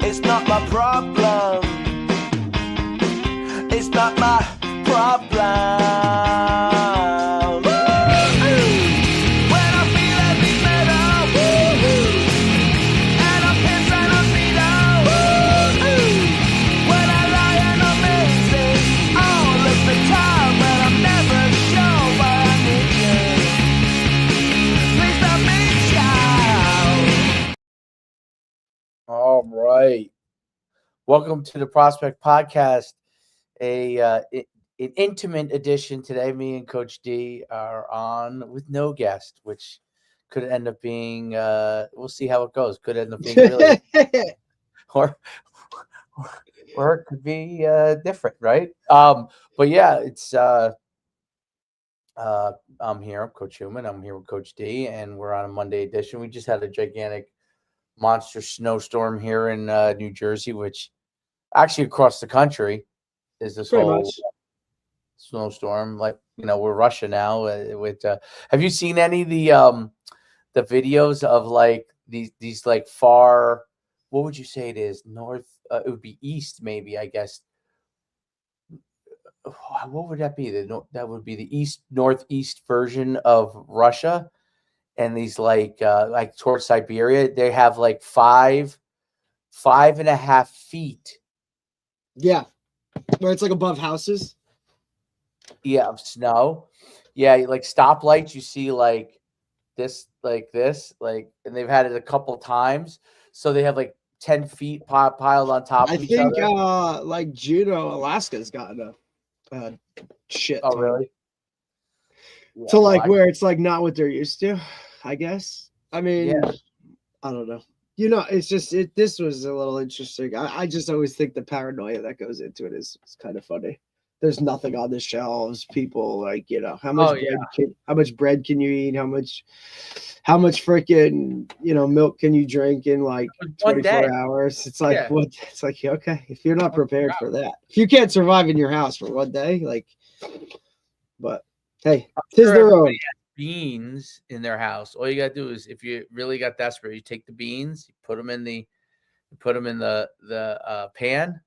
It's not my problem. It's not my problem. All right. Welcome to the Prospect Podcast, an intimate edition today. Me and Coach D are on with no guest, which could end up being, we'll see how it goes. Could end up being really, or it could be different, right? But yeah, it's, I'm here, I'm Coach Human. I'm here with Coach D, and we're on a Monday edition. We just had a gigantic monster snowstorm here in New Jersey, which actually across the country is this Pretty whole much. snowstorm. Like, we're Russia now. Have you seen any of the videos of like these like far? What would you say it is? North? It would be east, maybe. I guess. What would that be? That would be the northeast version of Russia. And these like towards Siberia, they have like 5.5 feet. Yeah. Where it's like above houses. Yeah, of snow. Yeah, like stoplights, you see like this, and they've had it a couple times. So they have like 10 feet piled on top of each other. I think like Juneau, Alaska's gotten a shit ton. Oh, really? Yeah, to like where it's like not what they're used to, I guess. I mean, yeah. I don't know. It's just this was a little interesting. I just always think the paranoia that goes into it is kind of funny. There's nothing on the shelves. People like, how much how much bread can you eat? How much freaking milk can you drink in like 24 hours? It's like what? It's like, okay, if you're not prepared for that, if you can't survive in your house for one day, like, but hey, tis their own. Beans in their house. All you gotta do is, if you really got desperate, you take the beans, you put them in the pan,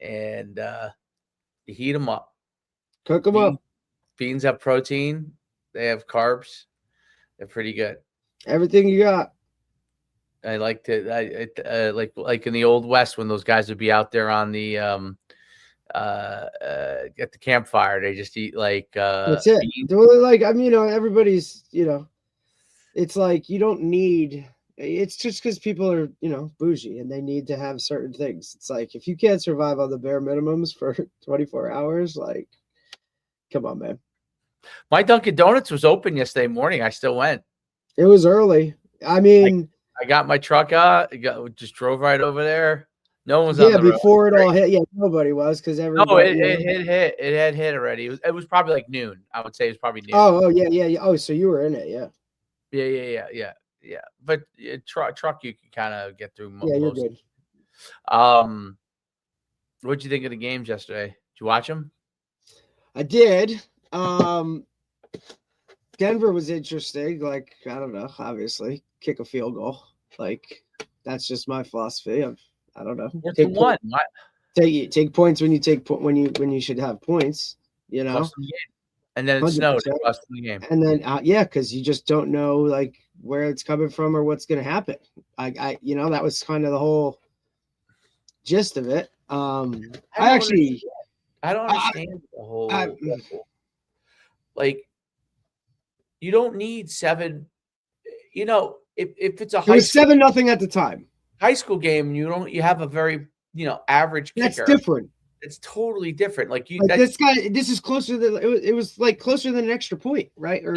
and you heat them up. Cook them up. Beans have protein. They have carbs. They're pretty good. Everything you got. I like to like in the old West when those guys would be out there on the at the campfire. They just eat like that's it. Like, I mean, everybody's, it's like you don't need. It's just because people are, bougie and they need to have certain things. It's like if you can't survive on the bare minimums for 24 hours, like, come on, man. My Dunkin' Donuts was open yesterday morning. I still went. It was early. I mean, I got my truck out. Just drove right over there. No one was on the road. Before it all hit. Yeah, nobody was because everybody. No, it had hit already. It was probably like noon. I would say it was probably noon. Oh yeah. Oh, so you were in it, yeah. Yeah. But truck you can kind of get through. Yeah, you're good. What'd you think of the games yesterday? Did you watch them? I did. Denver was interesting. Like, I don't know. Obviously, kick a field goal. Like, that's just my philosophy. I don't know. Take points when you should have points. And then it snowed. It lost the game. And then because you just don't know like where it's coming from or what's going to happen. I that was kind of the whole gist of it. I don't understand the whole. Like, you don't need 7. If it's a it was 7-0 at the time. High school game, you have a very average kicker. That's different. It's totally different. Like this guy, this is closer than it was like closer than an extra point, right? Or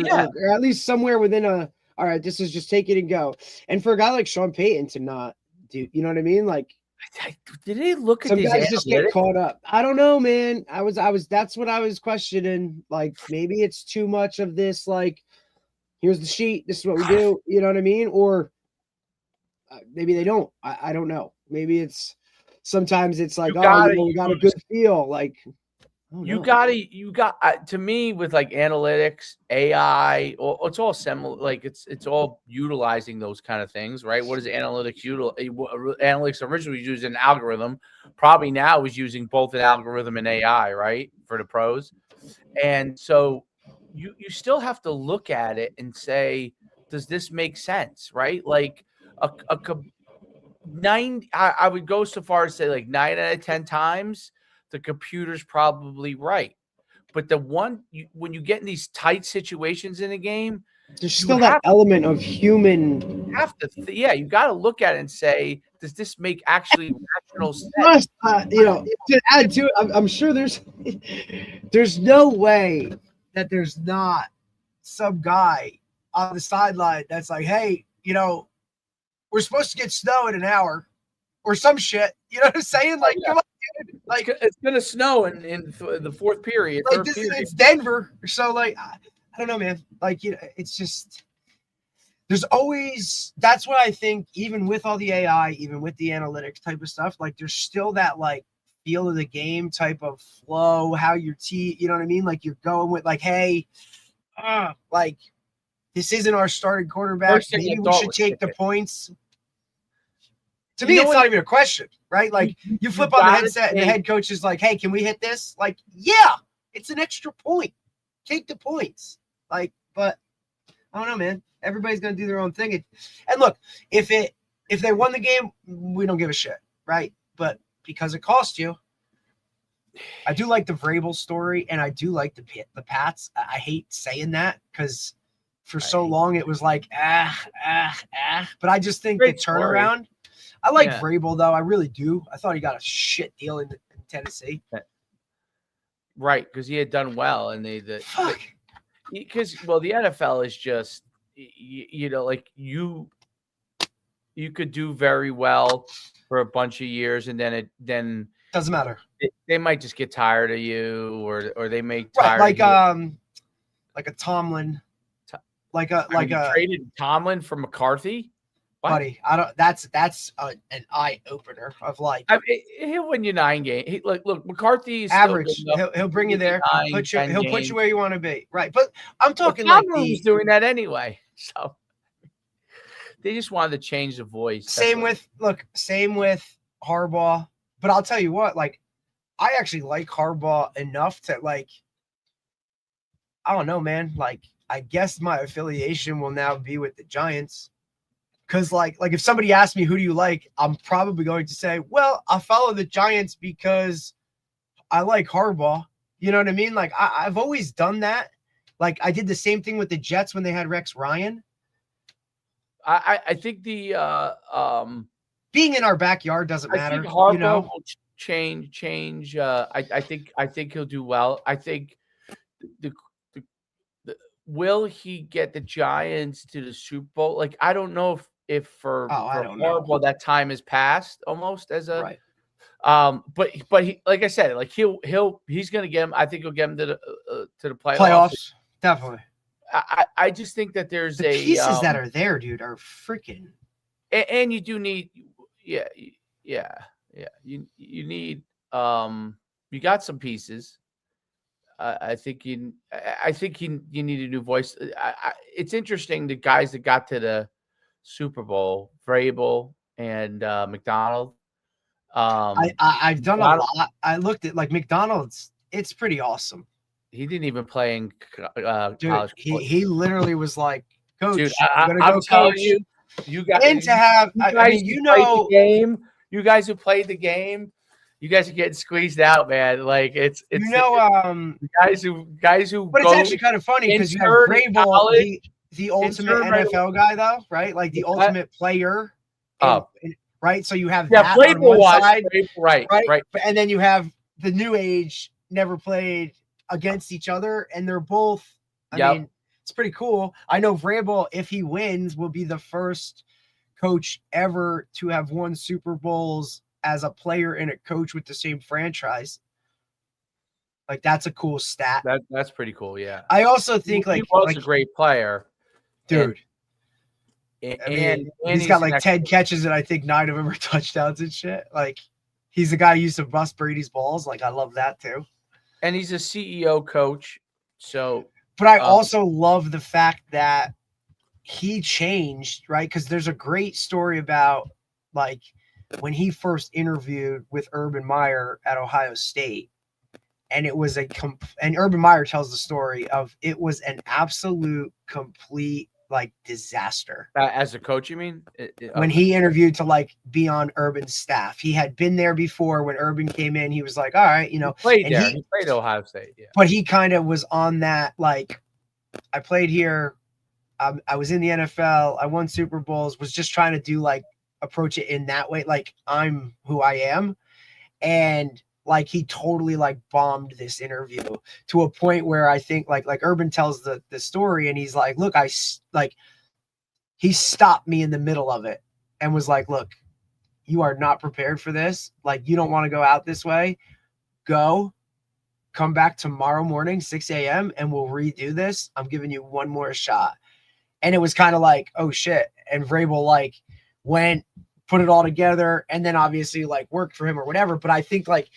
at least somewhere within all right, this is just take it and go. And for a guy like Sean Payton to not do, you know what I mean? Like, did they look at some these guys analytics? Just get caught up? I don't know, man. I was that's what I was questioning. Like, maybe it's too much of this. Like, here's the sheet. This is what we do. You know what I mean? Or maybe they don't. I don't know. Maybe it's sometimes it's like, we got a good feel. Like, You got to me with like analytics, AI, or it's all similar. Like it's all utilizing those kind of things, right? What is analytics? Analytics originally used an algorithm. Probably now is using both an algorithm and AI, right, for the pros. And so you still have to look at it and say, does this make sense, right? Like a I would go so far as to say like 9 out of 10 times the computer's probably right. But when you get in these tight situations in a game, there's still that element of human. You got to look at it and say, does this make actually rational sense? To add to it, I'm sure there's no way that there's not some guy on the sideline that's like, hey, we're supposed to get snow in an hour or some shit. You know what I'm saying? Like, come on, dude. Like, it's gonna snow in the fourth period. Like it's Denver, so like I don't know, man. Like it's just there's always. That's what I think. Even with all the AI, even with the analytics type of stuff, like there's still that like feel of the game type of flow. How your team, you know what I mean? Like you're going with like, hey, like this isn't our starting quarterback. Maybe we should take the points. To me, it's not even a question, right? Like you flip on the headset and the head coach is like, hey, can we hit this? Like, yeah, it's an extra point. Take the points. Like, but I don't know, man. Everybody's gonna do their own thing. And look, if they won the game, we don't give a shit, right? But because it cost you, I do like the Vrabel story, and I do like the Pats. I hate saying that because for so long it was like but I just think the turnaround. I like Vrabel, though. I really do. I thought he got a shit deal in Tennessee. Right, because he had done well, and because the NFL is just like you could do very well for a bunch of years, and then doesn't matter. They might just get tired of you, or they may tired like a Tomlin, like a traded Tomlin for McCarthy. What? Buddy, I don't. That's an eye opener of like. I mean, he'll win you 9 games. Look, McCarthy's average. He'll bring you there. He'll put you where you want to be. Right, but I'm talking like he's doing that anyway. So they just wanted to change the voice. Same with Harbaugh. But I'll tell you what, like, I actually like Harbaugh enough to like. I don't know, man. Like, I guess my affiliation will now be with the Giants. Because like if somebody asks me who do you like, I'm probably going to say, well, I follow the Giants because I like Harbaugh. You know what I mean? Like I've always done that. Like I did the same thing with the Jets when they had Rex Ryan. I think the being in our backyard doesn't matter. I think Harbaugh will change. I think he'll do well. I think the will he get the Giants to the Super Bowl? Like I don't know if for Harbaugh that time has passed almost as a right. But he, like I said, like he's gonna get him. I think he'll get him to the playoffs. Definitely. I just think that there's the pieces that are there, dude, are freaking. And you do need, you need you got some pieces. I think you need a new voice. It's interesting the guys that got to the Super Bowl, Vrabel and McDonald. I've done a lot. I looked at like McDonald's. It's pretty awesome. He didn't even play in college. He literally was like, "Coach, dude, I'm telling you, you got and to have. I mean, the game. You guys who played the game." You guys are getting squeezed out, man. Like it's guys who. But it's actually kind of funny because you have Vrabel, the ultimate NFL guy, though, right? Like the ultimate player, right? So you have that on one side, right. And then you have the new age, never played against each other, and they're both. I mean, it's pretty cool. I know Vrabel, if he wins, will be the first coach ever to have won Super Bowls as a player and a coach with the same franchise. Like that's a cool stat. That's pretty cool. Yeah. I also think he was a great player, dude. And he's got like 10 catches and I think 9 of them are touchdowns and shit. Like he's the guy who used to bust Brady's balls. Like I love that too. And he's a CEO coach. So, but I also love the fact that he changed, right? Because there's a great story about like when he first interviewed with Urban Meyer at Ohio State. And it was and Urban Meyer tells the story of it was an absolute complete like disaster. As a coach, you mean? When he interviewed to like be on Urban's staff, he had been there before. When Urban came in, he was like, all right, you know, he played there. He played Ohio State. Yeah. But he kind of was on that, like, I played here. I was in the NFL. I won Super Bowls, was just trying to do like approach it in that way. Like I'm who I am. And like he totally like bombed this interview to a point where I think like Urban tells the story and he's like, look, he stopped me in the middle of it and was like, look, you are not prepared for this. Like, you don't want to go out this way. Come back tomorrow morning, 6 a.m. and we'll redo this. I'm giving you one more shot. And it was kind of like, oh shit. And Vrabel like went, put it all together, and then obviously like worked for him or whatever. But I think like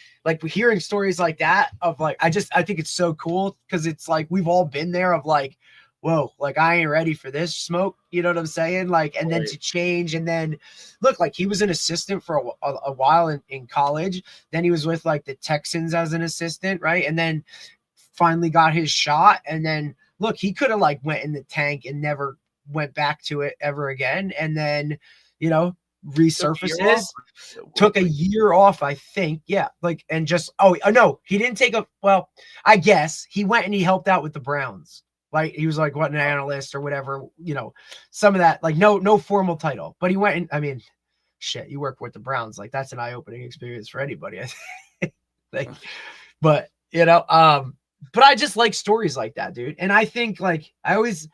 hearing stories like that of like, I think it's so cool because it's like we've all been there of like, whoa, like I ain't ready for this smoke. You know what I'm saying? Like, and then to change, and then look, like he was an assistant for a while in college. Then he was with like the Texans as an assistant, right? And then finally got his shot. And then look, he could have like went in the tank and never went back to it ever again. And then, you know, resurfaces, took a year off, I think. Yeah. Like, and just, no, he didn't take well, I guess he went and he helped out with the Browns. Like he was like, what, an analyst or whatever, you know, some of that, like no formal title, but he went and, I mean, shit, you work with the Browns. Like that's an eye-opening experience for anybody. I think. Like, but you know, but I just like stories like that, dude. And I think like, I always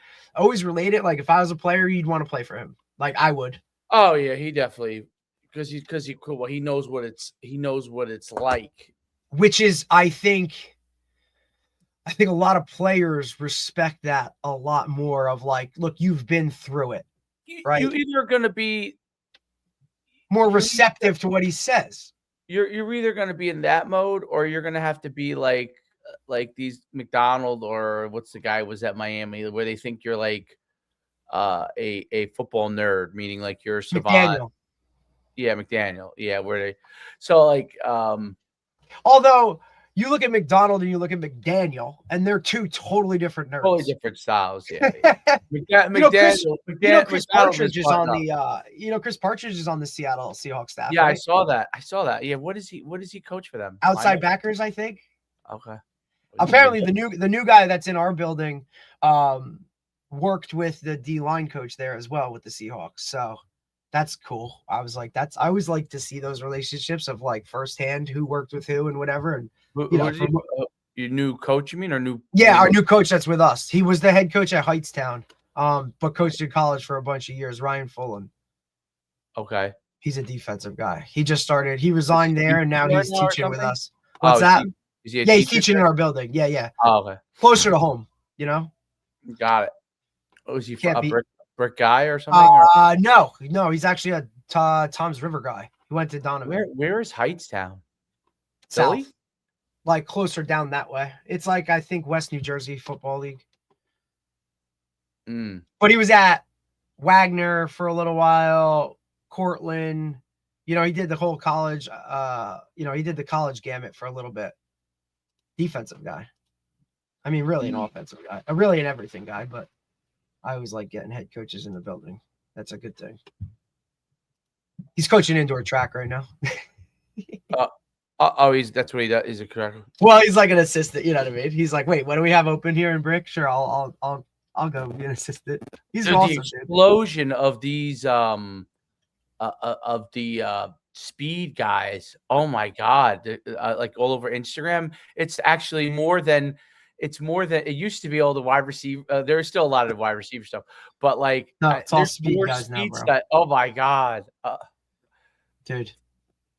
relate it. Like if I was a player, you'd want to play for him. Like I would. Oh yeah, he definitely because he cool. Well, he knows what it's like. Which is, I think a lot of players respect that a lot more. Of like, look, you've been through it, right? You're either going to be more receptive to what he says. You're either going to be in that mode, or you're going to have to be like these McDonald or what's the guy was at Miami where they think you're like a football nerd, meaning like you're a savant. McDaniel. Yeah, McDaniel. Yeah, where they so like although you look at McDonald and you look at McDaniel, and they're two totally different nerds. Totally different styles. Yeah. Chris Partridge is on the Chris Partridge is on the Seattle Seahawks staff. Yeah, right? I saw that. Yeah, what does he coach for them? Outside backers, I think. Okay. Apparently the new guy that's in our building worked with the D-line coach there as well with the Seahawks. So that's cool. I always like to see those relationships of like firsthand who worked with who and whatever. And your new coach, you mean, or new? Yeah, our new coach that's with us. He was the head coach at Heightstown, but coached in college for a bunch of years. Ryan Fullen. Okay. He's a defensive guy. He just started. He resigned there, and now he's teaching with us. What's that? He's teaching in our building. Yeah. Oh, okay. Closer to home, you know? Got it. Oh, is he a brick guy or something? No. He's actually a Tom's River guy. He went to Donovan. Where is Heightstown? South. Philly? Like closer down that way. It's like, I think, West New Jersey Football League. But he was at Wagner for a little while, Cortland. You know, he did the whole college, he did the college gamut for a little bit. Defensive guy. I mean, really an offensive guy. Really an everything guy, but I always like getting head coaches in the building. That's a good thing. He's coaching indoor track right now. That's what he does. He's a correct. Well, he's like an assistant. You know what I mean? He's like, wait, what do we have open here in Brick? Sure, I'll go be an assistant. He's awesome. The explosion of these of the speed guys. Oh my God! Like all over Instagram, it's actually more than it used to be. All the wide receiver. There's still a lot of wide receiver stuff, but like it's all speed guys now, bro. Oh my God, dude,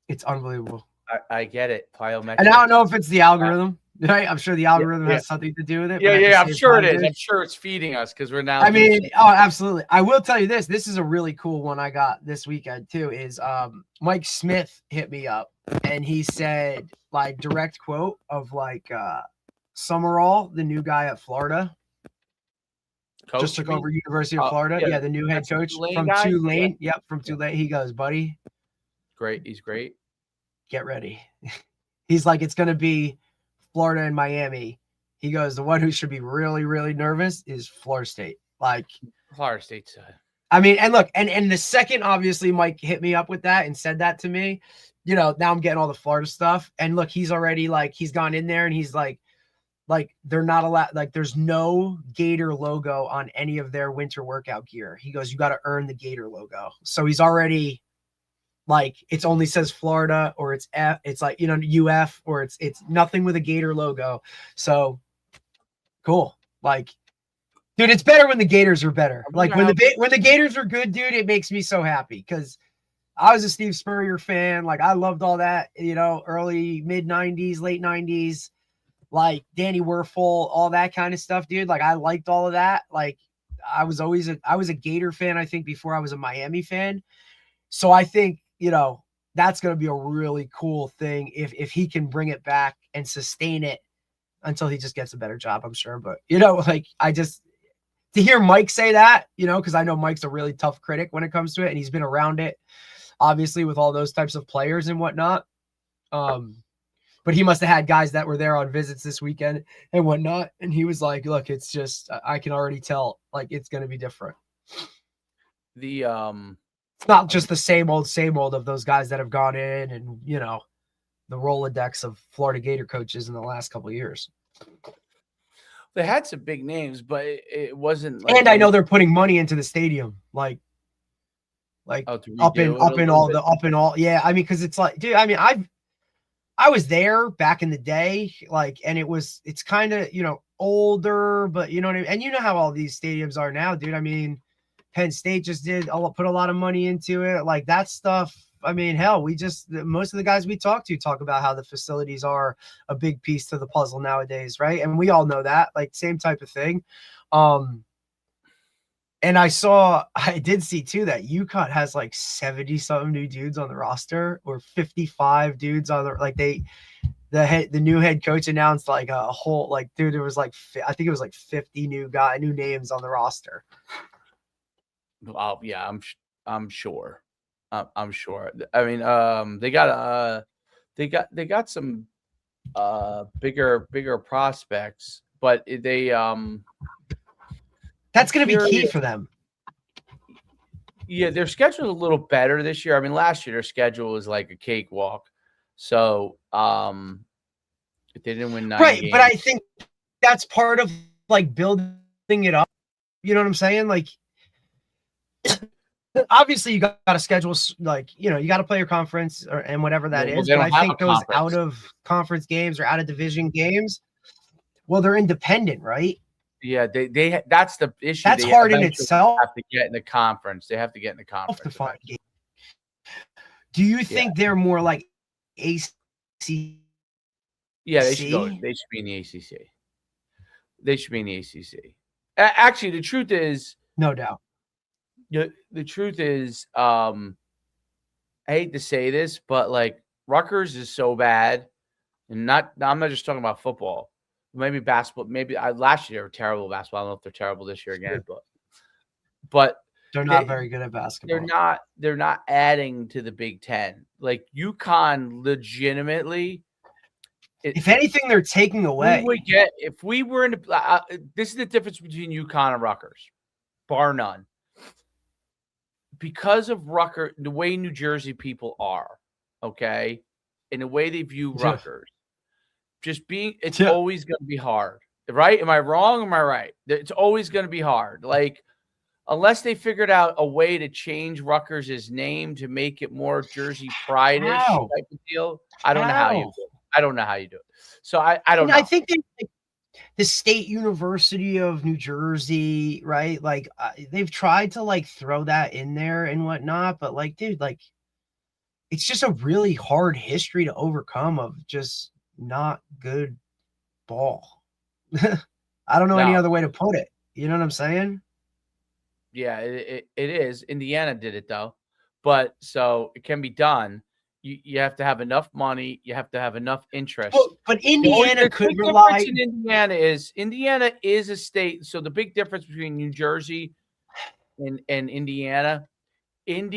it's unbelievable. I get it. Plyometrics. And I don't know if it's the algorithm. Right? I'm sure the algorithm has something to do with it. Yeah, but at the yeah, I'm same sure it time, is. dude, I'm sure it's feeding us because we're now. I mean, oh, absolutely. I will tell you this. This is a really cool one I got this weekend too. Is Mike Smith hit me up and he said, like, direct quote of like Summerall, the new guy at Florida, Coach, just took over University of Oh, Florida. yeah, Yeah, the new head that's the coach Tulane from guy? Tulane. Yeah. Yep, from Tulane. He goes, buddy, Great. He's great. get ready. He's like, it's gonna be Florida and Miami. He goes, the one who should be really, really nervous is Florida State. Like, Florida State's. I mean, and look, and the second, obviously, Mike hit me up with that and said that to me, you know, now I'm getting all the Florida stuff. And look, he's already like, he's gone in there and he's like they're not allowed, like, there's no Gator logo on any of their winter workout gear. He goes, you got to earn the Gator logo. So he's already like, it's only says Florida or it's like, you know, UF or it's nothing with a Gator logo. So cool. Like, dude, it's better when the Gators are better. Like when the Gators are good, dude, it makes me so happy because I was a Steve Spurrier fan. Like I loved all that, you know, early mid 90s, late 90s, like Danny Werfel, all that kind of stuff, dude. Like I liked all of that. Like I was a Gator fan, I think, before I was a Miami fan. So I think, you know, that's going to be a really cool thing if he can bring it back and sustain it until he just gets a better job, I'm sure. But, you know, like to hear Mike say that, you know, because I know Mike's a really tough critic when it comes to it, and he's been around it, obviously, with all those types of players and whatnot. But he must have had guys that were there on visits this weekend and whatnot. And he was like, look, it's just, I can already tell, like, it's going to be different. It's not just the same old of those guys that have gone in and, you know, the Rolodex of Florida Gator coaches in the last couple of years. They had some big names, but it wasn't like. And I know they're putting money into the stadium, like up in all. Yeah, I mean, because it's like, dude, I mean, I was there back in the day, like, and it's kind of, you know, older, but you know what I mean? And you know how all these stadiums are now, dude. I mean, Penn State just put a lot of money into it. Like that stuff. I mean, hell, most of the guys we talk about how the facilities are a big piece to the puzzle nowadays, right? And we all know that, like, same type of thing. And I did see too that UConn has like 70-something new dudes on the roster, or 55 dudes on the the new head coach announced like a whole, like, dude, there was like, I think it was like 50 new names on the roster. Oh yeah, I'm sure. I'm sure. I mean, they got some bigger prospects, but they that's going to be key for them. Yeah, their schedule is a little better this year. I mean, last year their schedule was like a cakewalk. So, if they didn't win 9 games. But I think that's part of like building it up. You know what I'm saying? Like, obviously, you got to schedule, like, you know, you got to play your conference and whatever that is. But I think those out of conference games or out of division games, well, they're independent, right? Yeah, they that's the issue. That's hard in itself. Have to get in the conference. They have to get in the conference. Do you think they're more like ACC? Yeah, they should go. They should be in the ACC. They should be in the ACC. Actually, the truth is, no doubt. The truth is, I hate to say this, but like Rutgers is so bad, and I'm not just talking about football. Maybe basketball. Maybe last year they were terrible at basketball. I don't know if they're terrible this year again, but they're not very good at basketball. They're not adding to the Big Ten. Like UConn, legitimately. If anything, they're taking away. If we were in this is the difference between UConn and Rutgers, bar none. Because of Rutgers, the way New Jersey people are, okay, and the way they view Rutgers, it's always going to be hard, right? Am I wrong? Am I right? It's always going to be hard. Like, unless they figured out a way to change Rutgers' name to make it more Jersey pride-ish type of deal, I don't know how you do it. I don't know how you do it. So I don't know. I think the State University of New Jersey, right? Like they've tried to like throw that in there and whatnot, but like, dude, like it's just a really hard history to overcome of just not good ball. I don't know any other way to put it. You know what I'm saying? Yeah, it is. Indiana did it though, but so it can be done. You have to have enough money. You have to have enough interest. But Indiana The could big rely. difference in Indiana is a state. So the big difference between New Jersey and Indiana, even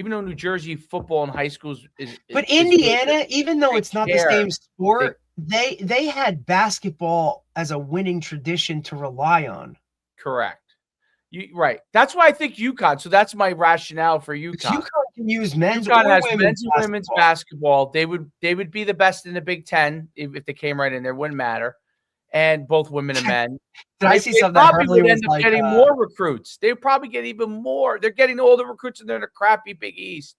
though New Jersey football in high schools is Indiana, good, even though it's not the same sport, they they had basketball as a winning tradition to rely on. Correct. Right. That's why I think UConn. So that's my rationale for UConn. UConn can use men's UConn or has women's men's and women's basketball. They would be the best in the Big Ten if they came right in there. Wouldn't matter. And both women and men. I see something that probably Hurley would was end up getting more recruits. They would probably get even more. They're getting all the recruits in there in the crappy Big East.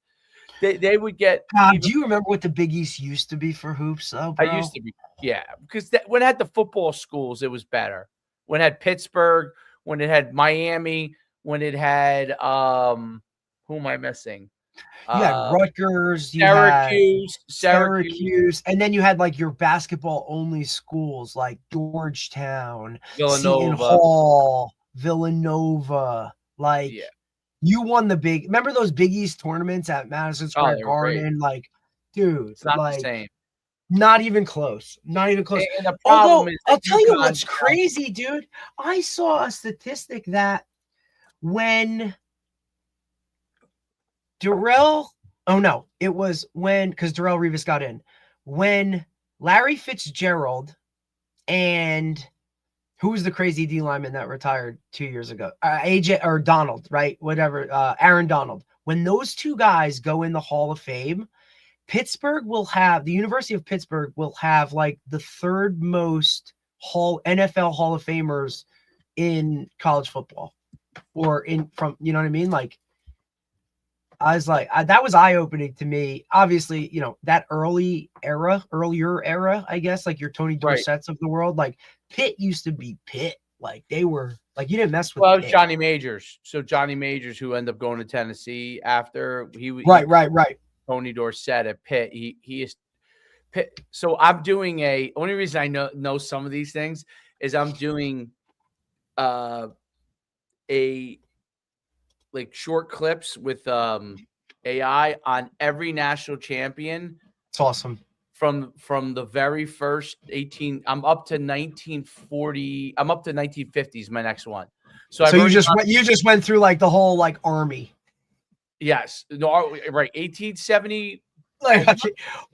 They would get. Do you remember what the Big East used to be for hoops? Though, bro? I used to be, yeah, because when it had the football schools, it was better. When it had Pittsburgh, when it had Miami, when it had who am I missing? You had Rutgers, Syracuse, and then you had like your basketball only schools like Georgetown, Villanova, Seton Hall, Villanova. Like you won the remember those Big East tournaments at Madison Square Garden? Like, dude, it's not like, the same. Not even close. Not even close. And the problem is, I'll tell you what's crazy, dude. I saw a statistic that when because Darrelle Revis got in. When Larry Fitzgerald and who was the crazy D lineman that retired 2 years ago? AJ or Donald, right? Whatever. Aaron Donald. When those two guys go in the Hall of Fame, the University of Pittsburgh will have like the third most NFL Hall of Famers in college football, or you know what I mean? Like, I was like, that was eye-opening to me. Obviously, you know, that earlier era, I guess, like your Tony Dorsett's of the world. Like Pitt used to be Pitt. Like they were like, you didn't mess with. Well, it was Johnny Majors. So Johnny Majors, who ended up going to Tennessee after right. Tony Dorsett at Pitt. He is Pitt. So I'm doing only reason I know some of these things is I'm doing a like short clips with AI on every national champion. It's awesome. From the very first 18, I'm up to 1940. I'm up to 1950s. My next one. So you just went through like the whole like army. Yes. No, right. 1870. Like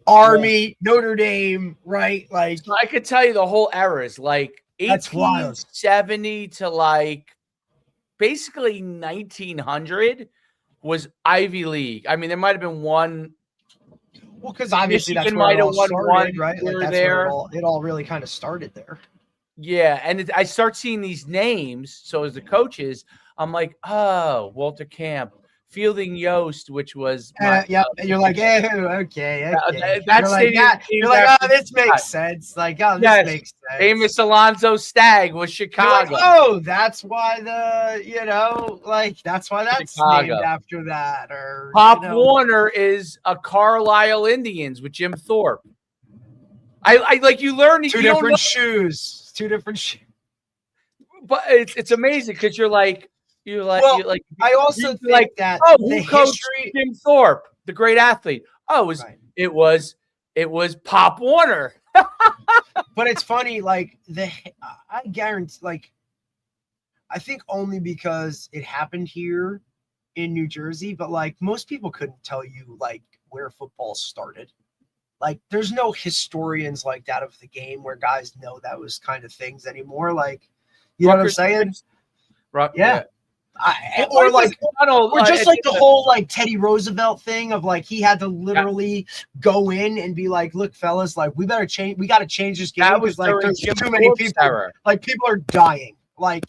Army, Notre Dame, right? Like I could tell you the whole eras, like 1870 to like basically 1900 was Ivy League. I mean, there might have been one. Well, because obviously Michigan that's where it all won started, right? Like that's there. where it all really kind of started there. Yeah, and I start seeing these names. So as the coaches, I'm like, oh, Walter Camp, Fielding Yost, which was and you're like, okay. You're like, oh, this makes sense. Like, oh, this makes sense. Amos Alonzo Stagg was Chicago. Like, oh, that's why that's Chicago. named after that. Or Pop Warner is a Carlisle Indians with Jim Thorpe. I like you learn two different shoes. But it's amazing because you're like. I also think that who coached Jim Thorpe, the great athlete? Oh, it was Pop Warner. But it's funny, like I guarantee, like I think only because it happened here in New Jersey, but like most people couldn't tell you like where football started. Like there's no historians like that of the game where guys know that was kind of things anymore. Like, you know what I'm saying? Yeah. Or just like the whole like Teddy Roosevelt thing of like he had to literally go in and be like, look, fellas, like we got to change this game because like there's too many people. Like people are dying. Like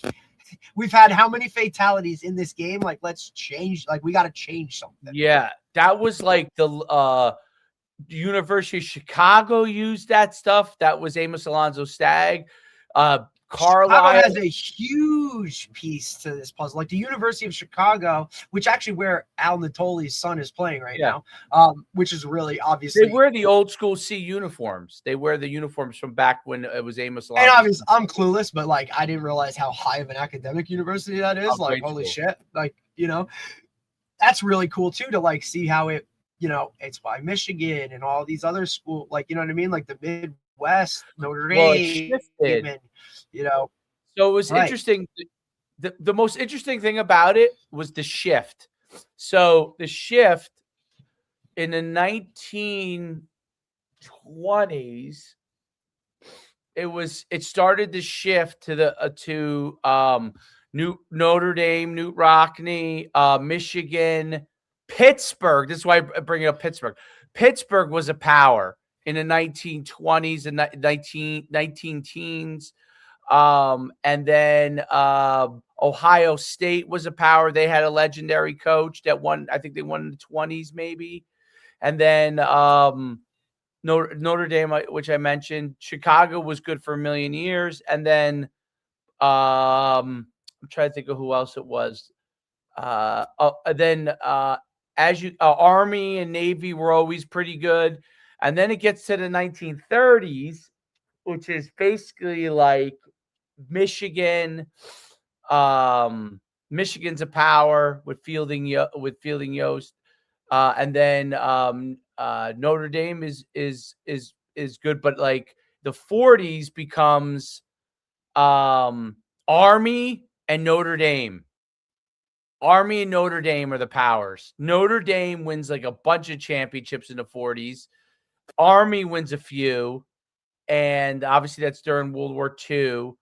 we've had how many fatalities in this game? Like let's change. Like we got to change something. Yeah, that was like the University of Chicago used that stuff. That was Amos Alonzo Stagg. Carlisle has a huge piece to this puzzle. Like the University of Chicago, which actually where Al Natoli's son is playing right now, which is really obviously. They wear the old school C uniforms. They wear the uniforms from back when it was Amos And Alonso. obviously, I'm clueless, but like I didn't realize how high of an academic university that is. Oh, like, holy shit! Like, that's really cool too to like see how it, it's by Michigan and all these other schools, like, you know what I mean, like the Midwest, Notre Dame, and So it was interesting. The most interesting thing about it was the shift. So the shift in the 1920s, it started the shift to the Notre Dame, Newt Rockne, Michigan, Pittsburgh. This is why I bring up Pittsburgh. Pittsburgh was a power in the 1920s and 19 teens. And then Ohio State was a power. They had a legendary coach that won. I think they won in the 20s, maybe. And then Notre Dame, which I mentioned. Chicago was good for a million years. And then I'm trying to think of who else it was. Army and Navy were always pretty good. And then it gets to the 1930s, which is basically like Michigan. Michigan's a power with Fielding Yost. And then Notre Dame is good, but like the 40s becomes Army and Notre Dame. Army and Notre Dame are the powers. Notre Dame wins like a bunch of championships in the 40s. Army wins a few, and obviously that's during World War II.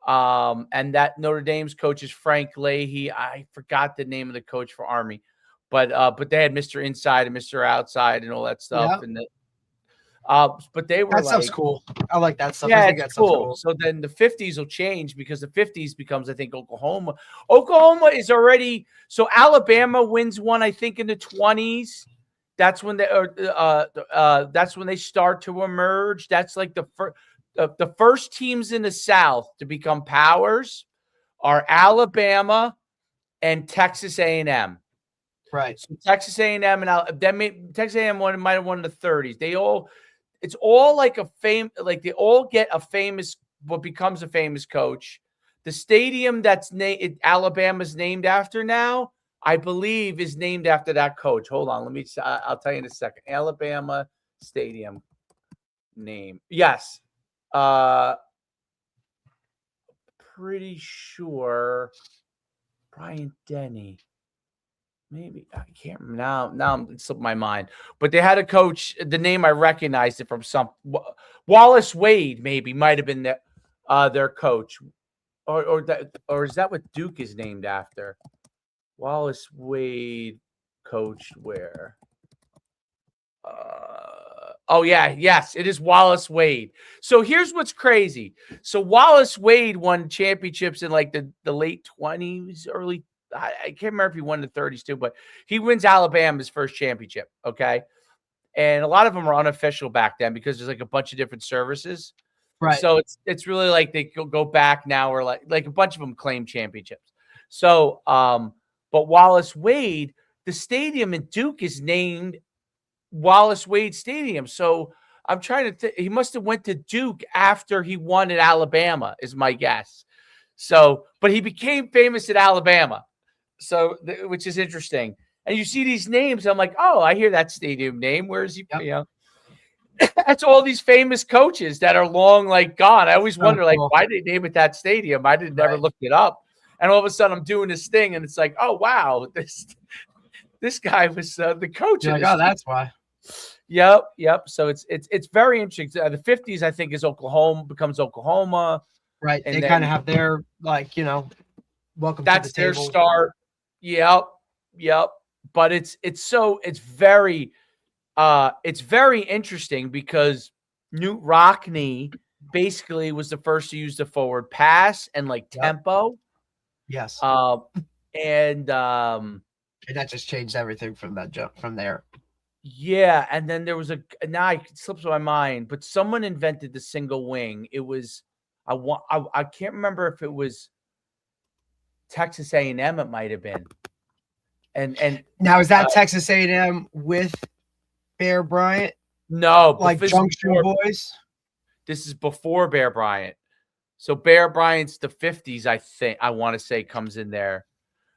And that Notre Dame's coach is Frank Leahy. I forgot the name of the coach for Army, but they had Mr. Inside and Mr. Outside and all that stuff. Yeah. And but they were that stuff's cool. I like that stuff. Yeah, I think it's that stuff's cool. So then the 50s will change because the 50s becomes, I think, Oklahoma. Oklahoma is already so Alabama wins one, I think, in the 20s. That's when that's when they start to emerge. That's like the first teams in the South to become powers are Alabama and Texas A&M. Right. So Texas A&M and Texas A&M might have won in the 30s. It's all like they all get a famous, what becomes a famous coach. The stadium that's Alabama's named after now, I believe, is named after that coach. Hold on, I'll tell you in a second. Alabama Stadium name. Yes. Pretty sure Brian Denny. Maybe I can't remember now. It slipped my mind. But they had a coach. The name I recognized it from some Wallace Wade. Maybe might have been their coach, or is that what Duke is named after? Wallace Wade coached where? Oh yeah, yes, it is Wallace Wade. So here's what's crazy. So Wallace Wade won championships in like the late 20s, early. I can't remember if he won the 30s too, but he wins Alabama's first championship. Okay. And a lot of them are unofficial back then because there's like a bunch of different services. Right. So it's really like they go back now, or like a bunch of them claim championships. So, but Wallace Wade, the stadium in Duke is named Wallace Wade Stadium. So I'm trying to think. He must have went to Duke after he won at Alabama, is my guess. So, but he became famous at Alabama. So, which is interesting. And you see these names, I'm like, oh, I hear that stadium name. Where is he? Yep. You know, that's all these famous coaches that are long like gone. I always wonder, like, why did they name it that stadium? I never looked it up. And all of a sudden, I'm doing this thing, and it's like, oh wow, this guy was the coach. You're like, oh, that's why. Yep. So it's very interesting. The 50s, I think, is becomes Oklahoma. Right. And they kind of have their, like, welcome to the table. That's their start. Yep. But it's very interesting because Newt Rockne basically was the first to use the forward pass and like tempo. Yes. And that just changed everything from that jump from there. Yeah, and then there was now it slips my mind, but someone invented the single wing. It was, I can't remember if it was Texas A&M. It might have been. And Now, is that Texas A&M with Bear Bryant? no, but Like this Junction is before, Boys? this is before Bear Bryant. So Bear Bryant's the 50s, I want to say, comes in there.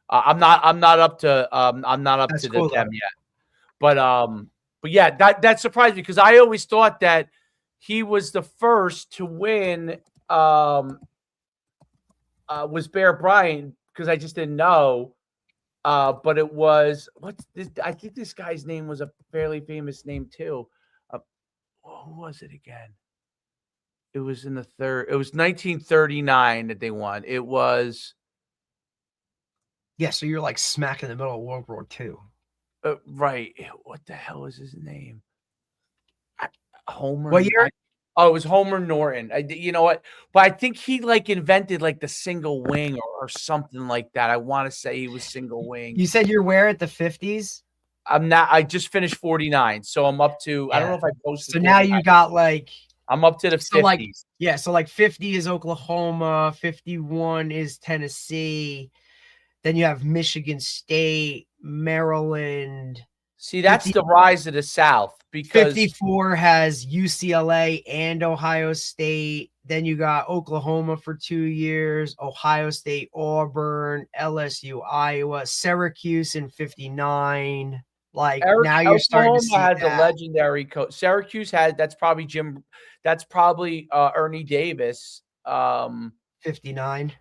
I'm not up to That's cool, them yet. But yeah, that surprised me because I always thought that he was the first to win was Bear Bryant because I just didn't know. But it was what's this? I think this guy's name was a fairly famous name too. Who was it again? It was in the third. It was 1939 that they won. It was Yeah, so you're like smack in the middle of World War II. right. What the hell is his name? Homer. What year? It was Homer Norton. You know what? But I think he like invented like the single wing or something like that. I want to say he was single wing. You said you're where at the 50s? I'm not. I just finished 49, so I'm up to. I don't know if I posted. So now 49. you got like. I'm up to the 50s. Like, yeah, so like 50 is Oklahoma, 51 is Tennessee. Then you have Michigan State, Maryland. See, that's 50, the rise of the South because 54 has UCLA and Ohio State. Then you got Oklahoma for 2 years, Ohio State, Auburn, LSU, Iowa, Syracuse in 59. Like now you're starting to see has a legendary coach. Syracuse had that's probably Ernie Davis. 59.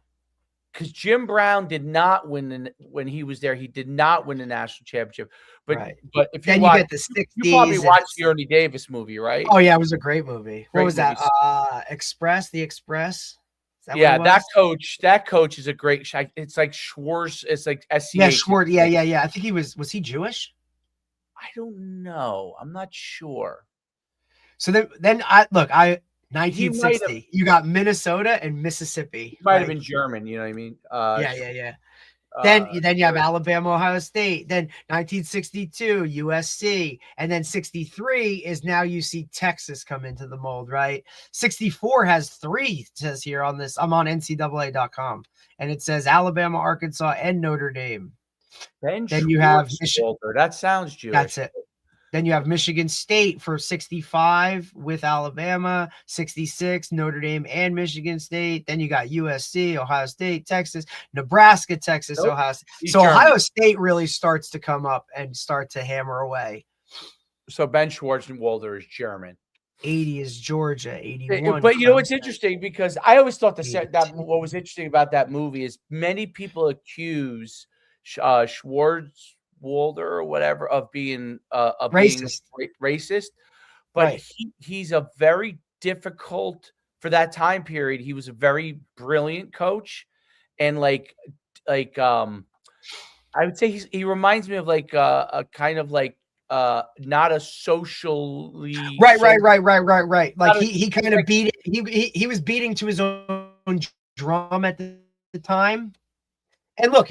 Because Jim Brown did not win when he was there. He did not win the national championship. But if you get the 60s, you probably watched the Ernie Davis movie, right? Oh yeah, it was a great movie. What was that? Express, The Express. That coach is a great. It's like Schwartz. It's like SCH. Yeah, Schwartz. Yeah. I think he was he Jewish? I don't know. I'm not sure. So then 1960. You got Minnesota and Mississippi. He might have been German. You know what I mean? Yeah. Then you have Alabama, Ohio State. Then 1962, USC, and then 63 is now you see Texas come into the mold, right? 64 has 3. It says here on this. I'm on NCAA.com, and it says Alabama, Arkansas, and Notre Dame. Then you have Michigan. That sounds Jewish. That's it. Then you have Michigan State for 65 with Alabama, 66, Notre Dame and Michigan State. Then you got USC, Ohio State, Texas, Nebraska, Texas, Ohio State. So Ohio State really starts to come up and start to hammer away. So Ben Schwarzenwalder is German. 80 is Georgia, 81. But you know what's interesting because I always thought that what was interesting about that movie is many people accuse Schwarzenwalder or whatever of being racist, but he's a very difficult for that time period. He was a very brilliant coach, and like I would say he reminds me of like a kind of like not a socially right. Like he kind of beat it. He was beating to his own drum at the time. And look,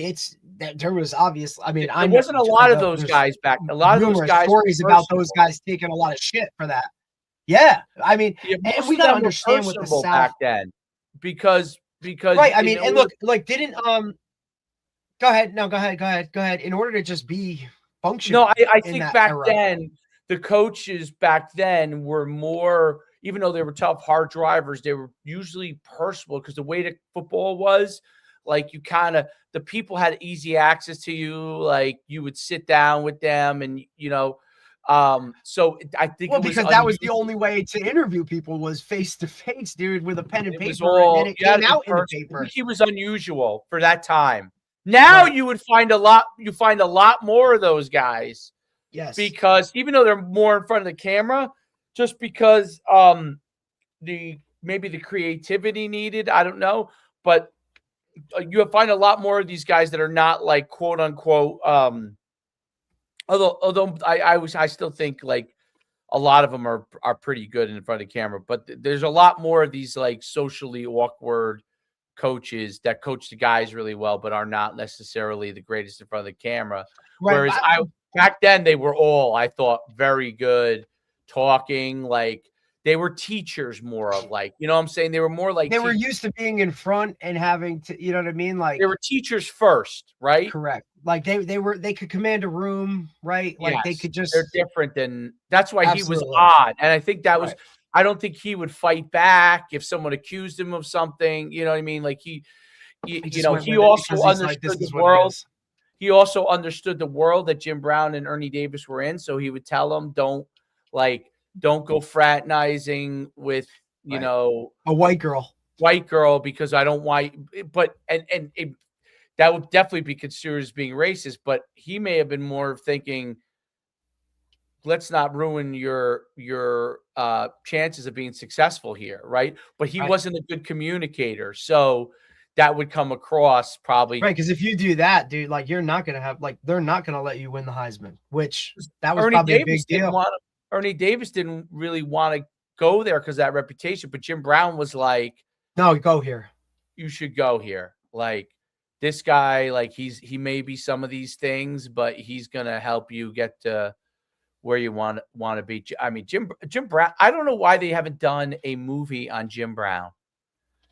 there was obviously. I mean, there wasn't a lot of those guys back. A lot of those guys. Stories about those guys taking a lot of shit for that. Yeah, I mean, and we gotta understand what the South back then, because right. I mean, and look, like didn't Go ahead. No, go ahead. In order to just be functional. No, I think back then the coaches back then were more. Even though they were tough, hard drivers, they were usually personable because the way that football was. Like you the people had easy access to you. Like you would sit down with them and, so I think because that was the only way to interview people was face to face, dude, with a pen and paper. And then it came out in the paper. He was unusual for that time. Now you would find a lot more of those guys. Yes. Because even though they're more in front of the camera, just because maybe the creativity needed, I don't know, but you find a lot more of these guys that are not like quote unquote. Although I still think like a lot of them are pretty good in front of the camera, but there's a lot more of these like socially awkward coaches that coach the guys really well, but are not necessarily the greatest in front of the camera. Right. Whereas back then they were all, I thought, very good talking. Like They were teachers more of like, you know what I'm saying? They were more like They were teachers. used to being in front and having to, you know what I mean? Like They were teachers first, right? correct. Like they could command a room, right? Like they Yes. could They're just different than that's why he was absolutely. odd. And I think that was Right. I don't think he would fight back if someone accused him of something. You know what I mean? Like He you just know, went he with it also because he's like, this understood the is what it world. is. He also understood the world that Jim Brown and Ernie Davis were in. So he would tell them, don't go fraternizing with, you Right. know, A white girl. because I don't want, but, and it, that would definitely be considered as being racist, but he may have been more thinking, let's not ruin your chances of being successful here, right? But he Right. wasn't a good communicator, so that would come across probably Right, because if you do that, dude, like you're not gonna have like they're not gonna let you win the Heisman, which that was Ernie probably a Davis big deal. Ernie Davis didn't really want to go there because of that reputation, but Jim Brown was like, No, go here. you should go here. Like this guy, like he may be some of these things, but he's gonna help you get to where you want to be. I mean, Jim Brown. I don't know why they haven't done a movie on Jim Brown.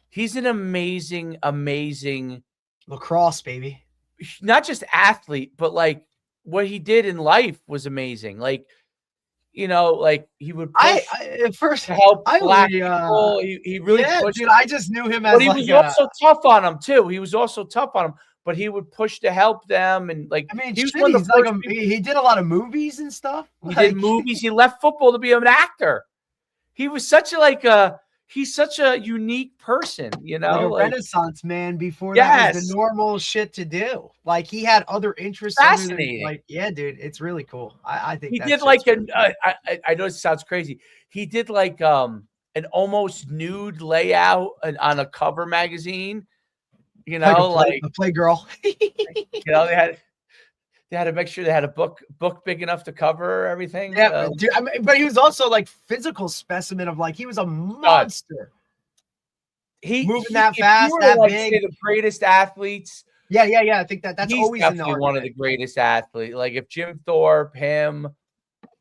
He's an amazing, amazing Lacrosse, baby. not just athlete, but like what he did in life was amazing. Like, you know, like he would push I at first to help I black only people. He really yeah, pushed. dude, I just knew him as But he like was also tough on them too. He was also tough on them, but he would push to help them, and like I mean, he was shit, one of the he's like first people. he did a lot of movies and stuff. He did movies. He left football to be an actor. He was such a he's such a unique person, you like know, a like Renaissance man before that was yes, the normal shit to do. Like he had other interests other than fascinating. like, yeah, dude, it's really cool. I think He that did shit's like really cool. I know it sounds crazy. He did like an almost nude layout on a cover magazine, you Like know, like a play girl. you know they had to make sure they had a book big enough to cover everything. Yeah, dude, I mean, but he was also like physical specimen of like he was a monster. Moving that if you fast, were to that like big. say the greatest athletes, Yeah. I think that's he's always in the definitely one of the argument. greatest athletes. Like if Jim Thorpe, him,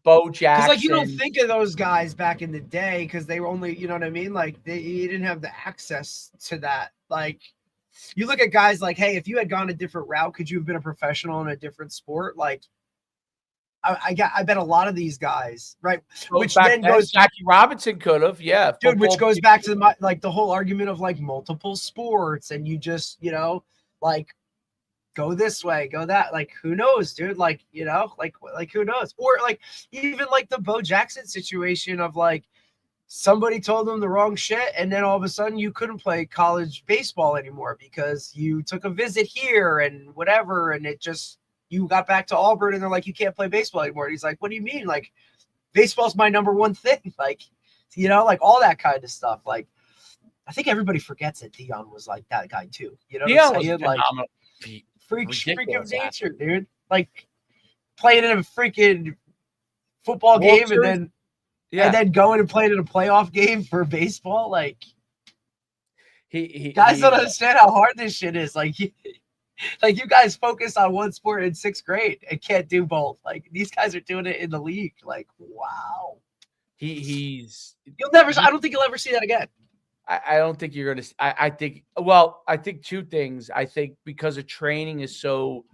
Bo Jackson. Because like you don't think of those guys back in the day because they were only, you know what I mean? Like you didn't have the access to that. Like you look at guys like, hey, if you had gone a different route, could you have been a professional in a different sport? Like I bet a lot of these guys, right? Which then goes Jackie Robinson could have, yeah. Dude, which goes back to the whole argument of like multiple sports, and you just, you know, like go this way, go that. Like, who knows, dude? Like, you know, like who knows? Or like even like the Bo Jackson situation of like somebody told them the wrong shit, and then all of a sudden you couldn't play college baseball anymore because you took a visit here and whatever, and it just you got back to Auburn and they're like, you can't play baseball anymore. And he's like, what do you mean? Like, baseball's my number one thing. Like, you know, like all that kind of stuff. Like, I think everybody forgets that Dion was like that guy too. You know what I'm saying? Like, freak of nature, dude. Like playing in a freaking football game and then going and playing in a playoff game for baseball. Like, guys don't understand how hard this shit is. Like, like you guys focus on one sport in 6th grade and can't do both. Like these guys are doing it in the league. Like, wow. I don't think you'll ever see that again. I don't think you're gonna. I think two things. I think because of training is so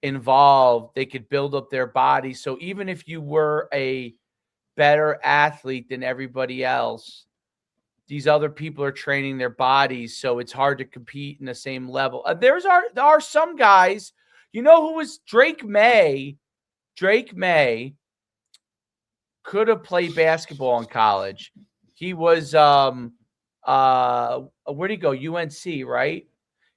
involved, they could build up their body. So even if you were a better athlete than everybody else, these other people are training their bodies, so it's hard to compete in the same level. There are some guys, you know, who was Drake May. Drake May could have played basketball in college. He was where'd he go? UNC, right?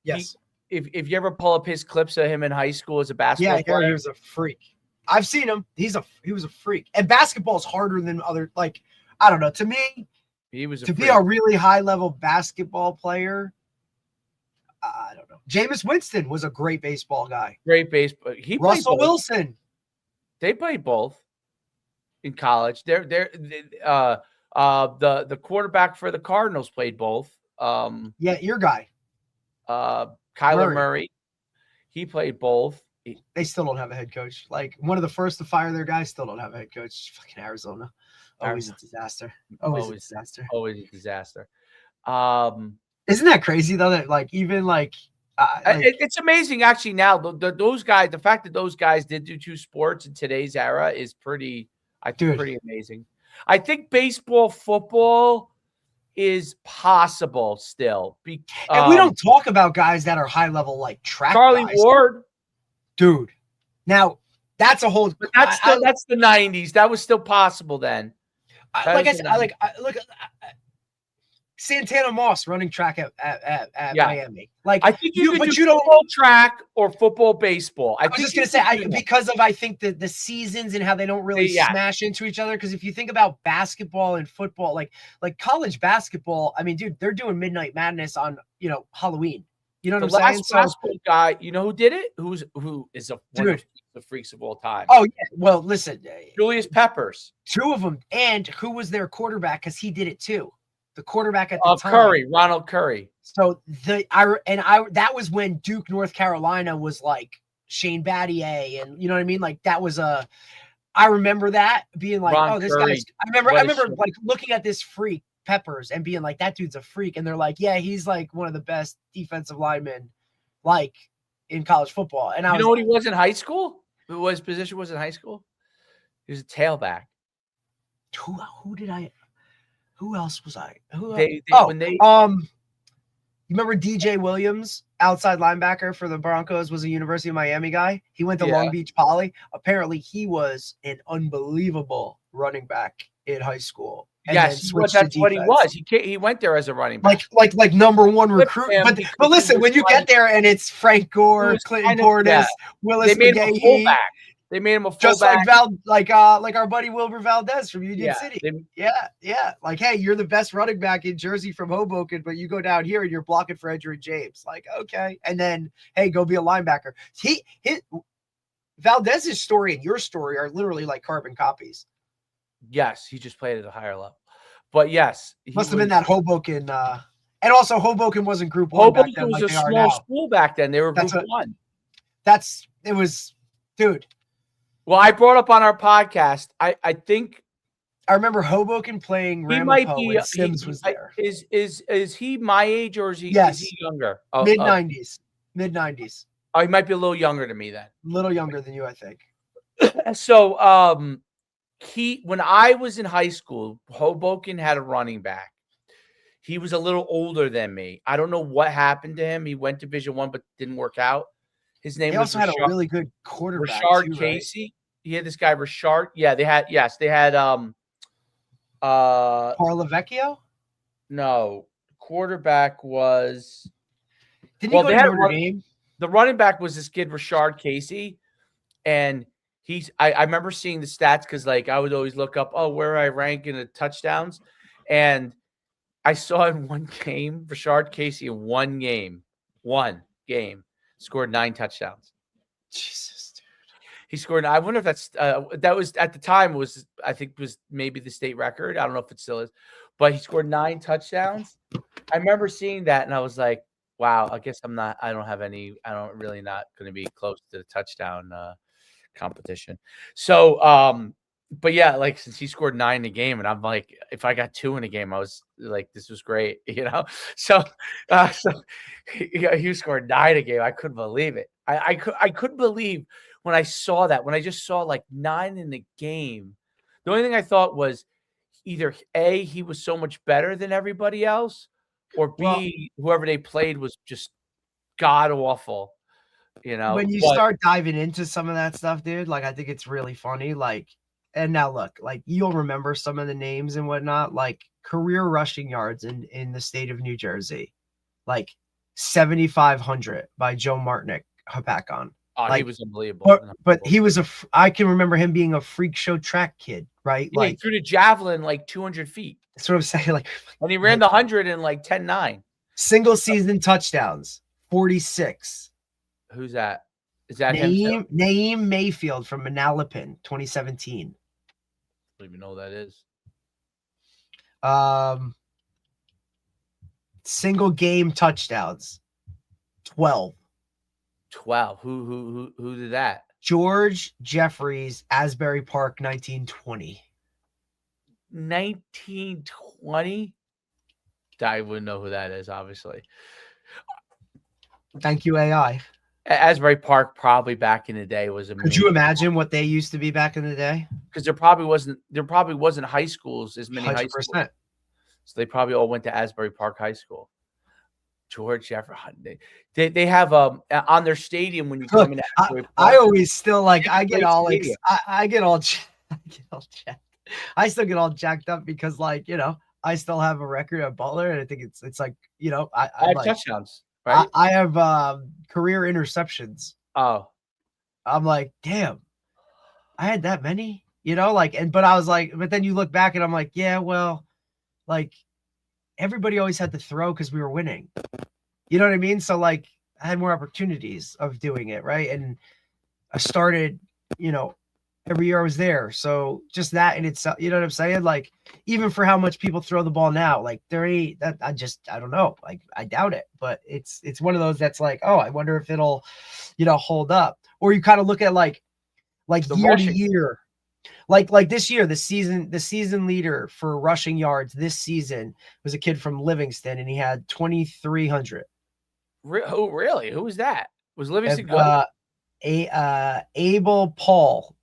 Yes. If you ever pull up his clips of him in high school as a basketball player, he was a freak. I've seen him. He was a freak. And basketball is harder than other, like, I don't know. To me, he was be a really high level basketball player. I don't know. Jameis Winston was a great baseball guy. Great baseball. Russell Wilson. They played both in college. The quarterback for the Cardinals played both. Yeah, your guy. Kyler Murray. He played both. They still don't have a head coach. Like one of the first to fire their guys still don't have a head coach. Fucking Arizona. Always a disaster. Always a disaster. Always a disaster. Isn't that crazy though? That like even like it's amazing actually now. Those guys, the fact that those guys did do 2 sports in today's era is pretty amazing. I think baseball, football is possible still. And we don't talk about guys that are high level like track Charlie guys. Ward, dude. Now that's a whole. But that's the 90s. That was still possible then. Like I said, look at Santana Moss running track at Miami. Like I think you do football track or football baseball. I was just gonna say because of I think the seasons and how they don't really smash into each other. Because if you think about basketball and football, like college basketball, I mean, dude, they're doing Midnight Madness on Halloween. You know what I'm saying? The last basketball guy, you know who did it? Who is one of the freaks of all time? Oh yeah. Well, listen, Julius Peppers, 2 of them, and who was their quarterback? Because he did it too. The quarterback at the time, Curry, Ronald Curry. So that was when Duke, North Carolina was like Shane Battier, and you know what I mean. Like that was I remember that being like, this guy's. I remember like looking at this freak Peppers and being like, that dude's a freak, and they're like, yeah, he's like one of the best defensive linemen, like in college football. And know what he was in his position was in high school? He was a tailback. Who else was I? You remember DJ Williams, outside linebacker for the Broncos, was a University of Miami guy. He went to Long Beach Poly. Apparently, he was an unbelievable running back in high school. Yes, that's what he was. He went there as a running back, like number 1 recruit. But listen, when you get there and it's Frank Gore, Clinton Portis, Willis McGahee. They made him a fullback. Just like our buddy Wilbur Valdez from Union City. Yeah. Like, hey, you're the best running back in Jersey from Hoboken, but you go down here and you're blocking for Edgerrin James. Like, okay. And then, hey, go be a linebacker. Valdez's story and your story are literally like carbon copies. Yes, he just played at a higher level. But yes. Must have been that Hoboken. And also Hoboken wasn't Group 1 Hoboken back then. was a small school back then. They were Group 1. Dude. Well, I brought up on our podcast. I think I remember Hoboken playing Ramapo when Sims was there. Is he my age or is he younger? Mid-90s. Mid-90s. Oh, he might be a little younger than me then. A little younger than you, I think. So when I was in high school, Hoboken had a running back. He was a little older than me. I don't know what happened to him. He went to Division 1 but didn't work out. His name was also had a really good quarterback. Rashard Casey. Right? He had this guy Rashard. Yeah, they had Parlavecchio? No. Quarterback was Didn't he go to Notre Dame? The running back was this kid Rashard Casey. And I remember seeing the stats because like I would always look up, where I rank in the touchdowns. And I saw in one game, Rashard Casey in one game, scored 9 touchdowns. Jesus, dude. He scored. I wonder if that was at the time was maybe the state record. I don't know if it still is, but he scored 9 touchdowns. I remember seeing that and I was like, wow, I guess I'm not really not going to be close to the touchdown competition. So, but yeah, like since he scored 9 in a game and I'm like, if I got 2 in a game, I was like, this was great, So he scored 9 a game. I couldn't believe it. I couldn't believe when I saw that, when I just saw like 9 in the game. The only thing I thought was either A, he was so much better than everybody else, or B, whoever they played was just god awful. When you start diving into some of that stuff, dude, like I think it's really funny. Like, and now look, like you'll remember some of the names and whatnot, like career rushing yards in the state of New Jersey, like 7,500 by Joe Martinick Hapakon. Oh, he was unbelievable. But he was I can remember him being a freak show track kid, right? Yeah, he threw the javelin like 200 feet. That's what I'm saying. Like, and he ran the 100 in like 10-9. Single season touchdowns, 46. Who's that? Is that him? Naeem Mayfield from Manalapan, 2017. I don't even know who that is. Single game touchdowns, 12. 12. Who did that? George Jeffries, Asbury Park, 1920. 1920. I wouldn't know who that is, obviously. Thank you, AI. Asbury Park probably back in the day was Could you imagine what they used to be back in the day? because there probably wasn't high schools, as many high 100%. schools. So they probably all went to Asbury Park High School. George Jefferson. They have on their stadium when you Look, come into Asbury Park. I always still like It's a I get great all stadium. I get all jacked. I still get all jacked up because like, you know, I still have a record at Butler and I think it's like, you know, I I'm have like touchdowns, right? I have career interceptions. Oh, I'm like, damn, I had that many, you know, like, but I was like, but then you look back and I'm like, yeah, well, like everybody always had to throw because we were winning. You know what I mean? So like I had more opportunities of doing it, right? And I started, you know, every year I was there. So just that in itself, you know what I'm saying? Like, even for how much people throw the ball now, like there ain't that I don't know. Like I doubt it, but it's one of those that's like, oh, I wonder if it'll, you know, hold up. Or you kind of look at like the year rushing. to year. Like this year, the season leader for rushing yards this season was a kid from Livingston, and he had 2,300. Who really? Who was that? Was Livingston good? Abel Paul.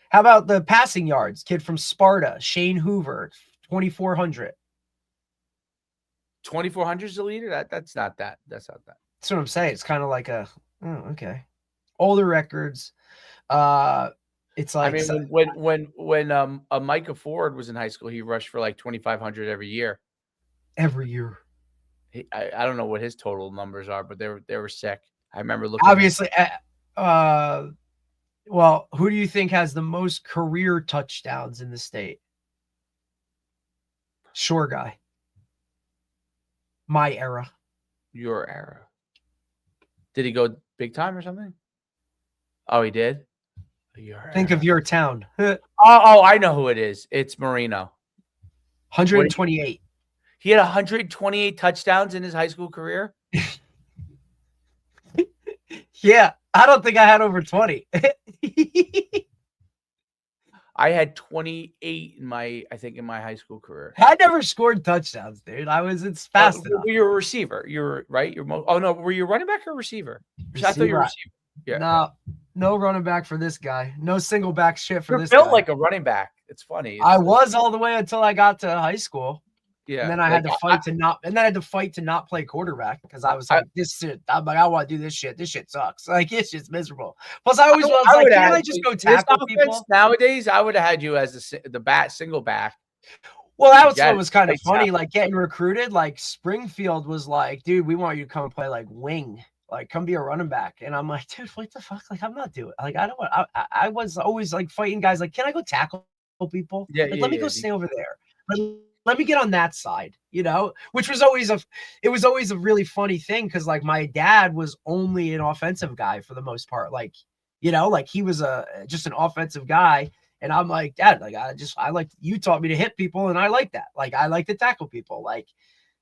How about the passing yards? Kid from Sparta, Shane Hoover, 2,400. 2,400 is the leader. That's not that. That's not that. That's what I'm saying. It's kind of like okay. Older records. It's like I mean, when Micah Ford was in high school, he rushed for like 2,500 every year. Every year. I don't know what his total numbers are, but they were sick. I remember looking. Obviously, well, who do you think has the most career touchdowns in the state? Shore guy. My era. Your era. Did he go big time or something? Oh, he did. Think of your town. Oh, I know who it is. It's Marino. 128. He had 128 touchdowns in his high school career. Yeah, I don't think I had over 20. I had 28 in my high school career. I never scored touchdowns, dude. It's fast enough. You're a receiver. You're right. Were you running back or receiver? I thought you were receiver. Yeah. No running back for this guy. No single back shit for this guy. You're built guy. like a running back. It's funny. I was all the way until I got to high school. Yeah. And then I had to fight to not play quarterback because I was like, I'm like, I want to do this shit. This shit sucks. Like, it's just miserable. Plus, I always was like, can't I just go tackle people? Nowadays, I would have had you as the single back. Well, that was what was kind of funny. Like getting recruited, like Springfield was like, dude, we want you to come and play like wing. Like, come be a running back. And I'm like, dude, what the fuck? Like, I'm not doing it. Like, I don't want, I was always like fighting guys. Like, can I go tackle people? Yeah. Like, let me go stay over there. Let me get on that side, you know, which was always a really funny thing. Cause like my dad was only an offensive guy for the most part. Like, you know, like he was just an offensive guy. And I'm like, Dad, like, you taught me to hit people. And I like that. Like, I like to tackle people. Like,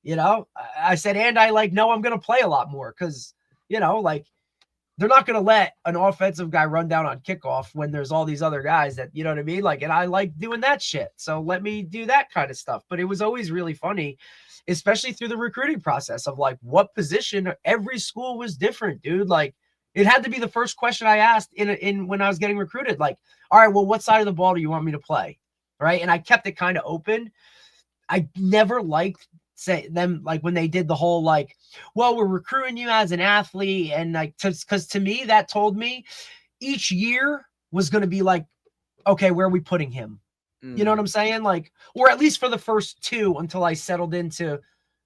you know, I said, and I like, no, I'm going to play a lot more. Cause, you know, like they're not going to let an offensive guy run down on kickoff when there's all these other guys that, you know what I mean? Like, and I like doing that shit. So let me do that kind of stuff. But it was always really funny, especially through the recruiting process of like what position. Every school was different, dude. Like it had to be the first question I asked in when I was getting recruited. Like, all right, well, what side of the ball do you want me to play? Right. And I kept it kind of open. I never liked them like when they did the whole like, well, we're recruiting you as an athlete, and like because to me that told me each year was going to be like, okay, where are we putting him? You know what I'm saying? Like, or at least for the first two until I settled into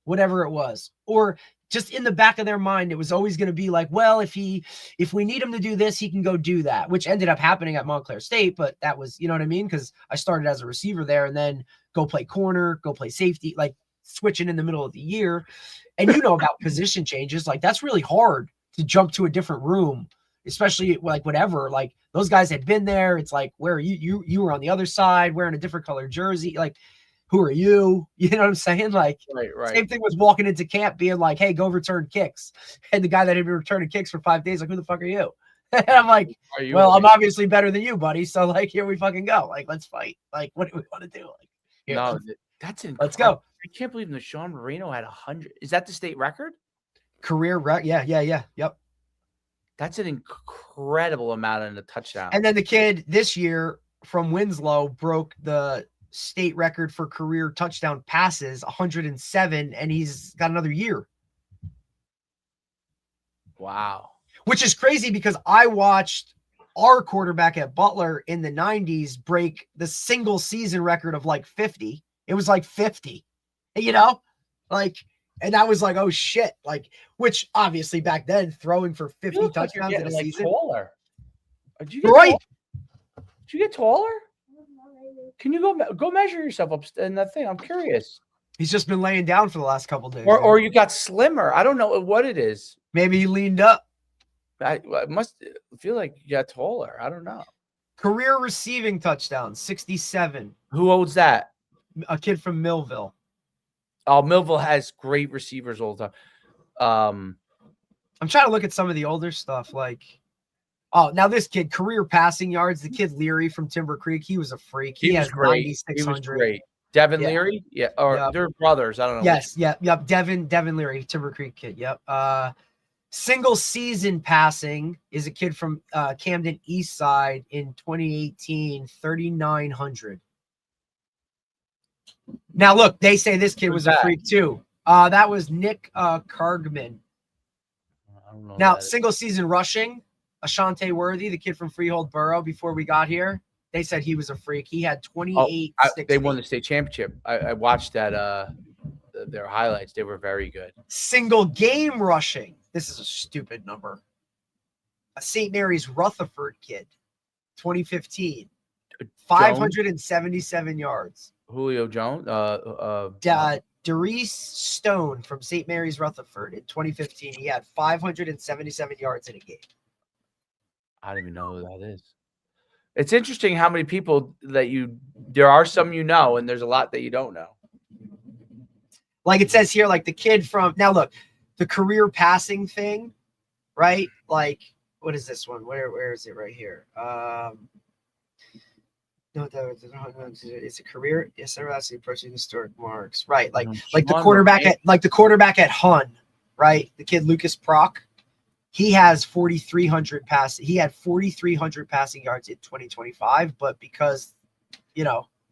whatever it was, or just in the back of their mind, it was always going to be like, well, if we need him to do this, he can go do that, which ended up happening at Montclair State. But that was, you know what I mean? Because I started as a receiver there and then go play corner, go play safety, like switching in the middle of the year. And you know about position changes, like that's really hard to jump to a different room, especially like whatever, like those guys had been there. It's like, where are you were on the other side wearing a different color jersey. Like who are you? You know what I'm saying? Like, Right. same thing with walking into camp being like, hey, go return kicks. And the guy that had been returning kicks for 5 days, like, who the fuck are you? And I'm like, well, I'm obviously better than you, buddy. So, like, here we fucking go. Like, let's fight. Like, what do we want to do? Like, here, No, that's incredible. let's go. I can't believe the Sean Marino had 100. Is that the state record? Career record. Yeah. Yep. That's an incredible amount in a touchdown. And then the kid this year from Winslow broke the state record for career touchdown passes, 107, and he's got another year. Wow. Which is crazy because I watched our quarterback at Butler in the 90s break the single season record of like 50. It was like 50, you know, like, and I was like, oh shit. Like, which obviously back then throwing for 50 touchdowns in a season. Taller. Did you get right. taller? Did you get taller? Can you go measure yourself up in that thing? I'm curious. He's just been laying down for the last couple of days. Or you got slimmer. I don't know what it is. Maybe he leaned up. I must feel like you got taller. I don't know. Career receiving touchdowns, 67. Who owns that? A kid from Millville. Oh, Millville has great receivers all the time. I'm trying to look at some of the older stuff. Like, oh, now this kid, career passing yards. The kid Leary from Timber Creek, he was a freak. He has great. 9,600. He was great. Devin Leary, or they're brothers. I don't know. Yes, yep. Devin Leary, Timber Creek kid. Yep. Single season passing is a kid from Camden East Side in 2018, 3,900. Now look, they say this kid was a freak too. That was Nick Cargman. I don't know. Now single season rushing, Ashante Worthy, the kid from Freehold Borough. Before we got here, they said he was a freak. He had 28. They won the state championship. I watched that. Their highlights. They were very good. Single game rushing. This is a stupid number. A St. Mary's Rutherford kid, 2015, 577 yards. Julio Jones. Darius Stone from St. Mary's Rutherford in 2015. He had 577 yards in a game. I don't even know who that is. It's interesting how many people there are some you know, and there's a lot that you don't know. Like it says here, like the kid from, now look, the career passing thing, right? Like, what is this one? Where is it right here? No, it's a career. Yes, they're actually approaching historic marks, right? Like the quarterback at Hun, right? The kid Lucas Proc, he has 4,300 passing. He had 4,300 passing yards in 2025, but because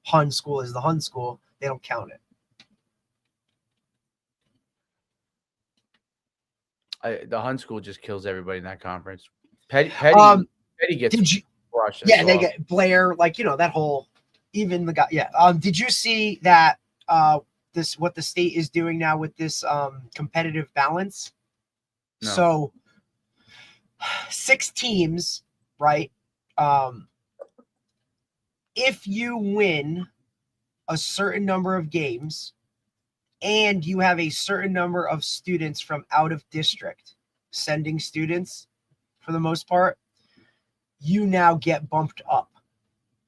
Hun school is the Hun school, they don't count it. The Hun school just kills everybody in that conference. Petty gets crushed. Yeah, they get Blair, that whole, even the guy. Yeah. Did you see that what the state is doing now with this competitive balance? No. So 6 teams, right? If you win a certain number of games and you have a certain number of students from out of district sending students for the most part, you now get bumped up.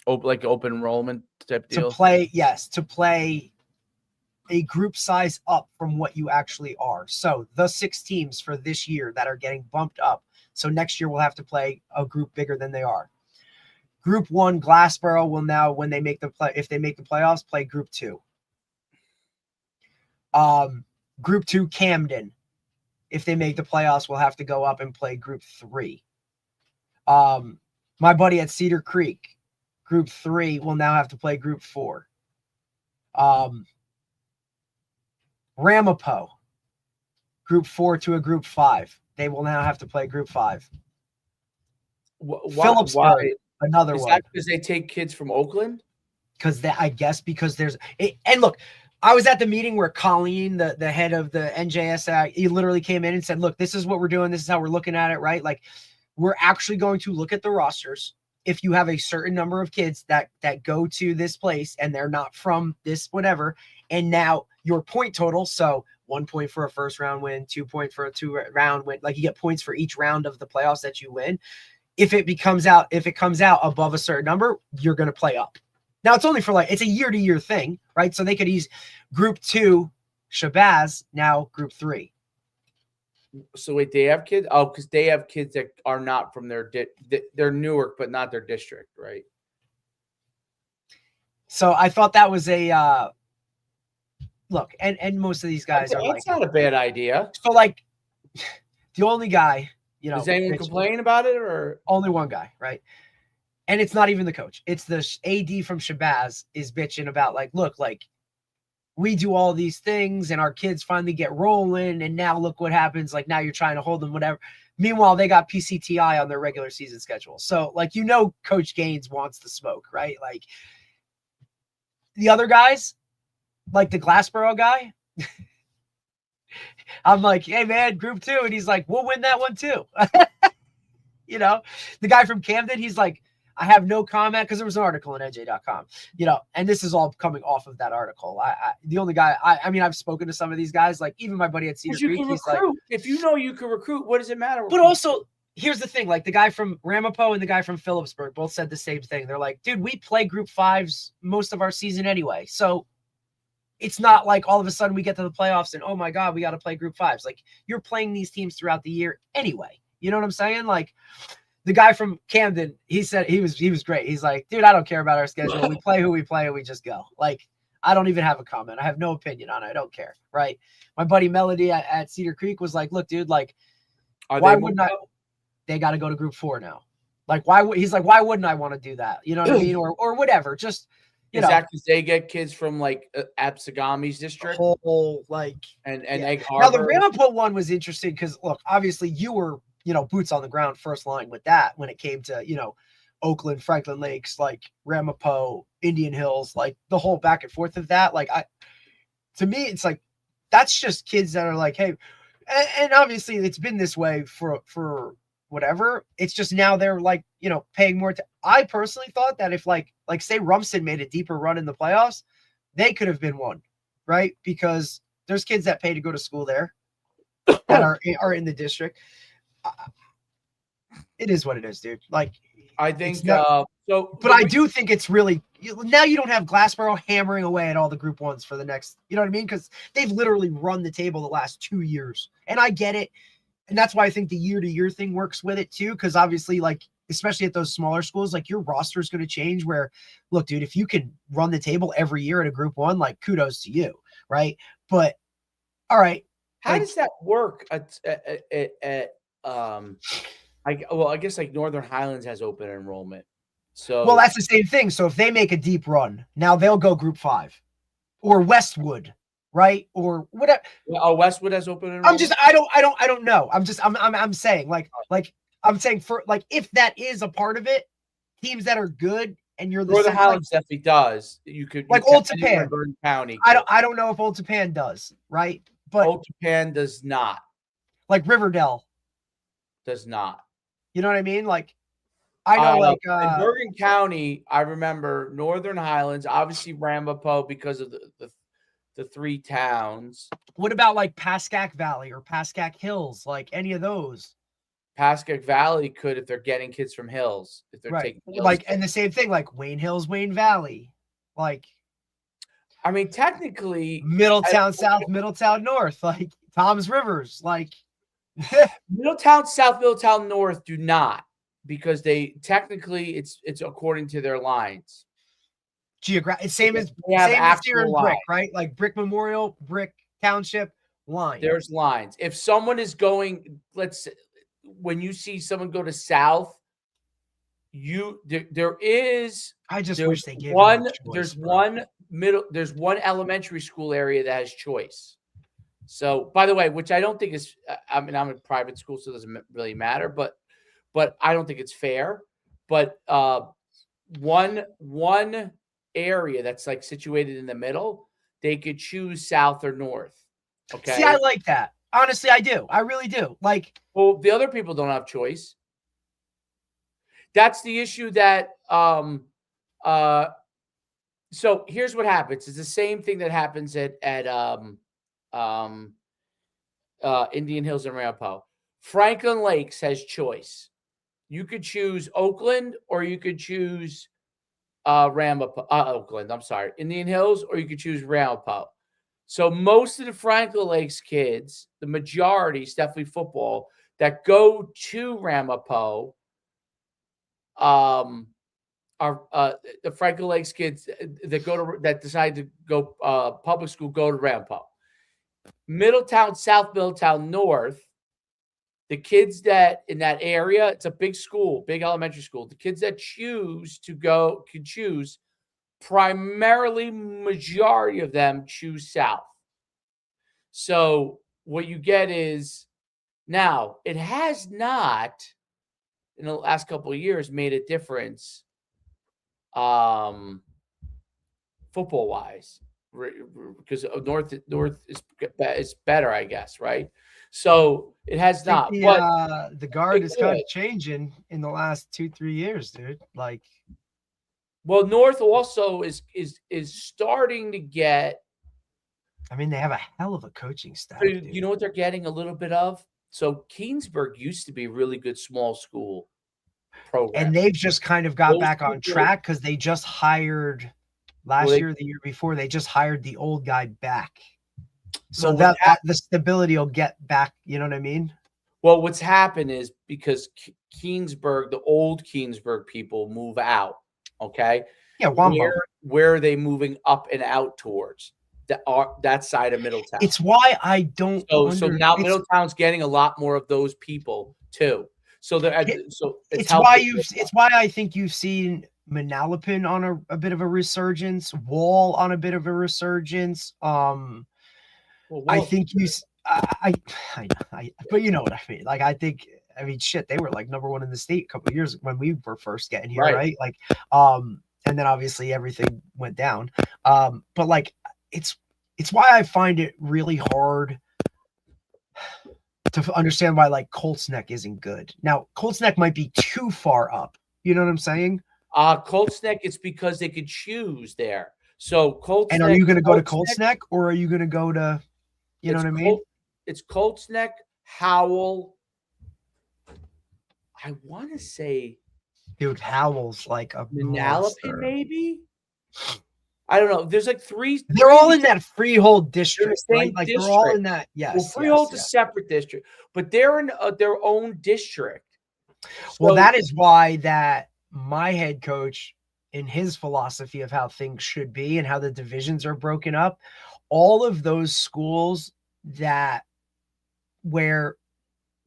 Like open enrollment type deal? To play a group size up from what you actually are. So the 6 teams for this year that are getting bumped up. So next year we'll have to play a group bigger than they are. Group 1, Glassboro will now, when they make if they make the playoffs, play Group 2. Group 2, Camden, if they make the playoffs, will have to go up and play Group 3. My buddy at Cedar Creek, Group 3, will now have to play Group 4. Ramapo, Group 4 to a Group 5. They will now have to play Group 5. Phillipsburg, another one. Is that because they take kids from Oakland? Because there's and look, I was at the meeting where Colleen, the head of the NJSI, he literally came in and said, look, this is what we're doing. This is how we're looking at it, right? Like, we're actually going to look at the rosters. If you have a certain number of kids that go to this place and they're not from this whatever, and now your point total, so 1 point for a first round win, 2 points for a 2-round win, like you get points for each round of the playoffs that you win. If it comes out above a certain number, you're going to play up. Now it's only for like, it's a year-to-year thing, right? So they could use group 2 Shabazz, now group 3. So wait, they have kids? Oh, because they have kids that are not from they're Newark, but not their district, right? So I thought that was a look, and most of these guys are That's like, not a bad idea. so like the only guy, you know, Does anyone complain about it, or only one guy, right? And it's not even the coach. It's the AD from Shabazz is bitching about like, look, like we do all these things and our kids finally get rolling. And now look what happens. Like now you're trying to hold them, whatever. Meanwhile, they got PCTI on their regular season schedule. So like, you know, Coach Gaines wants the smoke, right? Like the other guys, like the Glassboro guy, I'm like, hey man, group 2. And he's like, we'll win that one too. You know, the guy from Camden, he's like, I have no comment, because there was an article in NJ.com, you know, and this is all coming off of that article. The only guy, I mean, I've spoken to some of these guys, like even my buddy at Cedar Creek, he's like, if you know you can recruit, what does it matter? But also, here's the thing, like the guy from Ramapo and the guy from Phillipsburg both said the same thing. They're like, dude, we play group 5s most of our season anyway. So it's not like all of a sudden we get to the playoffs and, oh my God, we got to play group 5s. Like you're playing these teams throughout the year anyway. You know what I'm saying? Like the guy from Camden, he said he was great. He's like, dude, I don't care about our schedule. We play who we play and we just go. Like, I don't even have a comment. I have no opinion on it. I don't care. Right. My buddy Melody at Cedar Creek was like, look, dude, like, why wouldn't I? They got to go to group 4 now. Like, he's like, why wouldn't I want to do that? You know what I mean? Or whatever. Just, you know. Exactly. They get kids from like Absegami's district. Whole, like, and yeah. Egg Harbor. Now the Ramapo one was interesting because look, obviously you were, you know, boots on the ground first line with that when it came to, you know, Oakland, Franklin Lakes, like Ramapo, Indian Hills, like the whole back and forth of that. Like to me, it's like, that's just kids that are like, hey, and obviously it's been this way for whatever. It's just now they're like, you know, paying more. I personally thought that if like say Rumson made a deeper run in the playoffs, they could have been one, right? Because there's kids that pay to go to school there that are in the district. It is what it is, dude. Like, I think but I do think it's really, now you don't have Glassboro hammering away at all the group 1s for the next, you know what I mean? Because they've literally run the table the last 2 years, and I get it. And that's why I think the year-to-year thing works with it too. Because obviously, like, especially at those smaller schools, like your roster is going to change where, look, dude, if you can run the table every year at a group 1, like kudos to you. Right. But all right. How does that work I guess like Northern Highlands has open enrollment. So well, that's the same thing. So if they make a deep run, now they'll go group 5 or Westwood, right? Or whatever. Oh, Westwood has open enrollment. I don't know. I'm saying I'm saying for like, if that is a part of it, teams that are good and you're the Northern Highlands definitely does. You could like Old Tappan. Bergen County. I don't know if Old Tappan does, right? But Old Tappan does not. Like Riverdale does not. You know what I mean? Like, I know, like in Bergen County, I remember Northern Highlands, obviously Ramapo because of the 3 towns. What about like Pascack Valley or Pascack Hills? Like any of those? Pascack Valley could if they're getting kids from Hills. If they're taking Hills like, and the same thing, like Wayne Hills, Wayne Valley. Like, I mean, technically Middletown South, Middletown North, like Tom's Rivers, like Middletown South, Middletown North do not, because they technically it's according to their lines. Geographic, same as here in Brick, right? Like Brick Memorial, Brick Township line. There's lines. If someone is going, let's say, when you see someone go to South, there is. I just wish they gave one. Choice, there's one elementary school area that has choice. So, by the way, which I don't think is, I mean, I'm a private school, so it doesn't really matter, but I don't think it's fair. But one area that's like situated in the middle, they could choose South or North. Okay. See, I like that. Honestly, I do. I really do. Like, well, the other people don't have choice. That's the issue that so here's what happens. It's the same thing that happens at Indian Hills and Ramapo. Franklin Lakes has choice. You could choose Oakland or you could choose Oakland. I'm sorry, Indian Hills, or you could choose Ramapo. So most of the Franklin Lakes kids, the majority, is definitely football, that go to Ramapo, are the Franklin Lakes kids that decide to go public school go to Ramapo. Middletown, South Middletown, North. The kids that in that area, it's a big school, big elementary school. The kids that choose to go can choose. Primarily, majority of them choose South. So what you get is now it has not in the last couple of years made a difference, football wise, because North is better, I guess, right? So it has not. But the guard is kind of changing in the last 2-3 years, dude. Like, well, North also is starting to get. I mean, they have a hell of a coaching staff. You know what they're getting a little bit of? So Keensburg used to be a really good small school program. And they've just kind of got back on track because they just hired last year, the year before, they just hired the old guy back. So that the stability will get back. You know what I mean? Well, what's happened is because Keensburg, the old Keensburg people move out. Okay. Yeah. Where are they moving up and out towards? That side of Middletown. It's why I don't. So now Middletown's getting a lot more of those people too. So it's why I think you've seen Manalapan on a bit of a resurgence, Wall on a bit of a resurgence. I think but you know what I mean. Like, I mean, shit, they were like number 1 in the state a couple of years when we were first getting here, right? Like, and then obviously everything went down. But like, it's why I find it really hard to understand why like Colts Neck isn't good. Now, Colts Neck might be too far up. You know what I'm saying? Colts Neck, it's because they could choose there. So Colts and Neck. Are you going to go to Colts Neck, or are you going to go to, you know what I mean? It's Colts Neck, Howell. I want to say, dude, Howell's like a Manalapan, maybe. I don't know. There's like three. They're all in that Freehold district, right? Like they're all in that. Yes. Well, Freehold's a separate district, but they're in their own district. Well, that is why that my head coach, in his philosophy of how things should be and how the divisions are broken up, all of those schools where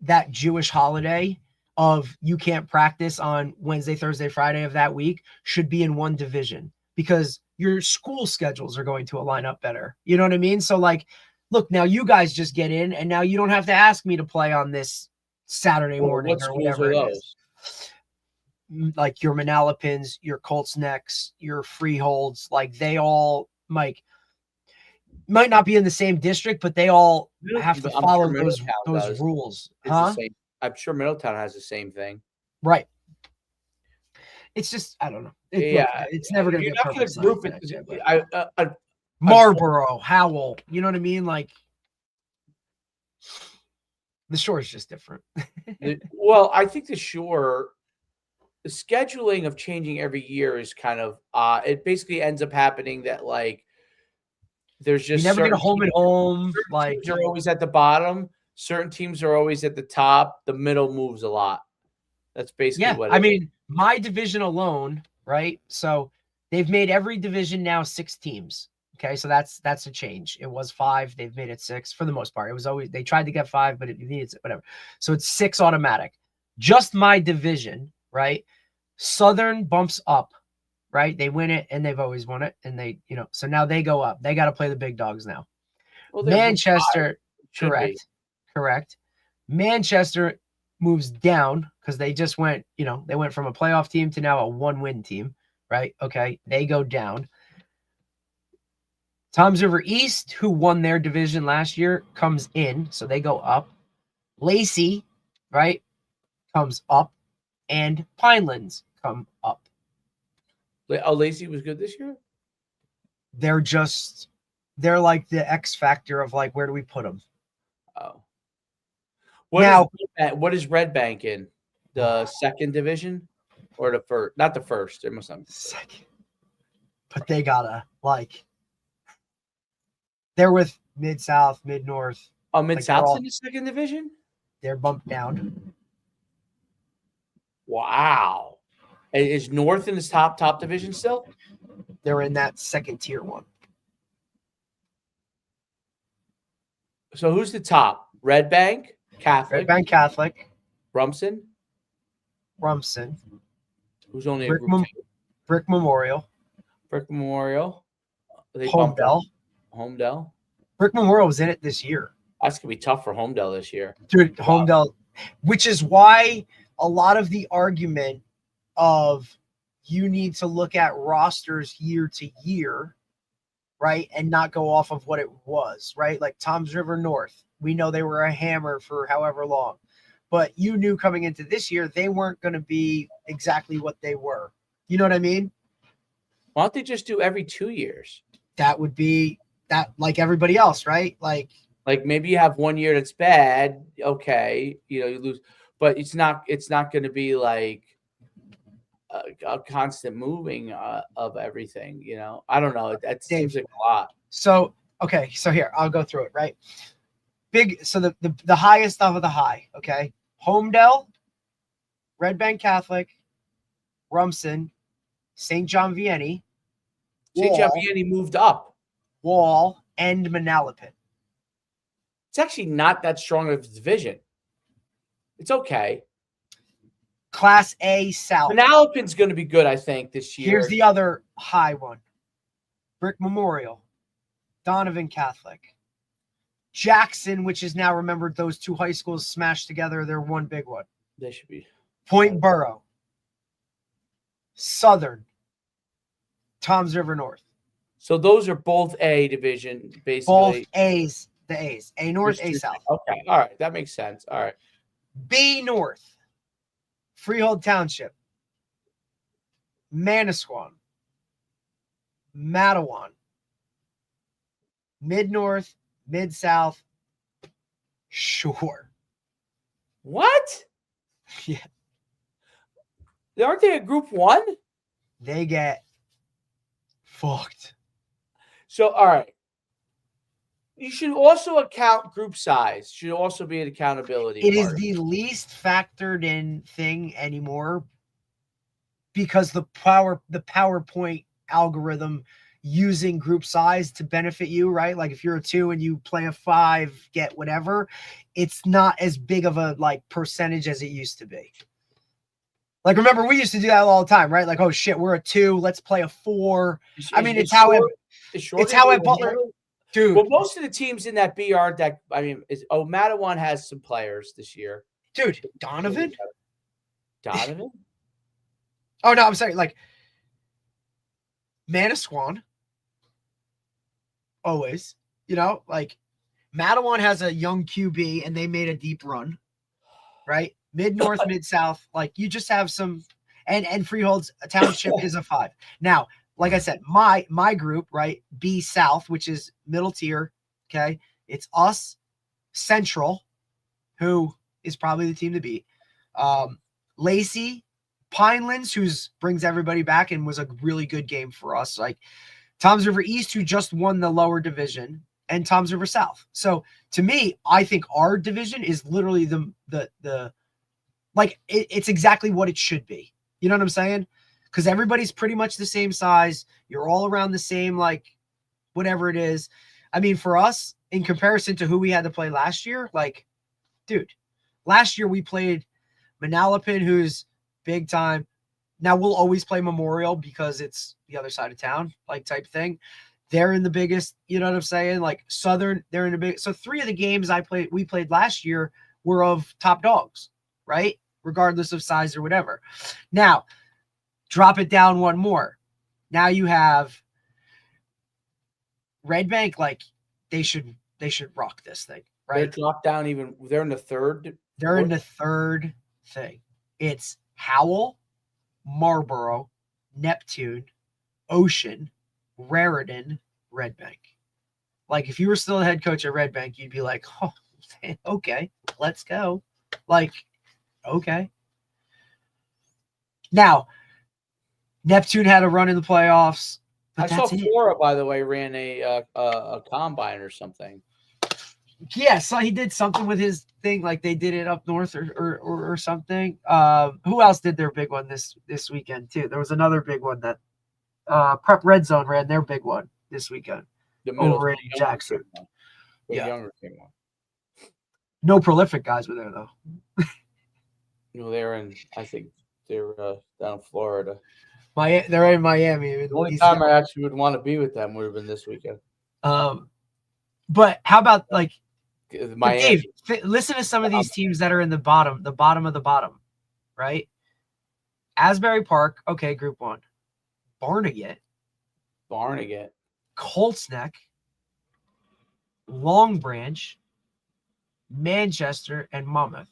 that Jewish holiday of you can't practice on Wednesday, Thursday, Friday of that week should be in one division, because your school schedules are going to align up better. You know what I mean? So like, look, now you guys just get in, and now you don't have to ask me to play on this Saturday morning or whatever it is. Like your Manalapans, your Colts Necks, your Freeholds, like they all might not be in the same district, but they all have to follow those rules. Huh? I'm sure Middletown has the same thing. Right. It's just, I don't know. It's never going to be a perfect group. Marlboro, Howell, you know what I mean? Like, the Shore is just different. Well, I think the scheduling of changing every year is kind of it basically ends up happening that like there's just you never get a home and home. Like, teams are always at the bottom. Certain teams are always at the top. The middle moves a lot. That's basically what it is. I mean, my division alone, right? So they've made every division now 6 teams. Okay, so that's a change. It was 5. They've made it 6 for the most part. It was always, they tried to get 5, but it needs whatever. So it's 6 automatic. Just my division, right? Southern bumps up, right? They win it, and they've always won it, and they, so now they go up. They got to play the big dogs now. Well, Manchester, correct. Manchester moves down because they just went, they went from a playoff team to now a 1-win team, right? Okay, they go down. Toms River East, who won their division last year, comes in, so they go up. Lacey, right, comes up, and Pinelands come up. Oh, Lacey was good this year? They're like the X factor of like, where do we put them? Oh. What is Red Bank in? The second division or the first? Not the first. It must not be second. but they gotta they're with Mid-South, Mid-North. Oh, Mid-South's in the second division? They're bumped down. Wow. Is North in this top division still? They're in that second tier one. So who's the top? Red Bank, Catholic. Red Bank Catholic, Rumson, who's only a group 2. Brick Memorial, Brick Memorial. They bumped up. Homedale. Brick Memorial was in it this year. That's gonna be tough for Homedale this year. Dude, Homedale, which is why a lot of the argument of you need to look at rosters year to year, right? And not go off of what it was, right? Like Toms River North. We know they were a hammer for however long. But you knew coming into this year, they weren't going to be exactly what they were. You know what I mean? Why don't they just do every 2 years? That would be that like everybody else, right? Like maybe you have 1 year that's bad. Okay. You lose, but it's not going to be like a constant moving of everything. I don't know. That seems like a lot. So, okay. So here, I'll go through it, right? So the highest of the high, okay? Homedale, Red Bank Catholic, Rumson, St. John Vianney. St. John Vianney moved up. Wall, and Manalapan. It's actually not that strong of a division. It's okay. Class A South. Manalapan's going to be good, I think, this year. Here's the other high one. Brick Memorial, Donovan Catholic, Jackson, which is now remembered those two high schools smashed together. They're one big one. They should be. Point Borough, Southern, Toms River North. So those are both A division, basically. Both A's, the A's. A North, A South. Okay. All right. That makes sense. All right. B North, Freehold Township, Manasquan, Matawan, Mid-North, Mid-South, Shore. What? Yeah. Aren't they a group 1? They get fucked. So, all right. You should also account group size. Should also be an accountability. It is the least factored in thing anymore because the PowerPoint algorithm using group size to benefit you, right? Like if you're a 2 and you play a 5, get whatever, it's not as big of a percentage as it used to be. Like, remember, we used to do that all the time, right? Like, oh shit, we're a 2, let's play a 4. It's how at Butler. Dude. Well, most of the teams in that B aren't that. Matawan has some players this year. Dude, Donovan? Oh, no, I'm sorry. Like, Manasquan. Always. Matawan has a young QB, and they made a deep run. Right? Mid-North, Mid-South. Like, you just have some. And Freehold's Township is a 5. Now, like I said, my group, right? B South, which is middle tier. Okay. It's us, Central, who is probably the team to beat. Lacey, Pinelands, who brings everybody back and was a really good game for us. Like Toms River East, who just won the lower division, and Toms River South. So to me, I think our division is literally it's exactly what it should be. You know what I'm saying? Because everybody's pretty much the same size. You're all around the same, whatever it is. I mean, for us, in comparison to who we had to play last year, dude, last year we played Manalapan, who's big time. Now we'll always play Memorial because it's the other side of town, type thing. They're in the biggest, you know what I'm saying? Southern, they're in the big. So 3 of the games we played last year were of top dogs, right? Regardless of size or whatever. Now, drop it down one more. Now you have Red Bank, they should rock this thing, right? They dropped down even. They're in the third. They're in the third thing. It's Howell, Marlboro, Neptune, Ocean, Raritan, Red Bank. If you were still a head coach at Red Bank, you'd be like, oh, okay, let's go. Okay. Now, Neptune had a run in the playoffs. I saw Flora, by the way, ran a combine or something. Yeah, so he did something with his thing, like they did it up north or something. Who else did their big one this weekend too? There was another big one that Prep Red Zone ran their big one this weekend over in Jackson. Younger came on. No prolific guys were there though. No, they're in. I think they're down in Florida. They're in Miami. The only time I actually would want to be with them would have been this weekend. But how about like Miami? Dave, listen to some of these teams that are in the bottom of the bottom, right? Asbury Park, okay, Group 1. Barnegat, Colts Neck, Long Branch, Manchester, and Monmouth.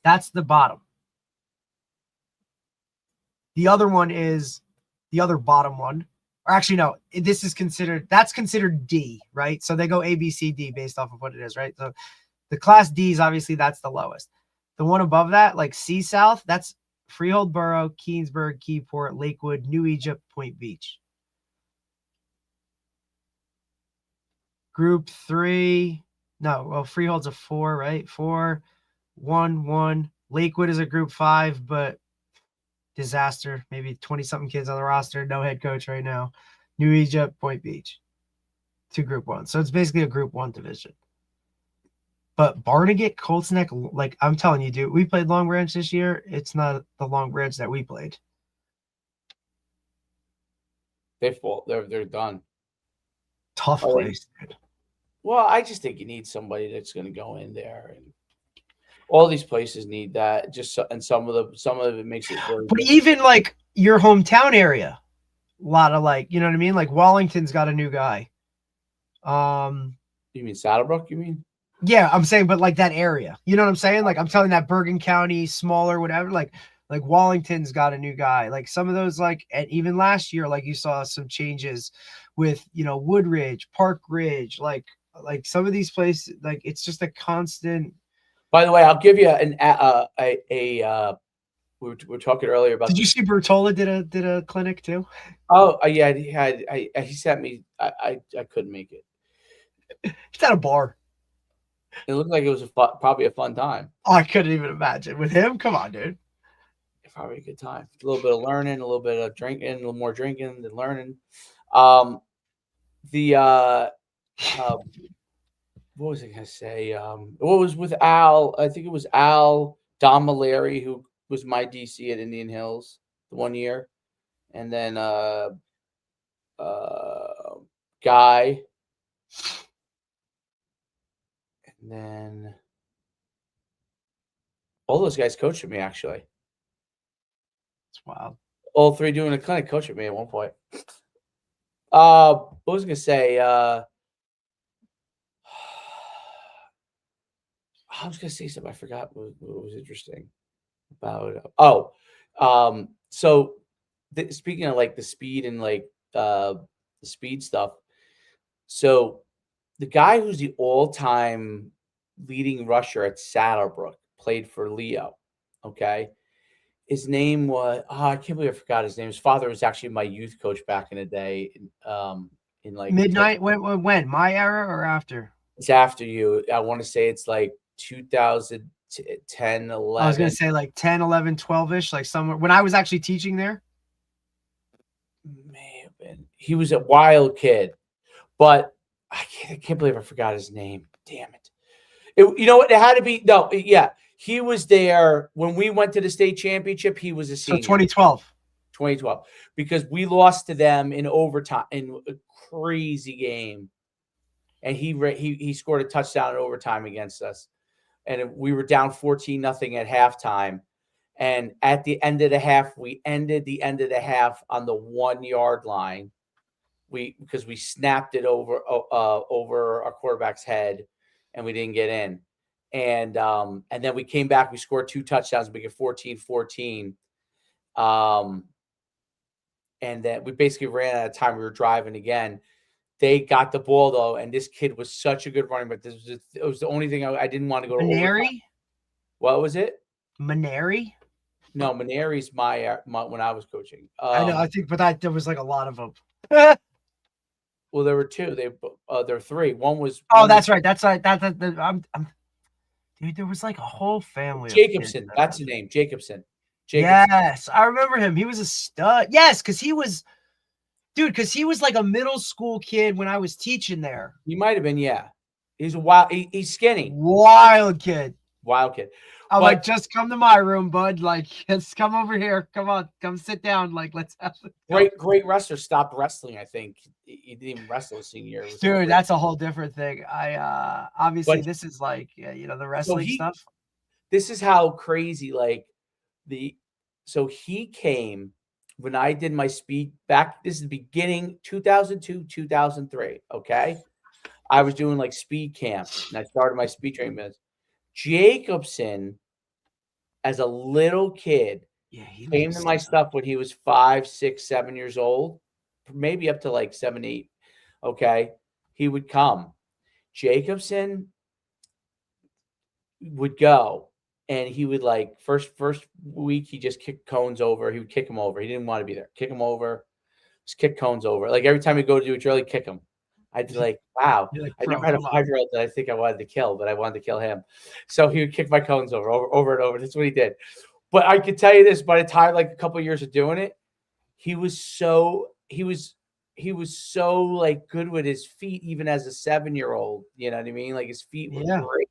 That's the bottom. The other one is the other bottom one. Or actually, no, that's considered D, right? So they go A, B, C, D based off of what it is, right? So the class D is obviously that's the lowest. The one above that, like C South, that's Freehold Borough, Keensburg, Keyport, Lakewood, New Egypt, Point Beach. Group 3, no, well, Freehold's a 4, right? 4, 1, 1. Lakewood is a group 5, but disaster. Maybe 20-something kids on the roster. No head coach right now. New Egypt, Point Beach. 2 group 1. So it's basically a group 1 division. But Barnegat, Colts Neck, like I'm telling you, dude, we played Long Branch this year. It's not the Long Branch that we played. They're done. Tough place, dude. Well, I just think you need somebody that's going to go in there, and all these places need that. And some of it makes it very. But even like your hometown area, a lot of like, you know what I mean? Like Wallington's got a new guy. You mean Saddlebrook? You mean? Yeah, I'm saying, but like that area, you know what I'm saying? Like I'm telling that Bergen County, smaller, whatever. Like Wallington's got a new guy. Like some of those, like, and even last year, like you saw some changes with, you know, Woodridge, Park Ridge, like some of these places, like it's just a constant. By the way, I'll give you we were talking earlier about. Did you see Bertola did a clinic too? Oh yeah, he sent me. I couldn't make it. He's at a bar. It looked like it was probably a fun time. Oh, I couldn't even imagine with him. Come on, dude. Probably a good time. A little bit of learning, a little bit of drinking, a little more drinking than learning. What was I gonna say? What was with Al? I think it was Al Don Maleri, who was my DC at Indian Hills the 1 year, and then Guy, and then all those guys coached me actually. It's wild. All 3 doing a clinic coached me at one point. What was I gonna say? I was gonna say something. I forgot what was interesting about. So speaking of like the speed and like the speed stuff. So the guy who's the all-time leading rusher at Saddlebrook played for Leo. Okay, his name was I can't believe I forgot his name. His father was actually my youth coach back in the day. In like midnight. When my era or after? It's after you. I want to say it's like 2010, 11. I was going to say like 10, 11, 12-ish, like somewhere when I was actually teaching there. May have been. He was a wild kid, but I can't believe I forgot his name. Damn it. You know what? It had to be. No, yeah. He was there when we went to the state championship. He was a senior. So 2012. 2012. Because we lost to them in overtime in a crazy game. And he scored a touchdown in overtime against us. And we were down 14-0 at halftime. And at the end of the half, we ended the end of the half on the 1-yard line. Because we snapped it over our quarterback's head, and we didn't get in. And then we came back. We scored 2 touchdowns. We get 14-14. And then we basically ran out of time. We were driving again. They got the ball though, and this kid was such a good running back. It was the only thing I didn't want to go to overtime. Maneri? What was it? Maneri? No, Maneri's my when I was coaching. I know. I think, but there was like a lot of them. Well, there were two. There were three. One was. Oh, that's right. That's right. Dude, there was like a whole family. Jacobson. That's the name. Jacobson. Yes, I remember him. He was a stud. Yes, because he was like a middle school kid when I was teaching there. He might have been. Yeah, he's a wild. He's skinny. Wild kid. Wild kid. I'm like, just come to my room, bud. Like, just come over here. Come on, come sit down. Like, let's have it. Great wrestler. Stopped wrestling. I think he didn't even wrestle his senior year. Dude, that's a whole different thing. Obviously this is like the wrestling stuff. This is how crazy so he came when I did my speed back. This is the beginning 2002, 2003. Okay, I was doing like speed camp and I started my speed training business. Jacobson, as a little kid, he came to my stuff when he was 5, 6, 7 years old, maybe up to like 7, 8. Okay, he would come. Jacobson would go, and he would like first week he just kicked Cones over. He would kick him over. He didn't want to be there. Kick him over. Just kick Cones over. Like every time we go to do a drill, he'd kick him. I'd be like, wow. Like, I never had a 5-year-old that I think I wanted to kill, but I wanted to kill him. So he would kick my Cones over and over. That's what he did. But I could tell you this, by the time like a couple of years of doing it, he was so like good with his feet, even as a 7-year-old. You know what I mean? Like his feet were great.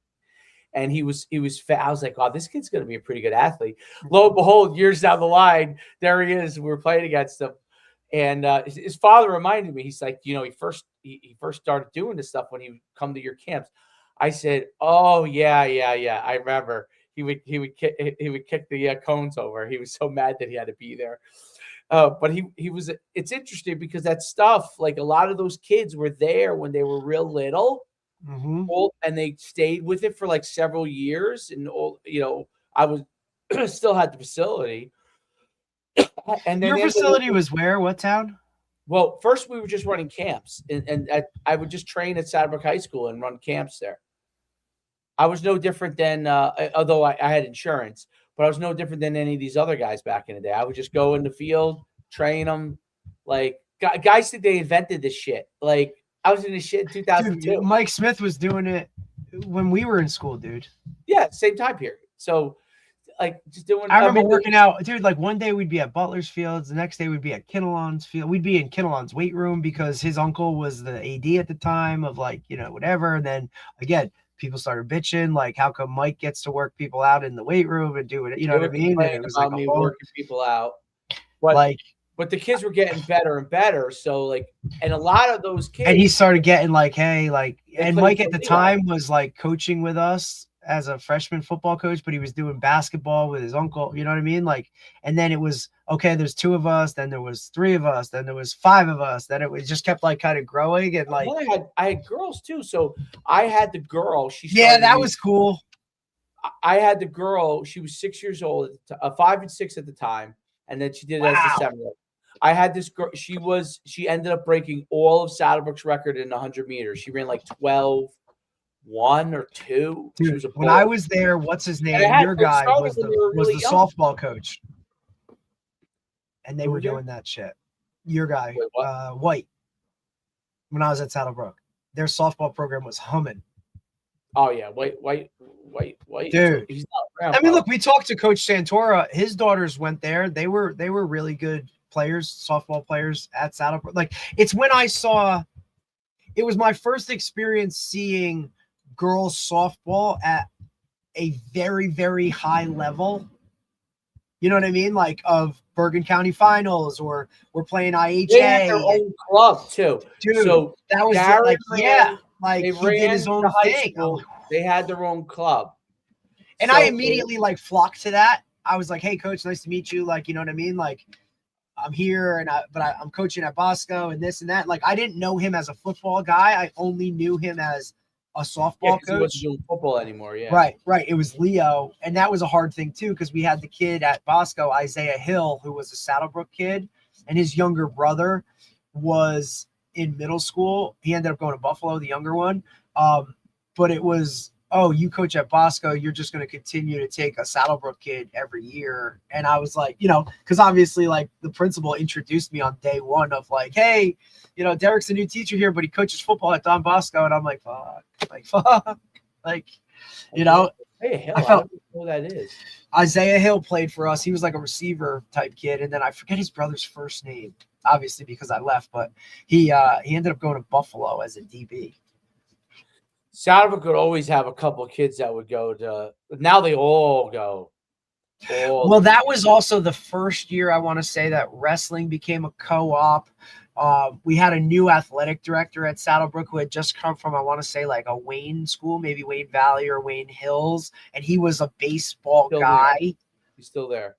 And he was fat. I was like, oh, this kid's going to be a pretty good athlete. Lo and behold, years down the line, there he is. We were playing against him. And his father reminded me, he's like, he first started doing this stuff when he would come to your camps. I said, oh, yeah. I remember he would kick the Cones over. He was so mad that he had to be there. But it's interesting because that stuff, like a lot of those kids were there when they were real little. Mm-hmm. And they stayed with it for like several years. And I was still had the facility. And then your facility was where? What town? Well, first we were just running camps, and I would just train at Saddlebrook High School and run camps there. I was no different than, although I had insurance, but I was no different than any of these other guys back in the day. I would just go in the field, train them. Like guys think they invented this shit. Like I was in this shit in 2002. Dude, Mike Smith was doing it when we were in school, dude. Yeah, same time period. So, like, just doing. I remember working out, dude. Like one day we'd be at Butler's Fields, the next day we'd be at Kinnelon's field. We'd be in Kinnelon's weight room because his uncle was the AD at the time of whatever. And then again, people started bitching, like, how come Mike gets to work people out in the weight room and do it? You know what I mean? And it was about me working people out, but the kids were getting better and better. So and a lot of those kids, and he started getting like, hey, and Mike at the time was like coaching with us as a freshman football coach, but he was doing basketball with his uncle. You know what I mean? And then it was okay. There's 2 of us. Then there was 3 of us. Then there was 5 of us. Then it just kept kind of growing and I had girls too. So I had the girl. That was cool. I had the girl. She was 6 years old, 5 and 6 at the time, and then she did it as a 7-year-old. I had this girl. She ended up breaking all of Saddlebrook's record in 100 meters. She ran like 12-1 or 2. Dude, when I was there, what's his name? Your guy was the softball coach, and they were doing that shit. Your guy, White. When I was at Saddlebrook, their softball program was humming. Oh yeah, White. Dude, he's not around. I mean, look, we talked to Coach Santora. His daughters went there. They were really good players, softball players at Saddlebrook. It's when I saw. It was my first experience seeing girls softball at a very, very high level. You know what I mean? Of Bergen County Finals, or we're playing IHA. They had their own club too. Dude, so that was he did his own thing. They had their own club. And I immediately flocked to that. I was like, hey coach, nice to meet you. You know what I mean? I'm here but I'm coaching at Bosco and this and that. I didn't know him as a football guy. I only knew him as a softball coach. He wasn't doing football anymore. Yeah. Right. It was Leo. And that was a hard thing too, because we had the kid at Bosco, Isaiah Hill, who was a Saddlebrook kid, and his younger brother was in middle school. He ended up going to Buffalo, the younger one. But it was oh, you coach at Bosco, you're just going to continue to take a Saddlebrook kid every year. And I was like, because obviously like the principal introduced me on day one of like, hey, Derek's a new teacher here, but he coaches football at Don Bosco. And I'm like, fuck, like, Hey, Hill, I I felt don't know who that is. Isaiah Hill played for us. He was like a receiver type kid. And then I forget his brother's first name, obviously because I left, but he ended up going to Buffalo as a DB. Saddlebrook would always have a couple of kids that would go to. Now they all go. Well, that was also the first year I want to say that wrestling became a co-op. We had a new athletic director at Saddlebrook who had just come from, I want to say, like a Wayne school, maybe Wayne Valley or Wayne Hills, and he was a baseball guy. There. He's still there.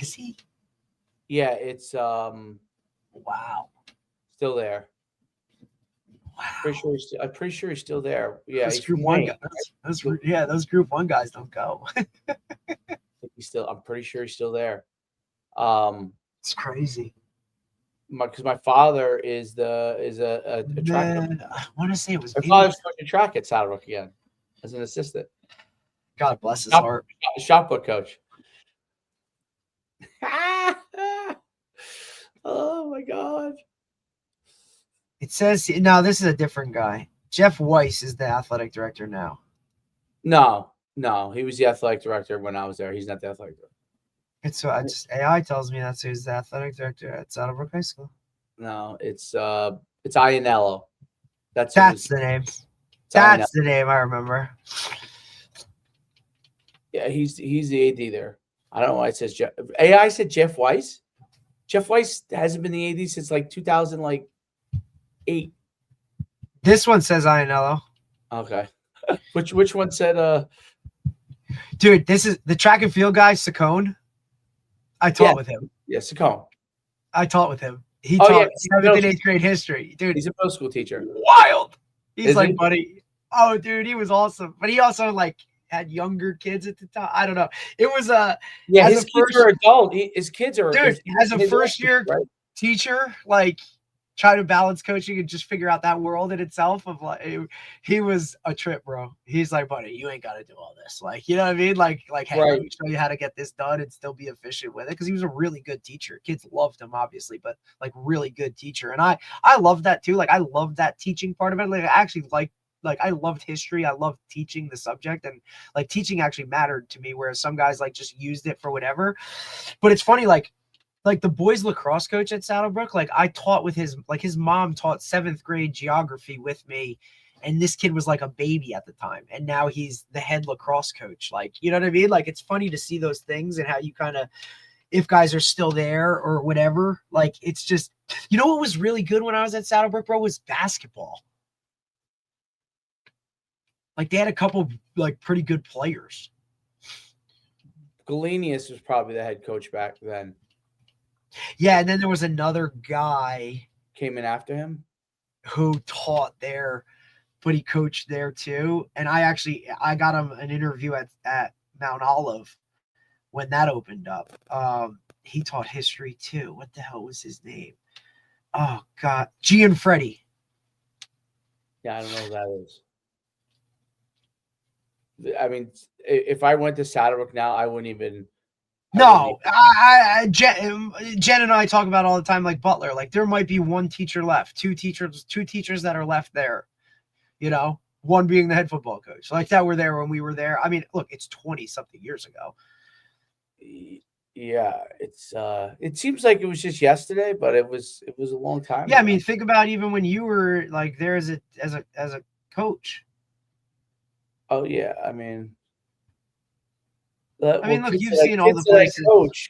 Is he? Yeah, it's wow, still there. wow. I'm pretty sure he's still there. Yeah, those Group 1 guys. Those Group 1 guys don't go. I'm pretty sure he's still there. It's crazy. Because my father is a track. I want to say it was my father's coaching track at Saddlebrook again as an assistant. God bless his heart. Shot put coach. Oh my God. It says now this is a different guy. Jeff Weiss is the athletic director now. No, he was the athletic director when I was there. He's not the athletic director. It's AI tells me that's who's the athletic director at Saddlebrook High School. No, it's Ianello. That's the name. That's the name I remember. Yeah, he's the AD there. I don't know why it says Jeff. AI said Jeff Weiss. Jeff Weiss hasn't been the AD since like 2008. This one says Ianello. Okay. Which one said Dude, this is the track and field guy, Saccone. I taught with him. Yeah, Saccone. I taught with him. He taught 7th and 8th grade history. Dude, he's a middle school teacher. Wild. He's Is like, he? buddy. Oh, dude, he was awesome. But he also like had younger kids at the time. I don't know. It was his kids are adult. His kids are dude. As a first year teacher, like try to balance coaching and just figure out that world in itself of like he was a trip, bro. He's like, buddy, you ain't got to do all this. Like, you know what I mean? Like, hey, let me show you how to get this done and still be efficient with it. Cause he was a really good teacher. Kids loved him, obviously, but like really good teacher. And I love that too. Like I love that teaching part of it. Like I actually like I loved history. I loved teaching the subject, and like teaching actually mattered to me, whereas some guys like just used it for whatever. But it's funny, like the boys lacrosse coach at Saddlebrook, like I taught with his mom taught 7th grade geography with me. And this kid was like a baby at the time. And now he's the head lacrosse coach. Like, you know what I mean? Like, it's funny to see those things and how you kind of, if guys are still there or whatever, like, it's just, what was really good when I was at Saddlebrook, bro, was basketball. Like, they had a couple, like, pretty good players. Galenius was probably the head coach back then. Yeah, and then there was another guy came in after him who taught there, but he coached there too. And I got him an interview at Mount Olive when that opened up. He taught history too. What the hell was his name? Oh God, Gianfreddi. Yeah, I don't know who that is. I mean, if I went to Saddlebrook now, I wouldn't even. No, Jen and I talk about all the time, like Butler. Like there might be one teacher left, two teachers that are left there. One being the head football coach, like that were there when we were there. I mean, look, it's 20-something years ago. Yeah, it seems like it was just yesterday, but it was a long time ago. I mean, think about even when you were like there as a coach. Oh yeah, I mean, look, you've seen all the places.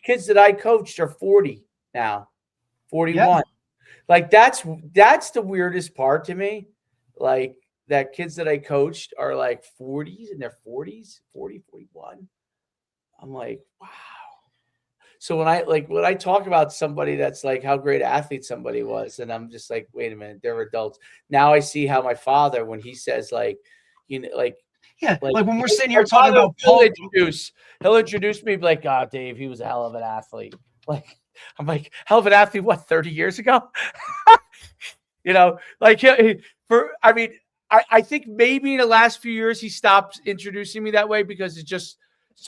Kids that I coached are 40 now, 41. Yeah. Like that's the weirdest part to me. Like that kids that I coached are like 40s in their 40s, 40, 41. I'm like, wow. So when I talk about somebody that's like how great an athlete somebody was, and I'm just like, wait a minute, they're adults. Now I see how my father, when he says like, yeah, like when we're sitting here talking about Paul, he'll introduce me like, oh, Dave, he was a hell of an athlete. Like, I'm like, hell of an athlete, what, 30 years ago? I think maybe in the last few years he stopped introducing me that way because it's just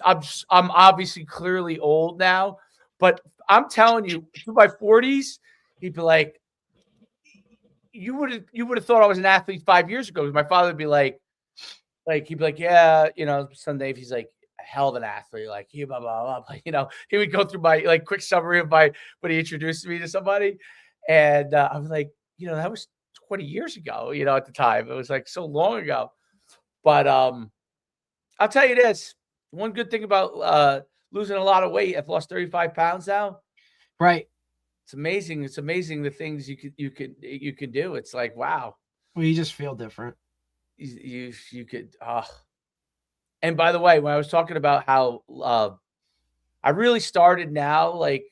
I'm obviously clearly old now. But I'm telling you, through my 40s, he'd be like, you would have thought I was an athlete 5 years ago. My father would be like he'd be like, yeah, Sunday he's like a hell of an athlete, like he blah blah blah. He would go through my like quick summary of when he introduced me to somebody, and I was like, that was 20 years ago. At the time it was like so long ago. But I'll tell you this: one good thing about losing a lot of weight. I've lost 35 pounds now. Right. It's amazing. It's amazing the things you can do. It's like, wow. Well, you just feel different. You could. And by the way, when I was talking about how I really started now, like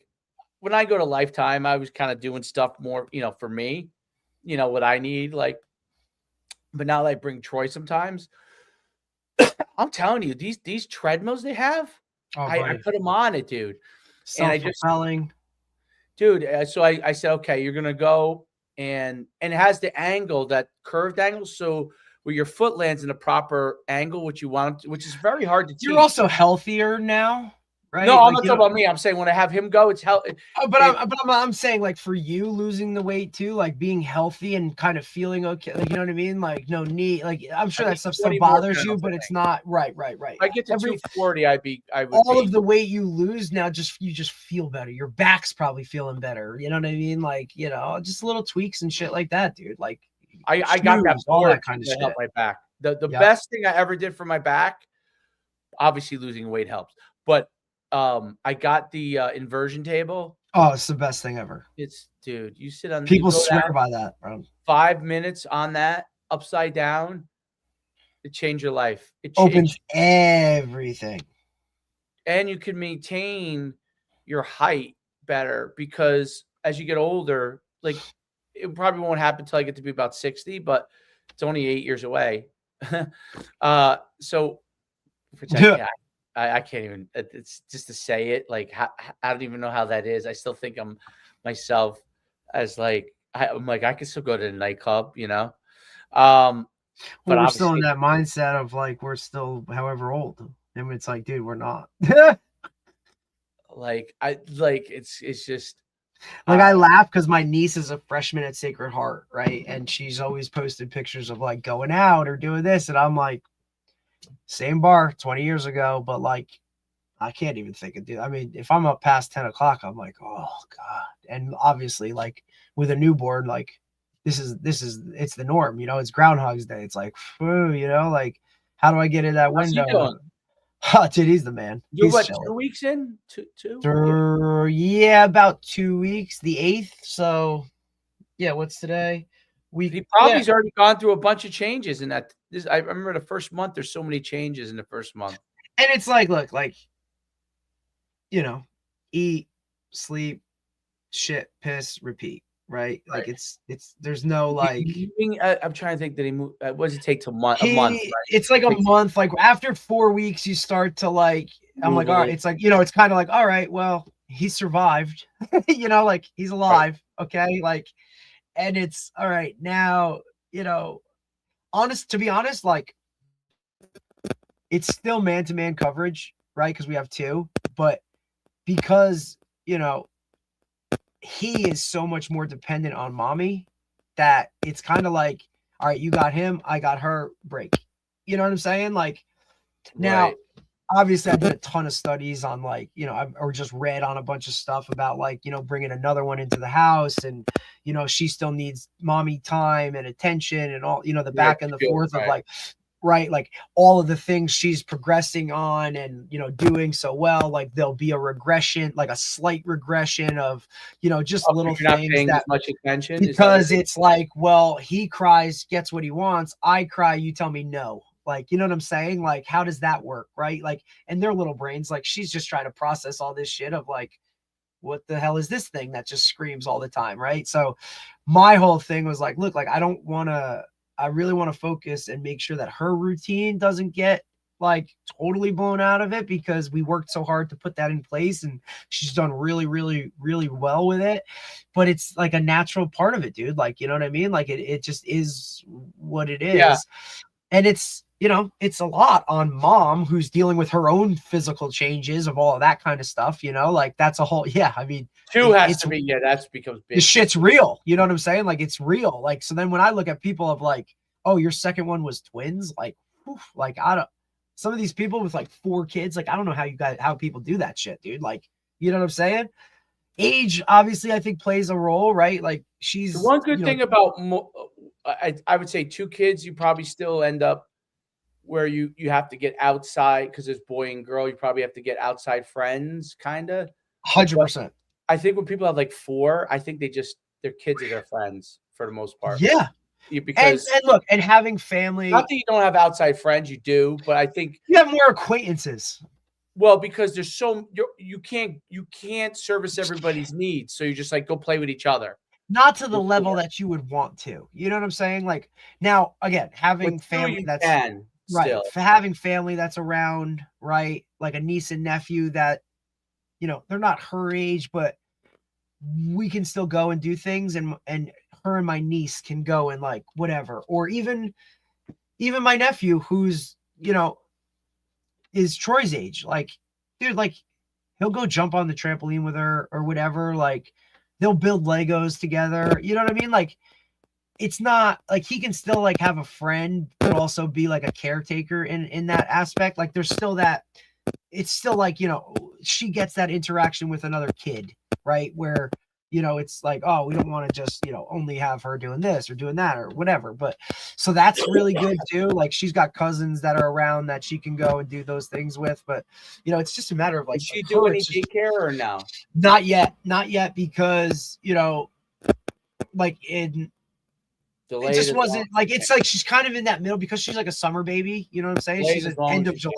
when I go to Lifetime, I was kind of doing stuff more, for me, what I need, like. But now that I bring Troy sometimes, I'm telling you, these treadmills they have, I put them on it, dude. Self-propelling. Dude, so I said, okay, you're gonna go and it has the angle, that curved angle, so where your foot lands in a proper angle, which you want, which is very hard to teach. You're also healthier now, right? No, I'm not talking about me. I'm saying when I have him go, it's healthy. I'm saying like for you losing the weight too, like being healthy and kind of feeling okay, like you know what I mean? Like no need, like I'm sure that stuff still bothers you, but it's not right. If I get to 240, I would all of the weight you lose now, you just feel better. Your back's probably feeling better. You know what I mean? Like, just little tweaks and shit like that, dude. Like I got that all that kind of shit. Help my back. The best thing I ever did for my back, obviously losing weight helps, but I got the inversion table. Oh, it's the best thing ever. Dude, you sit on. People swear by that, bro. 5 minutes on that upside down, it changed your life. It opens everything, and you can maintain your height better because as you get older, like. It probably won't happen until I get to be about 60, but it's only 8 years away. So, which I can't even. It's just to say it. Like I don't even know how that is. I still think I'm myself as like I'm like I can still go to the nightclub, But we're still in that mindset of like we're still however old, and it's like, dude, we're not. It's just. Like I laugh because my niece is a freshman at Sacred Heart, right? And she's always posted pictures of like going out or doing this. And I'm like, same bar 20 years ago, but like, I can't even think of it. I mean, if I'm up past 10 o'clock, I'm like, oh God. And obviously like with a newborn, like it's the norm, it's Groundhog's Day. It's like, like, how do I get in that window? Oh, dude, he's the man. You're what, 2 weeks in? Two? Yeah, about 2 weeks. The 8th. So, yeah, what's today? He probably's already gone through a bunch of changes in that. I remember the first month. There's so many changes in the first month. And it's like, look, like, eat, sleep, shit, piss, repeat. Right? Like it's there's no like. I'm trying to think that he moved. What does it take to a month? Right? It's like a month. Like after 4 weeks, you start to like. I'm like, all right. It's like it's kind of like, all right, well, he survived. Like he's alive. Right. Okay, like, and it's all right now. To be honest, like, it's still man-to-man coverage, right? Because we have 2, but because he is so much more dependent on mommy that it's kind of like, all right, you got him, I got her, break. You know what I'm saying? Like now, obviously I did a ton of studies on like, or just read on a bunch of stuff about like, bringing another one into the house and, she still needs mommy time and attention and all, the back and the forth of like, right, like all of the things she's progressing on and doing so well, like there'll be a regression, like a slight regression of just little things that much attention because it's like, well, he cries, gets what he wants, I cry, you tell me no, like, you know what I'm saying? Like, how does that work, right? Like, and their little brains, like she's just trying to process all this shit of like, what the hell is this thing that just screams all the time, right? So my whole thing was like, look, like I really want to focus and make sure that her routine doesn't get like totally blown out of it because we worked so hard to put that in place, and she's done really, really, really well with it. But it's like a natural part of it, dude. Like, you know what I mean? Like it just is what it is. Yeah. And it's, you know, it's a lot on mom who's dealing with her own physical changes of all of that kind of stuff, you know, like that's a whole, I mean, Two has to be, that's becomes big. The shit's real. You know what I'm saying? Like it's real. Like, so then when I look at people of like, oh, your second one was twins, like, like some of these people with like 4 kids, like, I don't know how people do that shit, dude. Like, you know what I'm saying? Age, obviously, I think plays a role, right? Like she's the one good thing about, I would say 2 kids, you probably still end up where you have to get outside because there's boy and girl. You probably have to get outside friends, kind of. 100%. I think when people have like 4, I think their kids are their friends for the most part. Yeah. Because and look, and having family. Not that you don't have outside friends, you do, but I think you have more acquaintances. Well, because there's you can't service everybody's needs, so you just like go play with each other. Not to the level that you would want to. You know what I'm saying? Like now, again, having family that's right, having family that's around, right? Like a niece and nephew that, you know, they're not her age, but we can still go and do things, and her and my niece can go and like whatever, or even my nephew who's, you know, is Troy's age. Like, dude, like he'll go jump on the trampoline with her or whatever. Like they'll build Legos together. You know what I mean? Like it's not like he can still like have a friend, but also be like a caretaker in that aspect. Like there's still that, it's still like, you know, she gets that interaction with another kid, right? Where, you know, it's like, oh, we don't want to just, you know, only have her doing this or doing that or whatever. But so that's really good too. Like she's got cousins that are around that she can go and do those things with. But, you know, it's just a matter of like, does she do any daycare or no? Not yet, because, you know, like it just wasn't like, it's like she's kind of in that middle because she's like a summer baby. You know what I'm saying? She's at the end of July.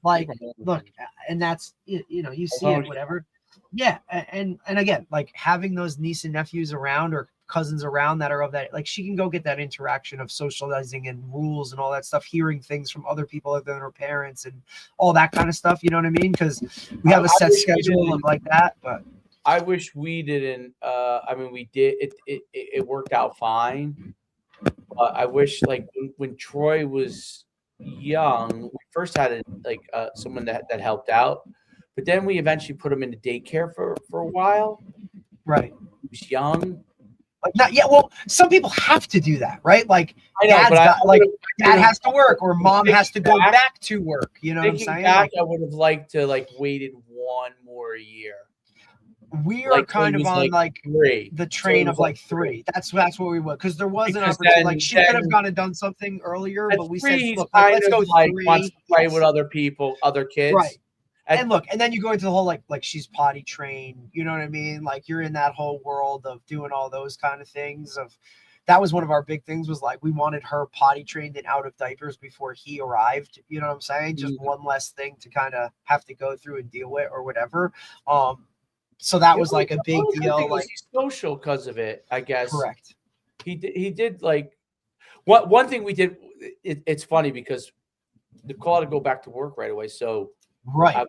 Like, look, and that's, you know, you see it, whatever. Yeah. And again, like having those niece and nephews around or cousins around that are of that, like she can go get that interaction of socializing and rules and all that stuff, hearing things from other people other than her parents and all that kind of stuff. You know what I mean? Because we have a set schedule of like that, but I wish we didn't. I mean, we did. It worked out fine. I wish, like, when Troy was young, we first had someone that helped out, but then we eventually put him into daycare for a while. Right. He was young. Like not yet. Well, some people have to do that, right? Like I know, dad has to work or mom has to go back to work. You know what I'm saying? Back, I would have liked to waited one more year. We are kind of on like 3. The train of like 3. That's what we would, because there was an opportunity. Like she could have gone and done something earlier, but we said, look, let's go 3. Wants to play with other people, other kids, right? And look, and then you go into the whole like she's potty trained. You know what I mean? Like you're in that whole world of doing all those kind of things. That was one of our big things, was like we wanted her potty trained and out of diapers before he arrived. You know what I'm saying? Just one less thing to kind of have to go through and deal with or whatever. So that was like a big deal. Like he's social because of it, I guess. Correct. He did like one thing we did. It's funny because Nicole had to go back to work right away. So right,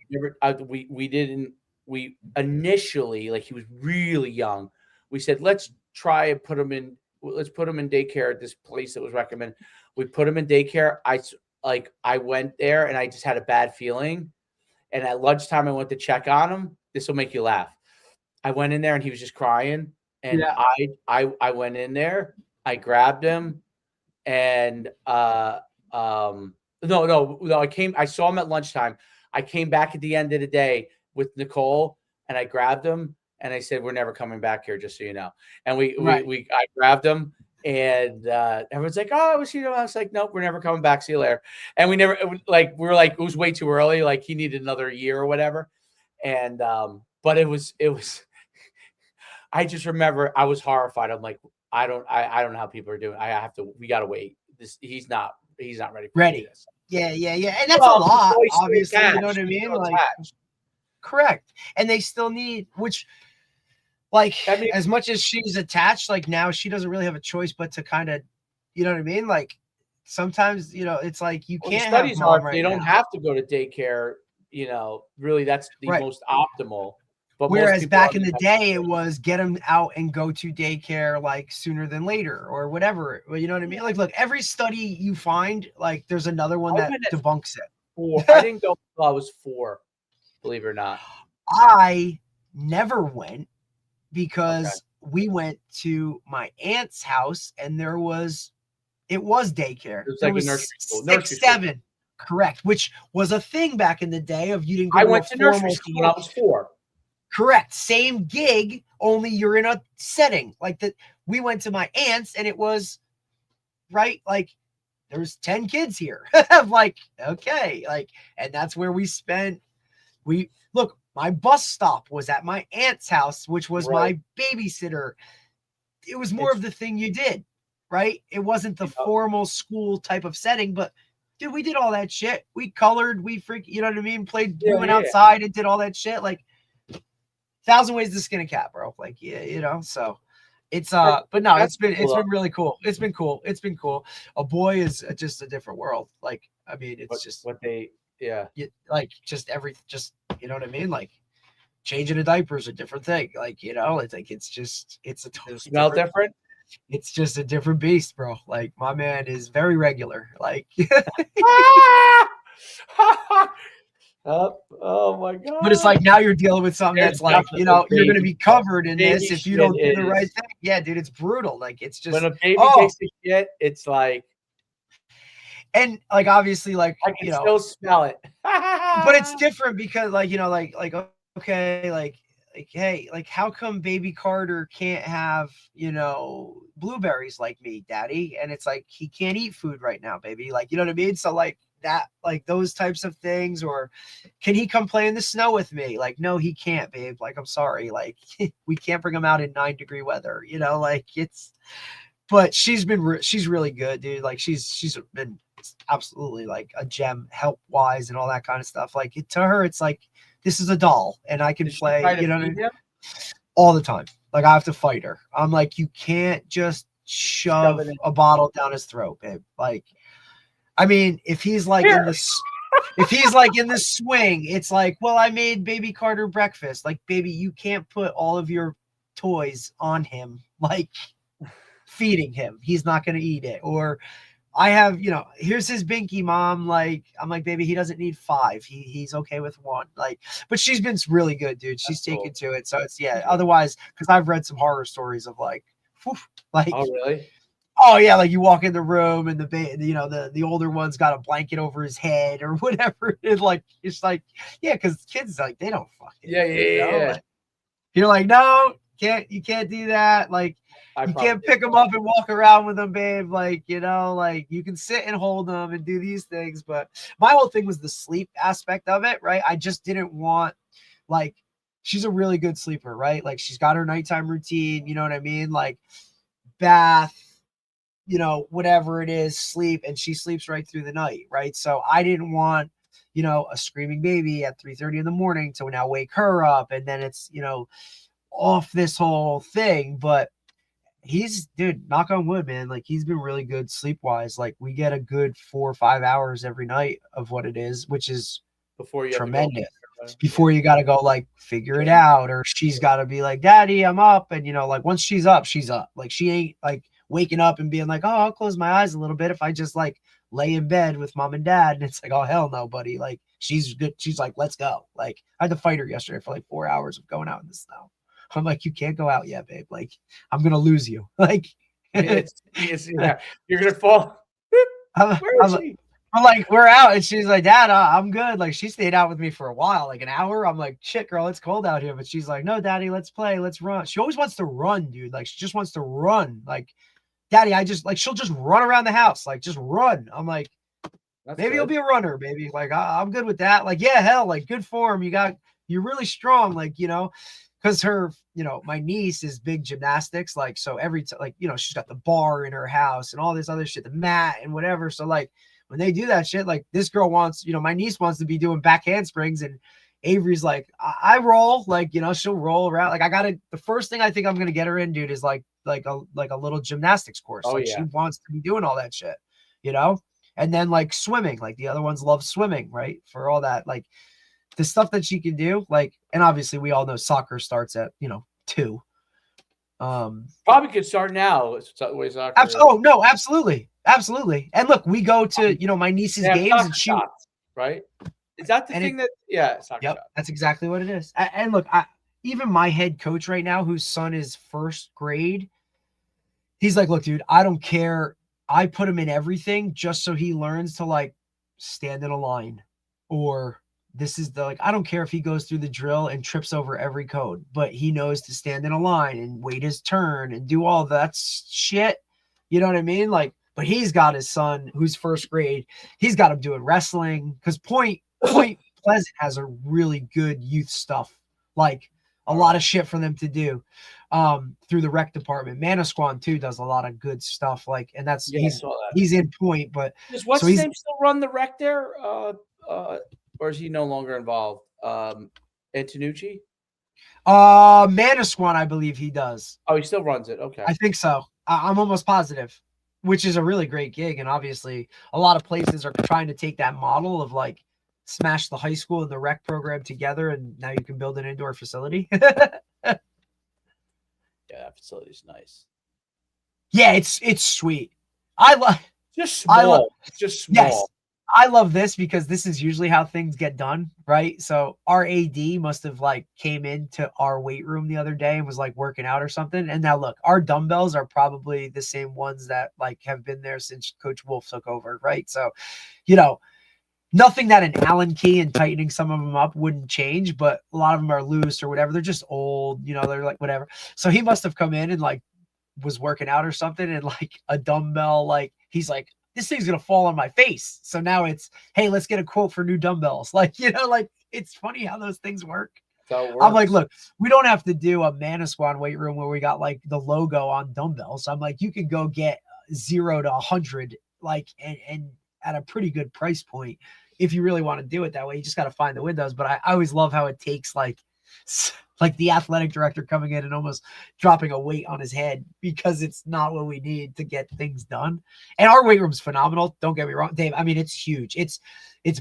we initially, like he was really young. We said let's try and put him in daycare at this place that was recommended. We put him in daycare. I went there and I just had a bad feeling. And at lunchtime, I went to check on him. This will make you laugh. I went in there and he was just crying. And I went in there, I grabbed him, and I saw him at lunchtime. I came back at the end of the day with Nicole and I grabbed him and I said, we're never coming back here, just so you know. And I grabbed him and everyone's like, oh, was he? I was like, nope, we're never coming back. See you later. And we were like, it was way too early. Like he needed another year or whatever. And, but it was, I just remember I was horrified. I'm like, I don't know how people are doing. We got to wait. He's not ready. This. Yeah. And that's a lot, obviously. You know what I mean? Like, correct. And they still need, which, like, as much as she's attached, like now she doesn't really have a choice but to kind of, you know what I mean? Like sometimes, it's like you Well, the can't have studies mom are right they don't now. have to go to daycare. Really, that's the Right. most optimal. But most Whereas people back in the day, it was get them out and go to daycare like sooner than later or whatever. Well, you know what I mean? Like, look, every study you find, like, there's another one I that went at debunks it. 4. I didn't go until I was 4, believe it or not. I never went because Okay. we went to my aunt's house and it was daycare. It was There like a was nursery school. 6, Nursery school. 7, correct, which was a thing back in the day of you didn't go I to went a to nursery formal school when I was 4. Correct. Same gig, only you're in a setting like that. We went to my aunt's and it was right. Like there's 10 kids here. I'm like, okay. Like, and that's where we spent. My bus stop was at my aunt's house, which was Right. my babysitter. It was more It's- of the thing you did, right? It wasn't the formal school type of setting, but dude, we did all that shit. We colored, you know what I mean? Played, we went outside and did all that shit. Like, 1,000 ways to skin a cat, bro. Like, yeah, so it's but no, it's been really cool. It's been cool. A boy is just a different world. Like, I mean, it's just what they like just you know what I mean? Like changing a diaper is a different thing. Like, it's like it's a totally smell different. It's just a different beast, bro. Like my man is very regular. Like Oh my god! But it's like now you're dealing with something that's like, you're going to be covered in this if you don't do the right thing. Yeah, dude, it's brutal. Like it's just when a baby takes a shit, it's like, and like obviously, like I can still smell it. But it's different because, like, okay, like hey, like how come baby Carter can't have blueberries like me, daddy? And it's like he can't eat food right now, baby. Like, you know what I mean? So like that, like those types of things. Or can he come play in the snow with me? Like, no, he can't, babe. Like, I'm sorry, like we can't bring him out in 9-degree weather, like it's. But she's really good, dude. Like she's been absolutely like a gem, help wise and all that kind of stuff. Like to her, it's like this is a doll and I can play, all the time. Like I have to fight her. I'm like, you can't just shove a bottle down his throat, babe. Like, I mean, if he's like in the swing, it's like, well, I made baby Carter breakfast. Like, baby, you can't put all of your toys on him. Like feeding him, he's not going to eat it. Or I have, here's his binky, mom. Like, I'm like, baby, he doesn't need 5. He's okay with 1. Like, but she's been really good, dude. She's taken to it. So it's, otherwise, because I've read some horror stories of like, whew, like, oh, really? Oh yeah, like you walk in the room and the older one's got a blanket over his head or whatever. It's like, yeah, because kids like they don't fucking yeah. Like, you're like, no, you can't do that. Like you can't pick them up and walk around with them, babe. Like, like you can sit and hold them and do these things. But my whole thing was the sleep aspect of it, right? I just didn't want, like, she's a really good sleeper, right? Like she's got her nighttime routine, you know what I mean? Like bath, whatever it is, sleep, and she sleeps right through the night, right? So I didn't want, a screaming baby at 3:30 in the morning to now wake her up, and then it's, off this whole thing. But he's, dude, knock on wood, man, like he's been really good sleep wise. Like we get a good 4 or 5 hours every night of what it is, which is tremendous. Before you got to go like figure it out, or she's got to be like, daddy, I'm up. And like once she's up, like she ain't like waking up and being like, oh, I'll close my eyes a little bit if I just like lay in bed with mom and dad. And it's like, oh, hell no, buddy. Like she's good. She's like, let's go. Like I had to fight her yesterday for like 4 hours of going out in the snow. I'm like, you can't go out yet, babe. Like I'm going to lose you. Like you're going to fall. Where is she? I'm like, we're out. And she's like, Dad, I'm good. Like she stayed out with me for a while, like an hour. I'm like, shit, girl, it's cold out here. But she's like, no, daddy, let's play. Let's run. She always wants to run, dude. Like she just wants to run. Like, daddy, she'll just run around the house. Like just run. I'm like, maybe you'll be a runner, baby. Like I'm good with that. Like, yeah, hell, like good form. You're really strong. Like, because her, my niece is big gymnastics. Like, so she's got the bar in her house and all this other shit, the mat and whatever. So like, when they do that shit, like this girl wants, my niece wants to be doing back handsprings, and Avery's like, I roll, like, she'll roll around. Like the first thing I think I'm going to get her in, dude, is like a little gymnastics course. She wants to be doing all that shit, you know? And then like swimming, like the other ones love swimming, right? For all that, like the stuff that she can do, like, and obviously we all know soccer starts at, 2. Probably could start now. It's the way soccer is. Oh no, absolutely. Absolutely. And look, we go to, my niece's They have games soccer and she, shots, right? Is that the And thing that? Yeah, soccer yep, shot. that's exactly what it is. And look, even my head coach right now, whose son is first grade, he's like, look, dude, I don't care. I put him in everything just so he learns to like stand in a line, or this is the, like, I don't care if he goes through the drill and trips over every code, but he knows to stand in a line and wait his turn and do all that shit. You know what I mean? Like, but he's got his son who's first grade. He's got him doing wrestling because Point Pleasant has a really good youth stuff, like a lot of shit for them to do through the rec department. Manasquan too does a lot of good stuff, like, and that's he's in Point, but does what's his name still run the rec there? Or is he no longer involved? Antonucci? Manasquan, I believe he does. Oh, he still runs it. Okay. I think so. I'm almost positive, which is a really great gig. And obviously a lot of places are trying to take that model of like smash the high school and the rec program together. And now you can build an indoor facility. Yeah, that facility's nice. Yeah, it's sweet. I love just small. It's just small. Yes. I love this because this is usually how things get done, right? So our AD must have like came into our weight room the other day and was like working out or something. And now look, our dumbbells are probably the same ones that like have been there since Coach Wolf took over, right? So, nothing that an Allen key and tightening some of them up wouldn't change, but a lot of them are loose or whatever. They're just old, they're like whatever. So he must have come in and like was working out or something, and like a dumbbell, like he's like, this thing's going to fall on my face. So now it's, hey, let's get a quote for new dumbbells. Like, like it's funny how those things work. I'm like, look, we don't have to do a Manasquan weight room where we got like the logo on dumbbells. I'm like, you can go get 0 to 100, like, and at a pretty good price point. If you really want to do it that way, you just got to find the windows. But I always love how it takes like the athletic director coming in and almost dropping a weight on his head because it's not what we need to get things done. And our weight room's phenomenal. Don't get me wrong, Dave. I mean, it's huge. It's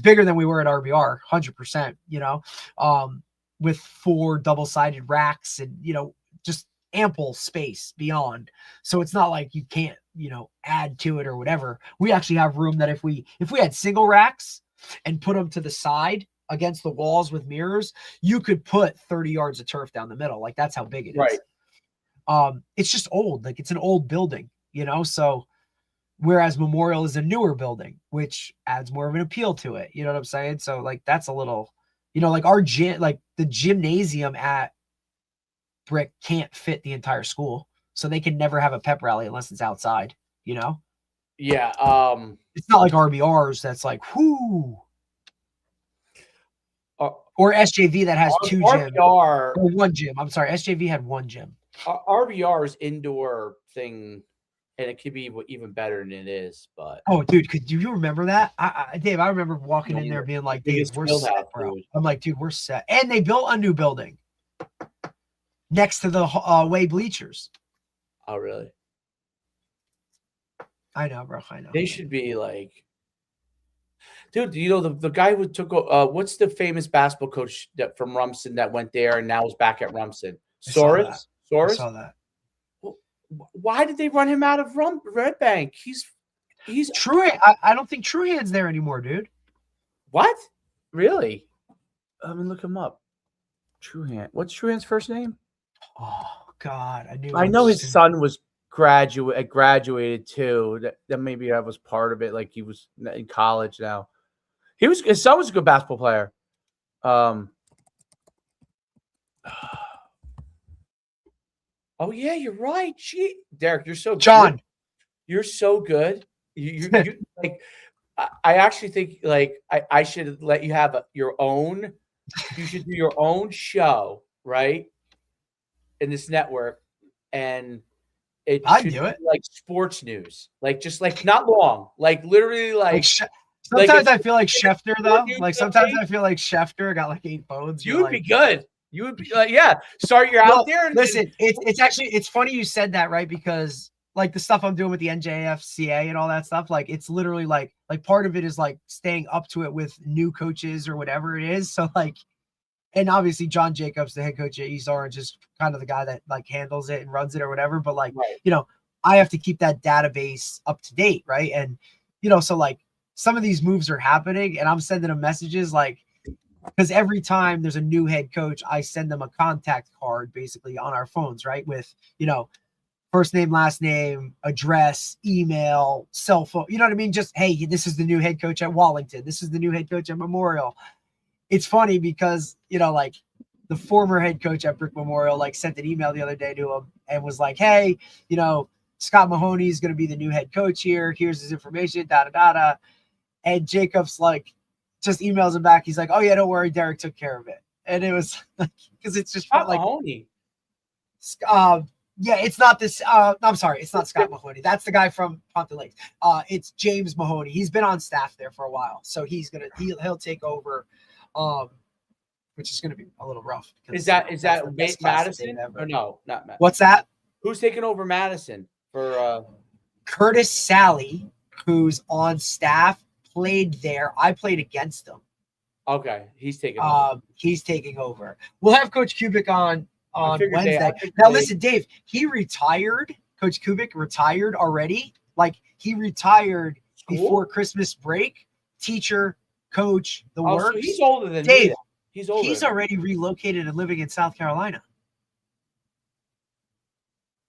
bigger than we were at RBR, 100%, with 4 double-sided racks and, just ample space beyond. So it's not like you can't, add to it or whatever. We actually have room that if we had single racks and put them to the side against the walls with mirrors, you could put 30 yards of turf down the middle. Like that's how big it is. Right. It's just old. Like it's an old building, so whereas Memorial is a newer building, which adds more of an appeal to it. You know what I'm saying? So like, that's a little, like our gym, like the gymnasium at Brick can't fit the entire school. So they can never have a pep rally unless it's outside, Yeah. It's not like RBRs. That's like, whoo. Or SJV that has 2 gyms. Or 1 gym. I'm sorry. SJV had 1 gym. RBR's indoor thing, and it could be even better than it is. But dude, do you remember that? Dave, I remember walking in there being like, Dave, we're set, bro. I'm like, dude, we're set. And they built a new building next to the away bleachers. Oh, really? I know, bro. I know. They should be like, dude, the guy who took what's the famous basketball coach from Rumson that went there and now is back at Rumson? Soros? I saw that. Why did they run him out of Red Bank? He's True. I don't think Truehand's there anymore, dude. What? Really? Let me look him up. Truehand. What's Truehand's first name? Oh God, I know his son was graduated too. That maybe that was part of it. Like he was in college now. His son was a good basketball player. Oh yeah, you're right. Derek, you're so John. Good. You're so good. You like. I actually think like I should let you have your own. You should do your own show, right? In this network, and it should be like sports news, like just like not long, like literally like. Sometimes I feel like Schefter though. Like sometimes I feel like Schefter got like 8 bones. You would be good. You would be like, yeah. Sorry, you're out there. Listen, it's actually funny you said that, right? Because like the stuff I'm doing with the NJFCA and all that stuff, like it's literally like part of it is like staying up to it with new coaches or whatever it is. So like, and obviously John Jacobs, the head coach at East Orange, is kind of the guy that like handles it and runs it or whatever. But like, I have to keep that database up to date. Right. And, so like some of these moves are happening and I'm sending them messages like, because every time there's a new head coach, I send them a contact card basically on our phones, right? With, first name, last name, address, email, cell phone. You know what I mean? Just, hey, this is the new head coach at Wallington. This is the new head coach at Memorial. It's funny because, like the former head coach at Brick Memorial, like sent an email the other day to him and was like, hey, Scott Mahoney is going to be the new head coach here. Here's his information, da-da-da-da. And Jacobs like just emails him back. He's like, oh yeah, don't worry. Derek took care of it. And it was like, because it's just Scott like, Mahoney. Yeah, it's not this. I'm sorry, it's not Scott Mahoney. That's the guy from Ponte Lakes. It's James Mahoney. He's been on staff there for a while, so he'll take over, which is gonna be a little rough. Is that Madison or no? Not Madison. What's that? Who's taking over Madison for? Curtis Sally, who's on staff, played there. I played against him. Okay, he's taking over. He's taking over. We'll have Coach Kubik on Wednesday. Now, listen, Dave, he retired. Coach Kubik retired already. Like, he retired before Christmas break. Teacher, coach, the works. So he's older than Dave. Me. He's older. He's already relocated and living in South Carolina.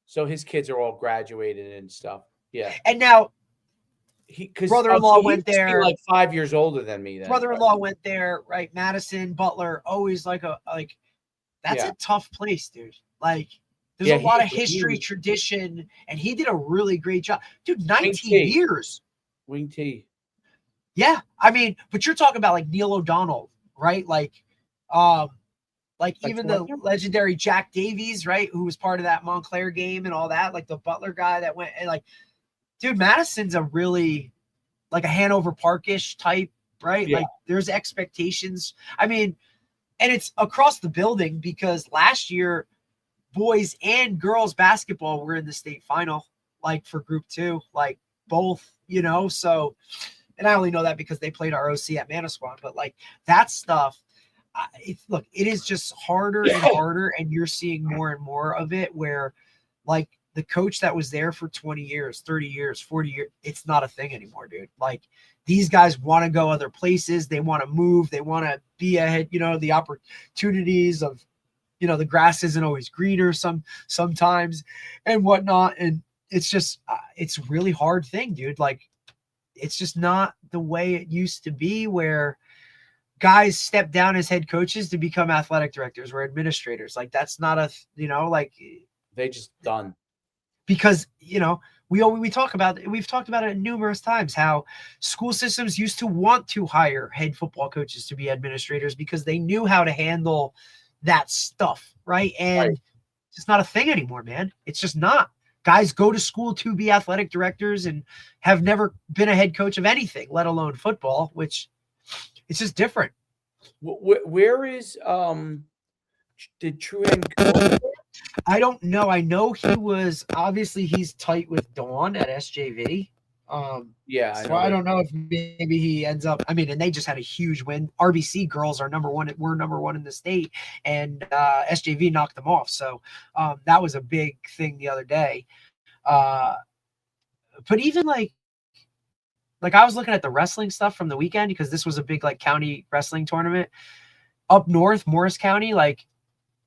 So his kids are all graduated and stuff. Yeah. And now, because brother-in-law went there. Like 5 years older than me. Then. Brother-in-law went there, right? Madison, Butler, always like that's a tough place, dude. Like, there's a lot of history, tradition, and he did a really great job. Dude, 19 years. Wing T. Yeah. I mean, but you're talking about like Neil O'Donnell, right? Like even the legendary Jack Davies, right? Who was part of that Montclair game and all that, like the Butler guy that went and like, dude, Madison's a really like a Hanover Parkish type, right? Yeah. Like there's expectations. I mean, and it's across the building because last year, boys and girls basketball were in the state final, like for Group 2, like both, so, and I only know that because they played our OC at Manasquan, but like that stuff, it is just harder and harder, and you're seeing more and more of it where like the coach that was there for 20 years, 30 years, 40 years, it's not a thing anymore, dude. Like these guys want to go other places. They want to move. They want to be ahead, the opportunities of, the grass isn't always greener sometimes and whatnot. And it's just, it's a really hard thing, dude. Like it's just not the way it used to be where guys step down as head coaches to become athletic directors or administrators. Like that's not like they just done. Because, we've talked about it numerous times, how school systems used to want to hire head football coaches to be administrators because they knew how to handle that stuff. Right. And it's not a thing anymore, man. It's just not. Guys go to school to be athletic directors and have never been a head coach of anything, let alone football, which it's just different. Where is, did Truan go? I don't know. I know he's tight with Dawn at SJV. So I don't know if maybe he ends up, and they just had a huge win. RBC girls are number one. We're number one in the state, and SJV knocked them off. So that was a big thing the other day. But even like I was looking at the wrestling stuff from the weekend because this was a big like county wrestling tournament up north, Morris County, like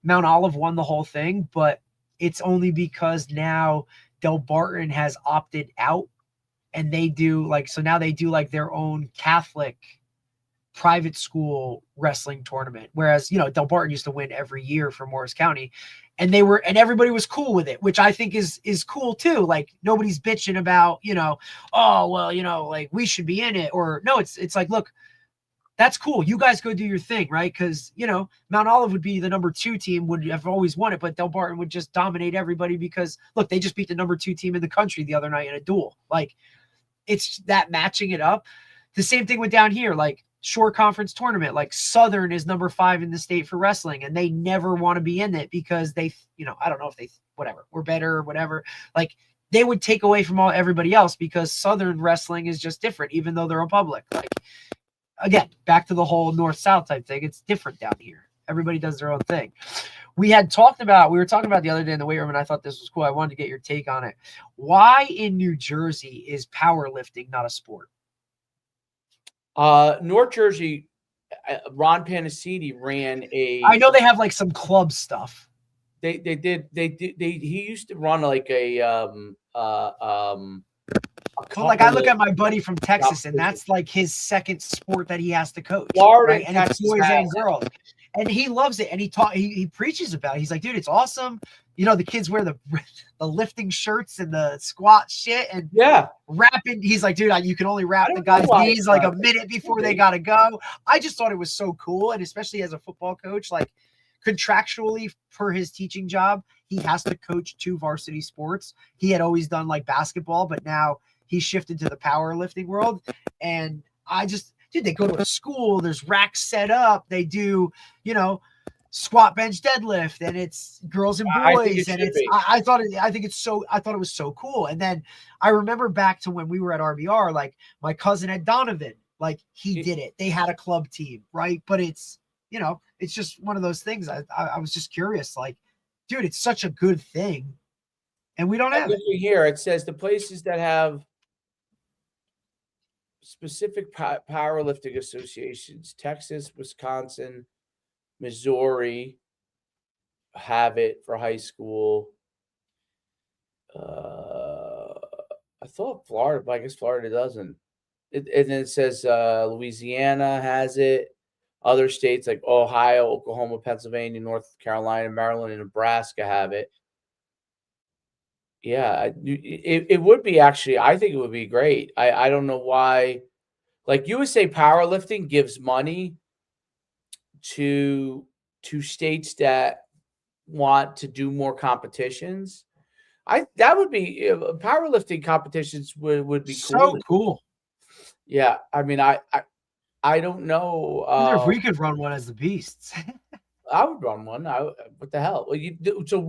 Mount Olive won the whole thing, but it's only because now Del Barton has opted out and they do now they do like their own Catholic private school wrestling tournament. Whereas, Del Barton used to win every year for Morris County and everybody was cool with it, which I think is cool too. Like nobody's bitching about, oh, well, like we should be in it or no, it's like, look, that's cool. You guys go do your thing, right? Because, Mount Olive would be the number 2 team, would have always won it, but Del Barton would just dominate everybody because, look, they just beat the number 2 team in the country the other night in a duel. Like, it's that matching it up. The same thing with down here, like Shore Conference tournament, like Southern is number 5 in the state for wrestling, and they never want to be in it because they, I don't know if they, whatever, we're better or whatever. Like, they would take away from everybody else because Southern wrestling is just different, even though they're a public. Like, again, back to the whole North-South type thing. It's different down here. Everybody does their own thing. We were talking about the other day in the weight room, and I thought this was cool. I wanted to get your take on it. Why in New Jersey is powerlifting not a sport? North Jersey, Ron Panacidi ran a. I know they have like some club stuff. He used to run like Well, like I look at my buddy from Texas, and that's like his second sport that he has to coach. Florida, right? And it's boys and girls, and he loves it. And he preaches about it. He's like, dude, it's awesome. You know, the kids wear the lifting shirts and the squat shit, and rapping. He's like, dude, you can only wrap the guys' knees like a minute before they gotta go. I just thought it was so cool, and especially as a football coach, like contractually for his teaching job, he has to coach 2 varsity sports. He had always done like basketball, but now he shifted to the powerlifting world. And dude, they go to a school, there's racks set up, they do, squat, bench, deadlift, and it's girls and boys. I thought it was so cool. And then I remember back to when we were at RBR, like my cousin Ed Donovan, like he did it. They had a club team, right? But it's, it's just one of those things. I was just curious, like, dude, it's such a good thing. And we don't have it. Here it says the places that have specific powerlifting associations: Texas, Wisconsin, Missouri have it for high school. I thought Florida, but I guess Florida doesn't. And then it says Louisiana has it. Other states like Ohio, Oklahoma, Pennsylvania, North Carolina, Maryland, and Nebraska have it. Yeah, it would be actually. I think it would be great. I don't know why. Like USA Powerlifting gives money to states that want to do more competitions. That would be powerlifting competitions would be so cool. Yeah, I mean, I don't know. If we could run one as the Beasts, I would run one. What the hell? Well, so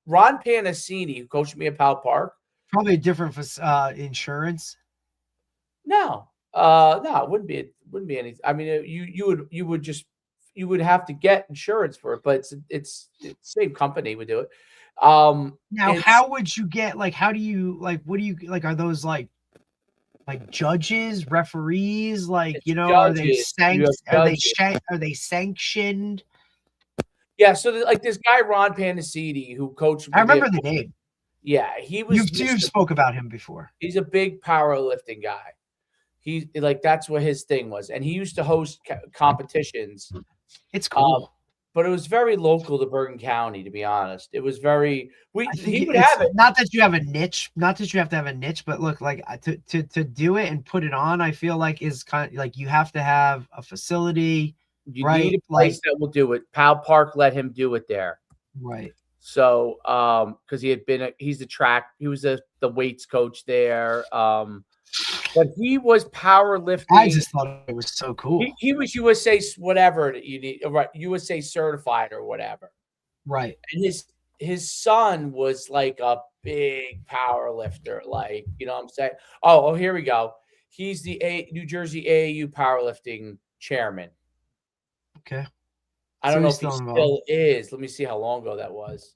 Ron Panacini, who coached me at Powell Park, probably different for insurance. No, it wouldn't be anything. I mean, you would have to get insurance for it, but it's the same company would do it. Now, how would you get what do you are those like judges, referees, are they sanctioned? Yeah, so like this guy Ron Panacidi who coached. I remember the name. Yeah, he was. You spoke about him before. He's a big powerlifting guy. He's like that's what his thing was, and he used to host competitions. It's cool, but it was very local to Bergen County. To be honest, it was very. He would have it. Not that you have a niche. Not that you have to have a niche, but look, like to do it and put it on, I feel like is kind of like you have to have a facility. You need a place that will do it. Powell Park let him do it there. Right. So, because he was the weights coach there. But he was powerlifting. I just thought it was so cool. He was USA whatever that you need, right? USA certified or whatever. Right. And his son was like a big power lifter, like, you know what I'm saying? Oh, here we go. He's the New Jersey AAU powerlifting chairman. Okay. I don't know if he still is. Let me see how long ago that was.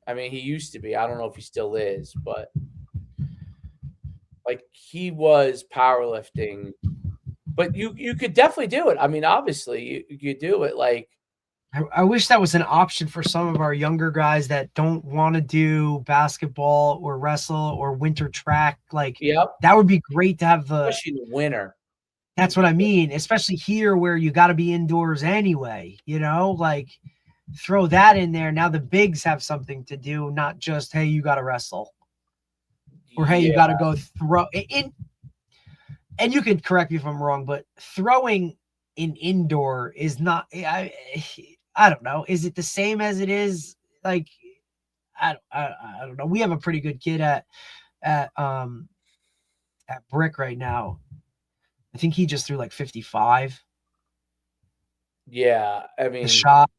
I mean, he used to be. I don't know if he still is, but like he was powerlifting. But you could definitely do it. I mean, obviously you could do it. Like I wish that was an option for some of our younger guys that don't want to do basketball or wrestle or winter track. Like, that would be great to have especially in the winter. That's what I mean, especially here where you got to be indoors anyway, like throw that in there. Now the bigs have something to do, not just, hey, you got to wrestle or, hey, you got to go throw in. And you can correct me if I'm wrong, but throwing in indoor is not, I don't know. Is it the same as it is? Like, I don't know. We have a pretty good kid at Brick right now. I think he just threw like 55. Yeah, I mean, the shot.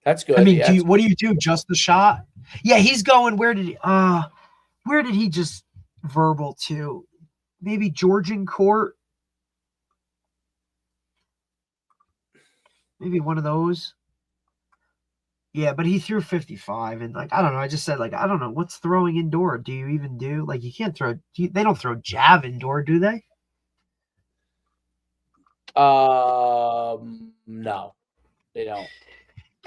That's good. I mean, what do you do? Just the shot? Yeah, he's going. Where did he? Where did he just verbal to? Maybe Georgian Court. Maybe one of those. Yeah, but he threw 55, and like I don't know. I just said like I don't know what's throwing indoor. Do you even do like you can't throw? They don't throw jab indoor, do they? No, they don't.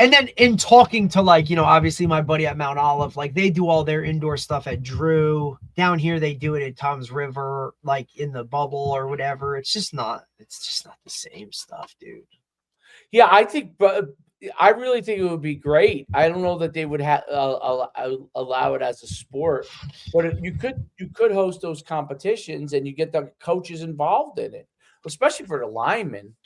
And then in talking to like, obviously my buddy at Mount Olive, like they do all their indoor stuff at Drew. Down here they do it at Tom's River, like in the bubble or whatever. It's just not the same stuff, dude. Yeah, I really think it would be great. I don't know that they would allow it as a sport, but you could host those competitions and you get the coaches involved in it, especially for the linemen.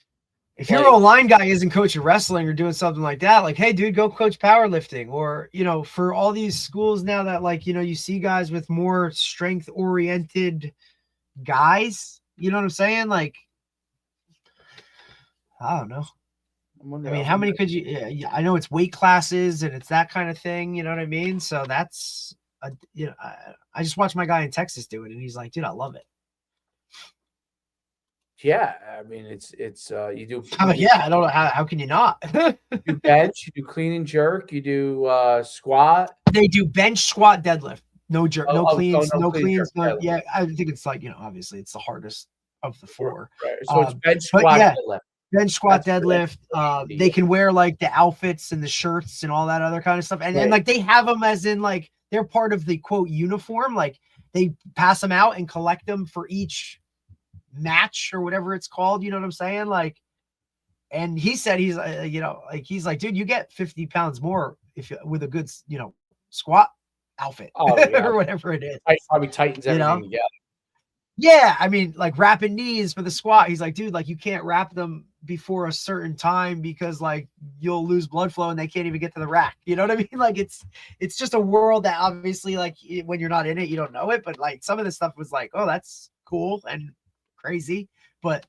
If your O-line guy isn't coaching wrestling or doing something like that, like, hey, dude, go coach powerlifting. Or, for all these schools now that, like, you see guys with more strength-oriented guys, you know what I'm saying? Like, I don't know. How many could you – yeah, I know it's weight classes and it's that kind of thing, you know what I mean? So that's I just watched my guy in Texas do it, and he's like, dude, I love it. Yeah, I mean it's you do. I'm like, yeah, I don't know how can you not? You do bench, you do clean and jerk, you do squat. They do bench, squat, deadlift, no jerk, no cleans, no cleans. Yeah, I think it's like obviously it's the hardest of the four. Right. So it's bench, squat, deadlift. Bench, squat, deadlift. They can wear like the outfits and the shirts and all that other kind of stuff, and like they have them as in like they're part of the quote uniform. Like they pass them out and collect them for each match or whatever it's called, you know what I'm saying? Like, and he said he's he's like, dude, you get 50 pounds more with a good squat outfit or whatever it is. Probably tightens everything together. Yeah, I mean, like wrapping knees for the squat. He's like, dude, like you can't wrap them before a certain time because like you'll lose blood flow and they can't even get to the rack. You know what I mean? Like it's just a world that obviously like when you're not in it, you don't know it. But like some of this stuff was like, oh, that's cool and crazy, but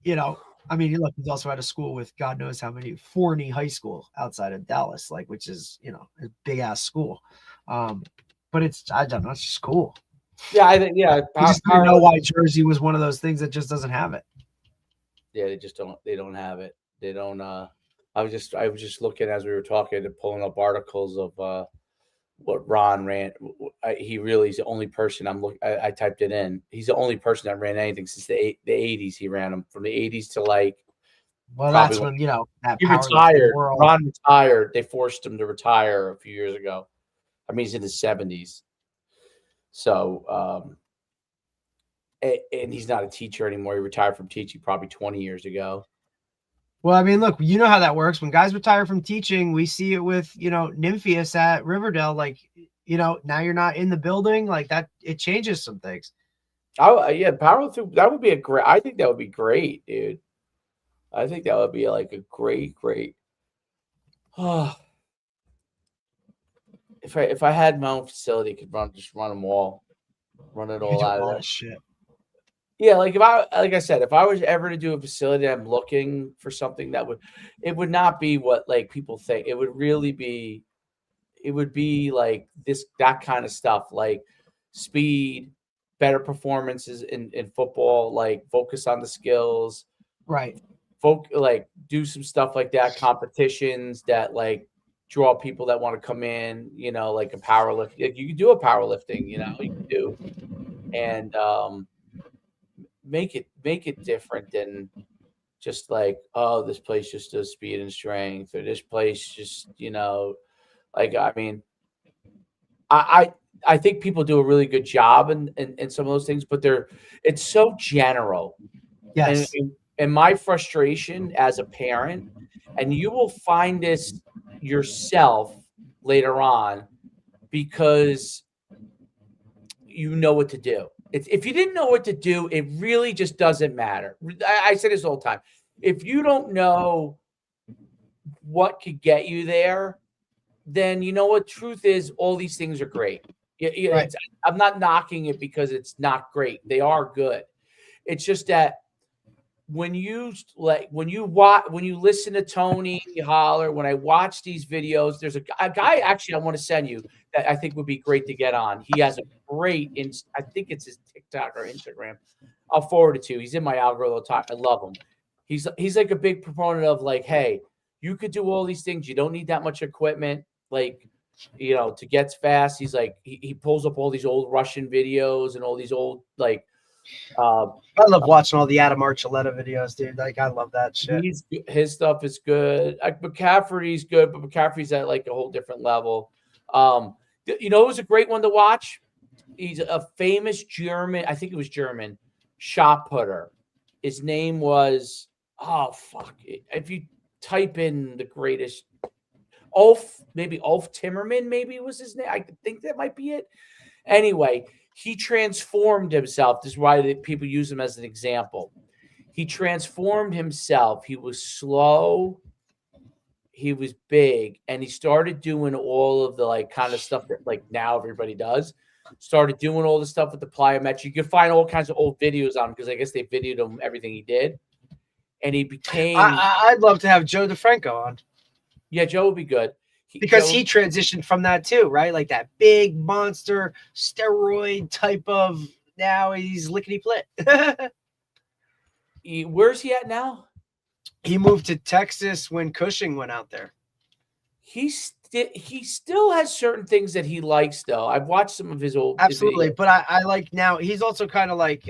I mean, look, he's also at a school with God knows how many, Forney High School outside of Dallas, like which is a big ass school. But I don't know, it's just cool. Yeah, I think I just don't know why Jersey was one of those things that just doesn't have it. Yeah, they don't have it. They don't. I was just looking as we were talking and pulling up articles of what Ron ran. He really is the only person I typed it in. He's the only person that ran anything since the 80s. He ran them from the 80s to like. Well, that's when that he retired. Ron retired. They forced him to retire a few years ago. I mean, he's in his 70s. So, and he's not a teacher anymore. He retired from teaching probably 20 years ago. Well, I mean, look, you know how that works. When guys retire from teaching, we see it with, Nympheus at Riverdale. Like, now you're not in the building. Like that, it changes some things. Oh, yeah, power through. That would be I think that would be great, dude. I think that would be like a great. Oh, if I had my own facility, I could run them all, run it all out of that shit. Yeah, like like I said, if I was ever to do a facility, I'm looking for something it would not be what like people think. It would be like that kind of stuff, like speed, better performances in football, like focus on the skills, right? Like do some stuff like that, competitions that like draw people that want to come in, like a powerlift. Like you can do a powerlifting, you can do, and make it different than just like, oh, this place just does speed and strength, or this place just, like, I mean, I think people do a really good job in some of those things, but it's so general. Yes. And my frustration as a parent, and you will find this yourself later on, because you know what to do. If you didn't know what to do, it really just doesn't matter. I say this all the time. If you don't know what could get you there, then you know what? Truth is, all these things are great. Right. I'm not knocking it because it's not great. They are good. It's just that when you listen to Tony Holler, when I watch these videos, there's a guy actually I want to send you that I think would be great to get on. He has a great, I think it's his TikTok or Instagram. I'll forward it to you. He's in my algorithm. I love him. He's like a big proponent of like, hey, you could do all these things. You don't need that much equipment, like, to get fast. He's like, he pulls up all these old Russian videos and all these old like. I love watching all the Adam Archuleta videos, dude. Like, I love that shit. His stuff is good. McCaffrey's good, but McCaffrey's at like a whole different level. It was a great one to watch. He's a famous German, I think it was German, shot putter. His name was, if you type in the greatest, Ulf Timmerman, maybe was his name. I think that might be it. Anyway, he transformed himself. This is why people use him as an example. He transformed himself. He was slow. He was big. And he started doing all of the like kind of stuff that like now everybody does. Started doing all the stuff with the plyometric. You can find all kinds of old videos on him because I guess they videoed him everything he did. And he became. I'd love to have Joe DeFranco on. Yeah, Joe would be good. Because he transitioned from that too, right? Like that big monster steroid type of. Now he's lickety split. Where's he at now? He moved to Texas when Cushing went out there. He still has certain things that he likes, though. I've watched some of his old. Absolutely, but I like now. He's also kind of like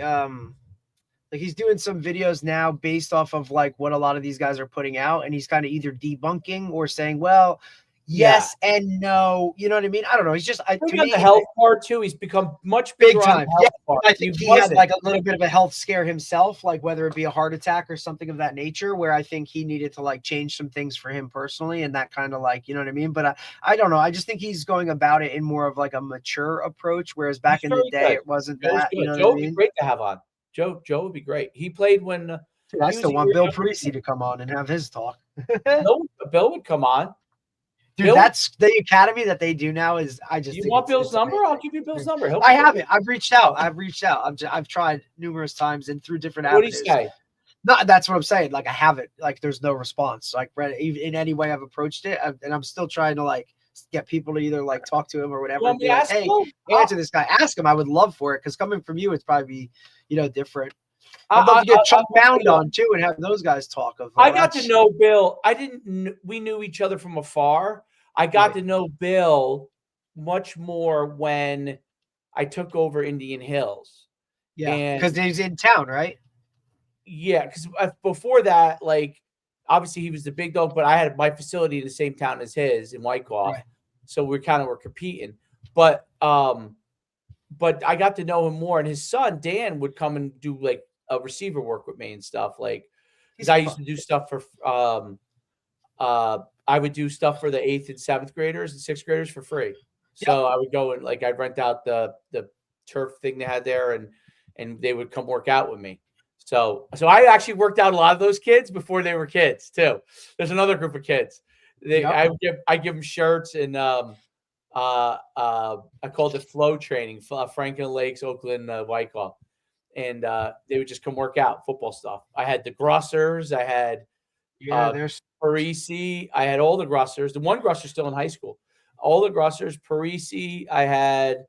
he's doing some videos now based off of like what a lot of these guys are putting out, and he's kind of either debunking or saying, well. Yes and no, you know what I mean? I don't know. He's just to me, the health part too. He's become much big time. Yeah, I think he had like a little bit of a health scare himself, like whether it be a heart attack or something of that nature, where I think he needed to like change some things for him personally, and that kind of like, you know what I mean? But I don't know. I just think he's going about it in more of like a mature approach, whereas back in the day it wasn't that. You know Joe what I would mean? be great to have on. Joe would be great. He played when. Dude, I still want Bill Parisi to come on and have his talk. Bill would come on. Dude, Bill, that's the academy that they do now. Is I just you want Bill's number? Amazing. I'll give you Bill's number. I have it. I've reached out. I've tried numerous times and through different avenues. What do you say? No, that's what I'm saying. Like I have it. Like there's no response. Like in any way I've approached it, and I'm still trying to like get people to either like talk to him or whatever. And be like, hey, answer this guy. Ask him. I would love for it because coming from you, it's probably different. I'd love to get Chuck Bound on too and have those guys talk. I got to know Bill. We knew each other from afar. I got to know Bill much more when I took over Indian Hills. Yeah, because he's in town, right? Yeah, because before that, like, obviously he was the big dog, but I had my facility in the same town as his in Wyckoff. Right. So we kind of were competing. But I got to know him more, and his son, Dan, would come and do, like, a receiver work with me and stuff. Like, because I used to do stuff for I would do stuff for the 8th and 7th graders and 6th graders for free. So I would go and like I'd rent out the turf thing they had there, and they would come work out with me. So I actually worked out a lot of those kids before they were kids too. There's another group of kids. I give them shirts and I called it flow training. Franklin Lakes, Oakland, Wyckoff, and they would just come work out football stuff. I had the Grossers. I had there's Parisi. I had all the Grossers. The one Grosser still in high school. All the Grossers. Parisi. I had.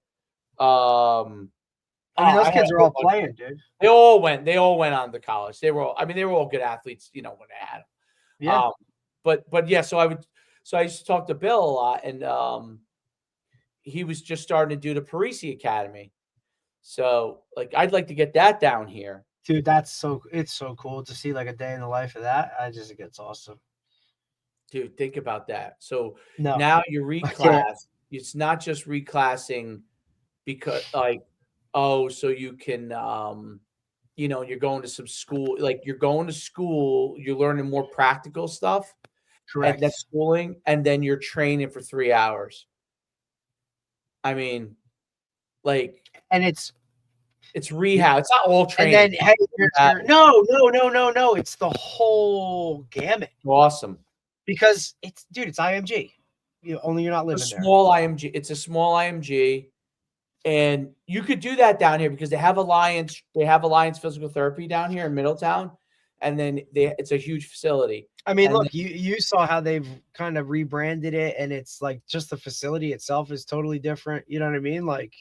Those kids are all playing, dude. They all went on to college. They were all good athletes, when they had them. Yeah. But yeah, so I used to talk to Bill a lot, and he was just starting to do the Parisi Academy. So like I'd like to get that down here. Dude, it's so cool to see like a day in the life of that. It gets awesome. Dude, think about that. So now you reclass. It's not just reclassing because like, so you can, you're going to some school, like you're going to school, you're learning more practical stuff. Correct. And that's schooling, and then you're training for 3 hours. I mean, like, and it's rehab. It's not all training. And then no. It's the whole gamut. Awesome. Because it's IMG. Only you're not living there. Small IMG. It's a small IMG. And you could do that down here because they have Alliance physical therapy down here in Middletown. and then it's a huge facility. I mean, And look, you saw how they've kind of rebranded it, and it's like just the facility itself is totally different. You know what I mean? Like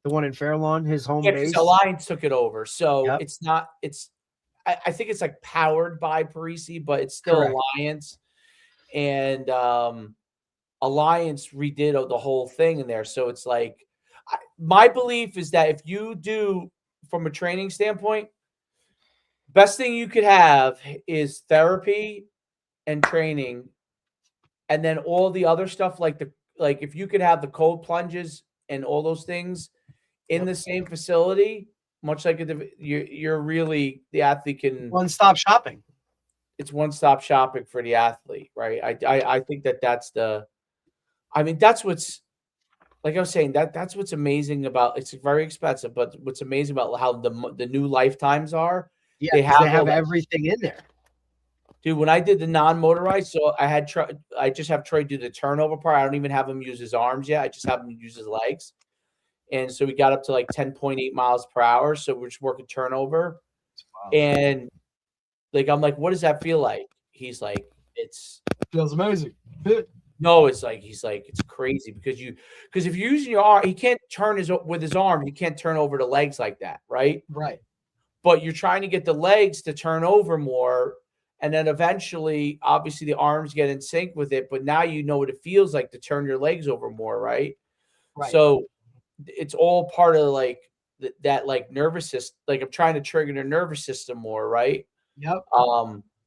the one in Fairlawn, his home base. Alliance took it over, so Yep. it's not. I think it's like powered by Parisi, but it's still Correct. Alliance, and Alliance redid the whole thing in there. So it's like, my belief is that if you do, from a training standpoint, best thing you could have is therapy and training, and then all the other stuff like if you could have the cold plunges and all those things in the same facility, much like you're really, the athlete can one-stop shopping. It's one-stop shopping for the athlete, right? I think that's that's what's, like I was saying, that's what's amazing about, it's very expensive, but what's amazing about how the new lifetimes are. Yeah, they have everything in there. Dude, when I did the non-motorized, so I just have Troy do the turnover part. I don't even have him use his arms yet. I just have him use his legs. And so we got up to like 10.8 miles per hour. So we're just working turnover. Wow. And like, I'm like, what does that feel like? He's like, it feels amazing. No, he's like, it's crazy because if you're using your arm, he can't turn with his arm. He can't turn over the legs like that. Right. Right. But you're trying to get the legs to turn over more. And then eventually, obviously, the arms get in sync with it. But now you know what it feels like to turn your legs over more, right? Right. So it's all part of like that like nervous system. Like I'm trying to trigger the nervous system more, right? Yep.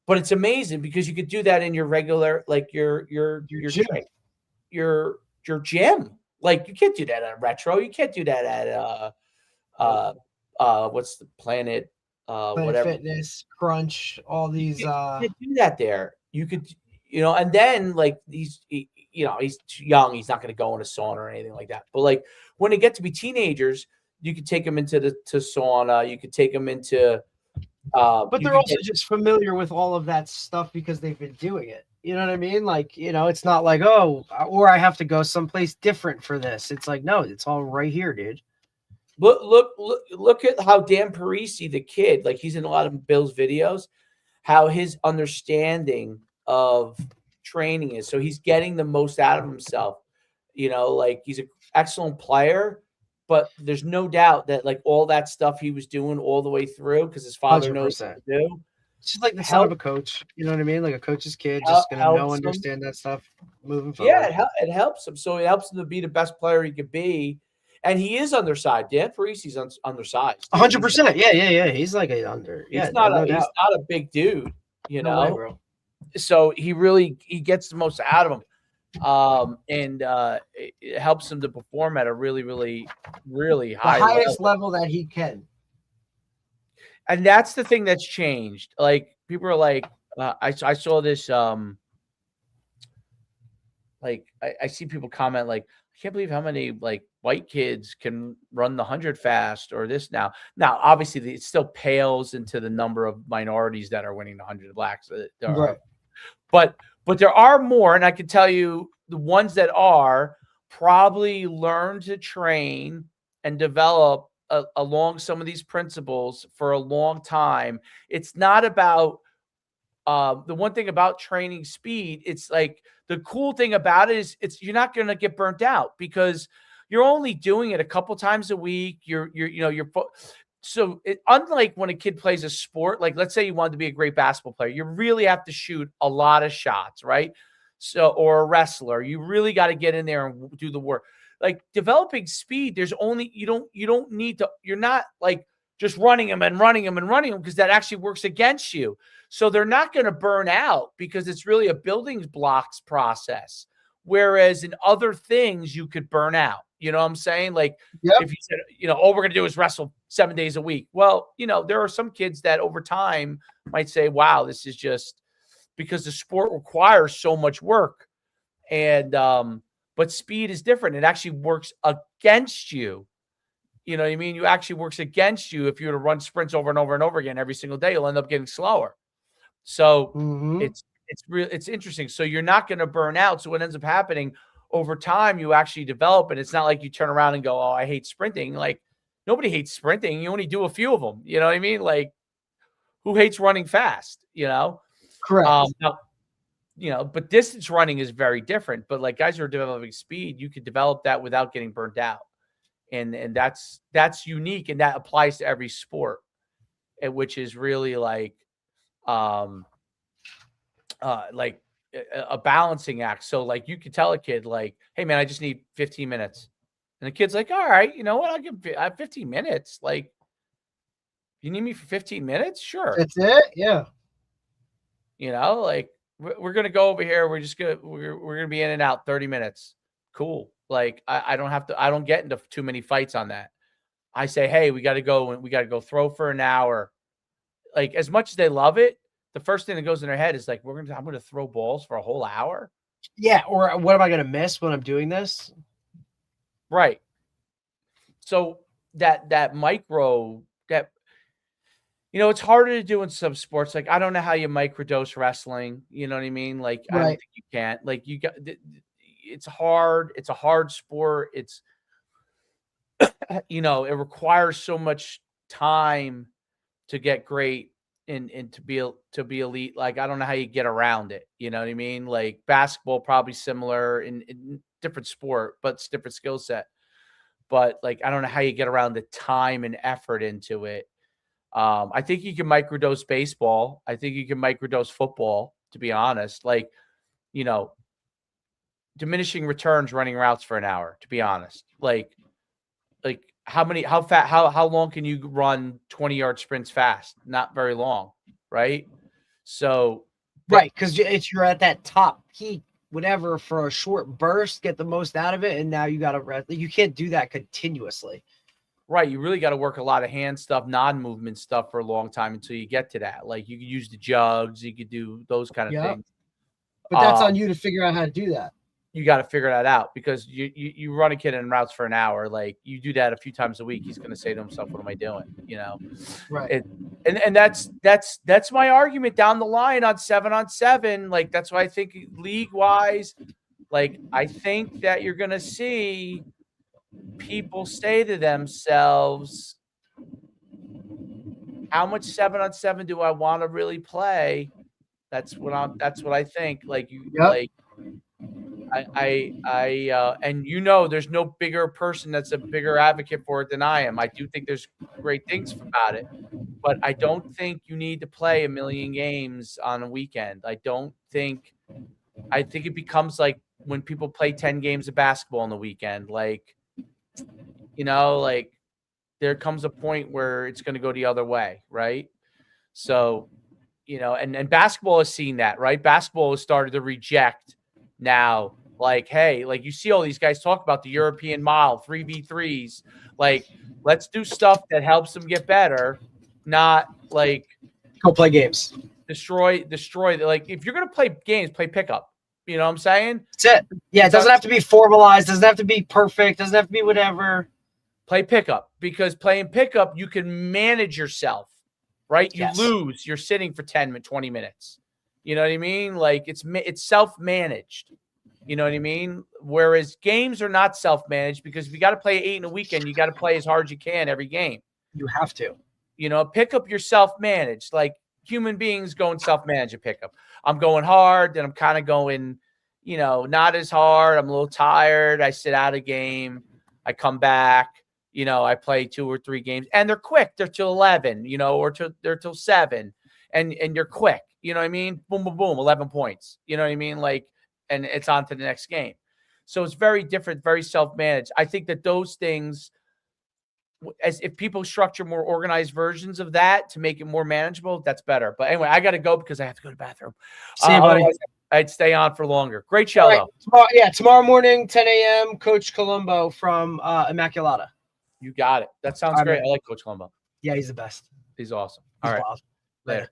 But it's amazing because you could do that in your regular, like your gym. Your gym. Like you can't do that at Retro. You can't do that at what's the Planet? Whatever. Fitness, Crunch, all these. You can't do that there. You could, and then like he's too young. He's not going to go in a sauna or anything like that. But like when they get to be teenagers, you could take them into the sauna. You could take them into. But they're also just familiar with all of that stuff because they've been doing it. You know what I mean? Like, it's not like, oh, or I have to go someplace different for this. It's like, no, it's all right here, dude. Look at how Dan Parisi, the kid, like he's in a lot of Bill's videos, how his understanding of training is. So he's getting the most out of himself. Like he's an excellent player, but there's no doubt that like all that stuff he was doing all the way through because his father 100%. knows what to do. It's just like the son of a coach. You know what I mean? Like a coach's kid, just gonna understand that stuff moving forward. Yeah, it helps him. So it helps him to be the best player he could be. And he is undersized. Dan Parisi's undersized. 100%. Yeah. He's like a under. Yeah, he's not a big dude, No way, bro. So he gets the most out of him. And it helps him to perform at a really, really, really high highest level that he can. And that's the thing that's changed. Like people are like, I saw this. Like I see people comment like, I can't believe how many like white kids can run the 100 fast or this now. Now, obviously, it still pales into the number of minorities that are winning the 100 blacks. Right. But there are more, and I can tell you the ones that are probably learn to train and develop along some of these principles for a long time. It's not about the one thing about training speed. It's like the cool thing about it is you're not going to get burnt out because you're only doing it a couple times a week. So unlike when a kid plays a sport, like let's say you wanted to be a great basketball player, you really have to shoot a lot of shots, right? So, or a wrestler, you really got to get in there and do the work. Like developing speed, there's only, you don't need to, you're not like just running them because that actually works against you. So they're not going to burn out because it's really a building blocks process. Whereas in other things, you could burn out. You know what I'm saying? Like if you said, all we're going to do is wrestle 7 days a week. Well, there are some kids that over time might say, wow, this is just because the sport requires so much work. And, but speed is different. It actually works against you. You know what I mean? You actually works against you. If you were to run sprints over and over and over again every single day, you'll end up getting slower. So it's interesting. So you're not going to burn out. So what ends up happening over time, you actually develop, and it's not like you turn around and go, oh, I hate sprinting. Like nobody hates sprinting. You only do a few of them. You know what I mean? Like who hates running fast, you know? Correct. Now, you know, but distance running is very different. But like guys who are developing speed, you could develop that without getting burnt out. And that's unique, and that applies to every sport, which is really like like a balancing act. So like you could tell a kid like, hey man, I just need 15 minutes. And the kid's like, all right, you know what? I have 15 minutes. Like, you need me for 15 minutes? Sure. That's it. Yeah. You know, like we're gonna go over here. We're gonna be in and out 30 minutes. Cool. Like I don't get into too many fights on that. I say, hey, we gotta go throw for an hour. Like as much as they love it, the first thing that goes in their head is like, I'm gonna throw balls for a whole hour. Yeah. Or what am I going to miss when I'm doing this? Right. So that micro that, you know, it's harder to do in some sports. Like, I don't know how you microdose wrestling. You know what I mean? Like, I don't Right. think you can't. Like, it's hard. It's a hard sport. It's, you know, it requires so much time to get great and to be elite. Like, I don't know how you get around it. You know what I mean? Like, basketball, probably similar in different sport, but it's different skill set. But like, I don't know how you get around the time and effort into it. I think you can microdose baseball. I think you can microdose football, to be honest. Like, you know, diminishing returns running routes for an hour, to be honest. Like how long can you run 20-yard sprints fast? Not very long, right? So Right. Because you're at that top peak, whatever, for a short burst, get the most out of it. And now you got to rest. You can't do that continuously. right, you really got to work a lot of hand stuff, non-movement stuff for a long time until you get to that. Like you could use the jugs, you could do those kind of Yep. things. But that's on you to figure out how to do that. You got to figure that out because you run a kid in routes for an hour. Like you do that a few times a week, he's going to say to himself, "What am I doing?" You know, Right. And that's my argument down the line on 7-on-7. Like that's why I think league wise, like I think that you're going to see people say to themselves, "How much 7-on-7 do I want to really play?" That's what I think. Like you, Yep. like. And you know, there's no bigger person that's a bigger advocate for it than I am. I do think there's great things about it, but I don't think you need to play a million games on a weekend. I think it becomes like when people play 10 games of basketball on the weekend, like, you know, like there comes a point where it's going to go the other way. Right. So, you know, and basketball has seen that, right? Basketball has started to reject now, like, hey, like you see all these guys talk about the European model, 3v3s. Like, let's do stuff that helps them get better, not like Go play games. destroy. Like, if you're gonna play games, play pickup. You know what I'm saying? That's it. Yeah, it doesn't have to be formalized, doesn't have to be perfect, doesn't have to be whatever. Play pickup, because playing pickup, you can manage yourself, right? You Yes. lose, you're sitting for 10, 20 minutes. You know what I mean? Like it's self-managed. You know what I mean? Whereas games are not self-managed, because if you got to play 8 in a weekend, you got to play as hard as you can every game. You have to. You know, pickup, you're self-managed. Like human beings go and self-manage a pickup. I'm going hard, then I'm kind of going, you know, not as hard. I'm a little tired. I sit out a game. I come back. You know, I play 2 or 3 games, and they're quick. They're till 11, you know, or they're till 7, and you're quick. You know what I mean? Boom, boom, boom, 11 points. You know what I mean? Like, and it's on to the next game. So it's very different, very self-managed. I think that those things, as if people structure more organized versions of that to make it more manageable, that's better. But anyway, I got to go because I have to go to the bathroom. See you, buddy. I'd stay on for longer. Great show, though. Tomorrow morning, 10 a.m., Coach Colombo from Immaculata. You got it. That sounds great. I like Coach Colombo. Yeah, he's the best. He's awesome. He's All right. wild. Later.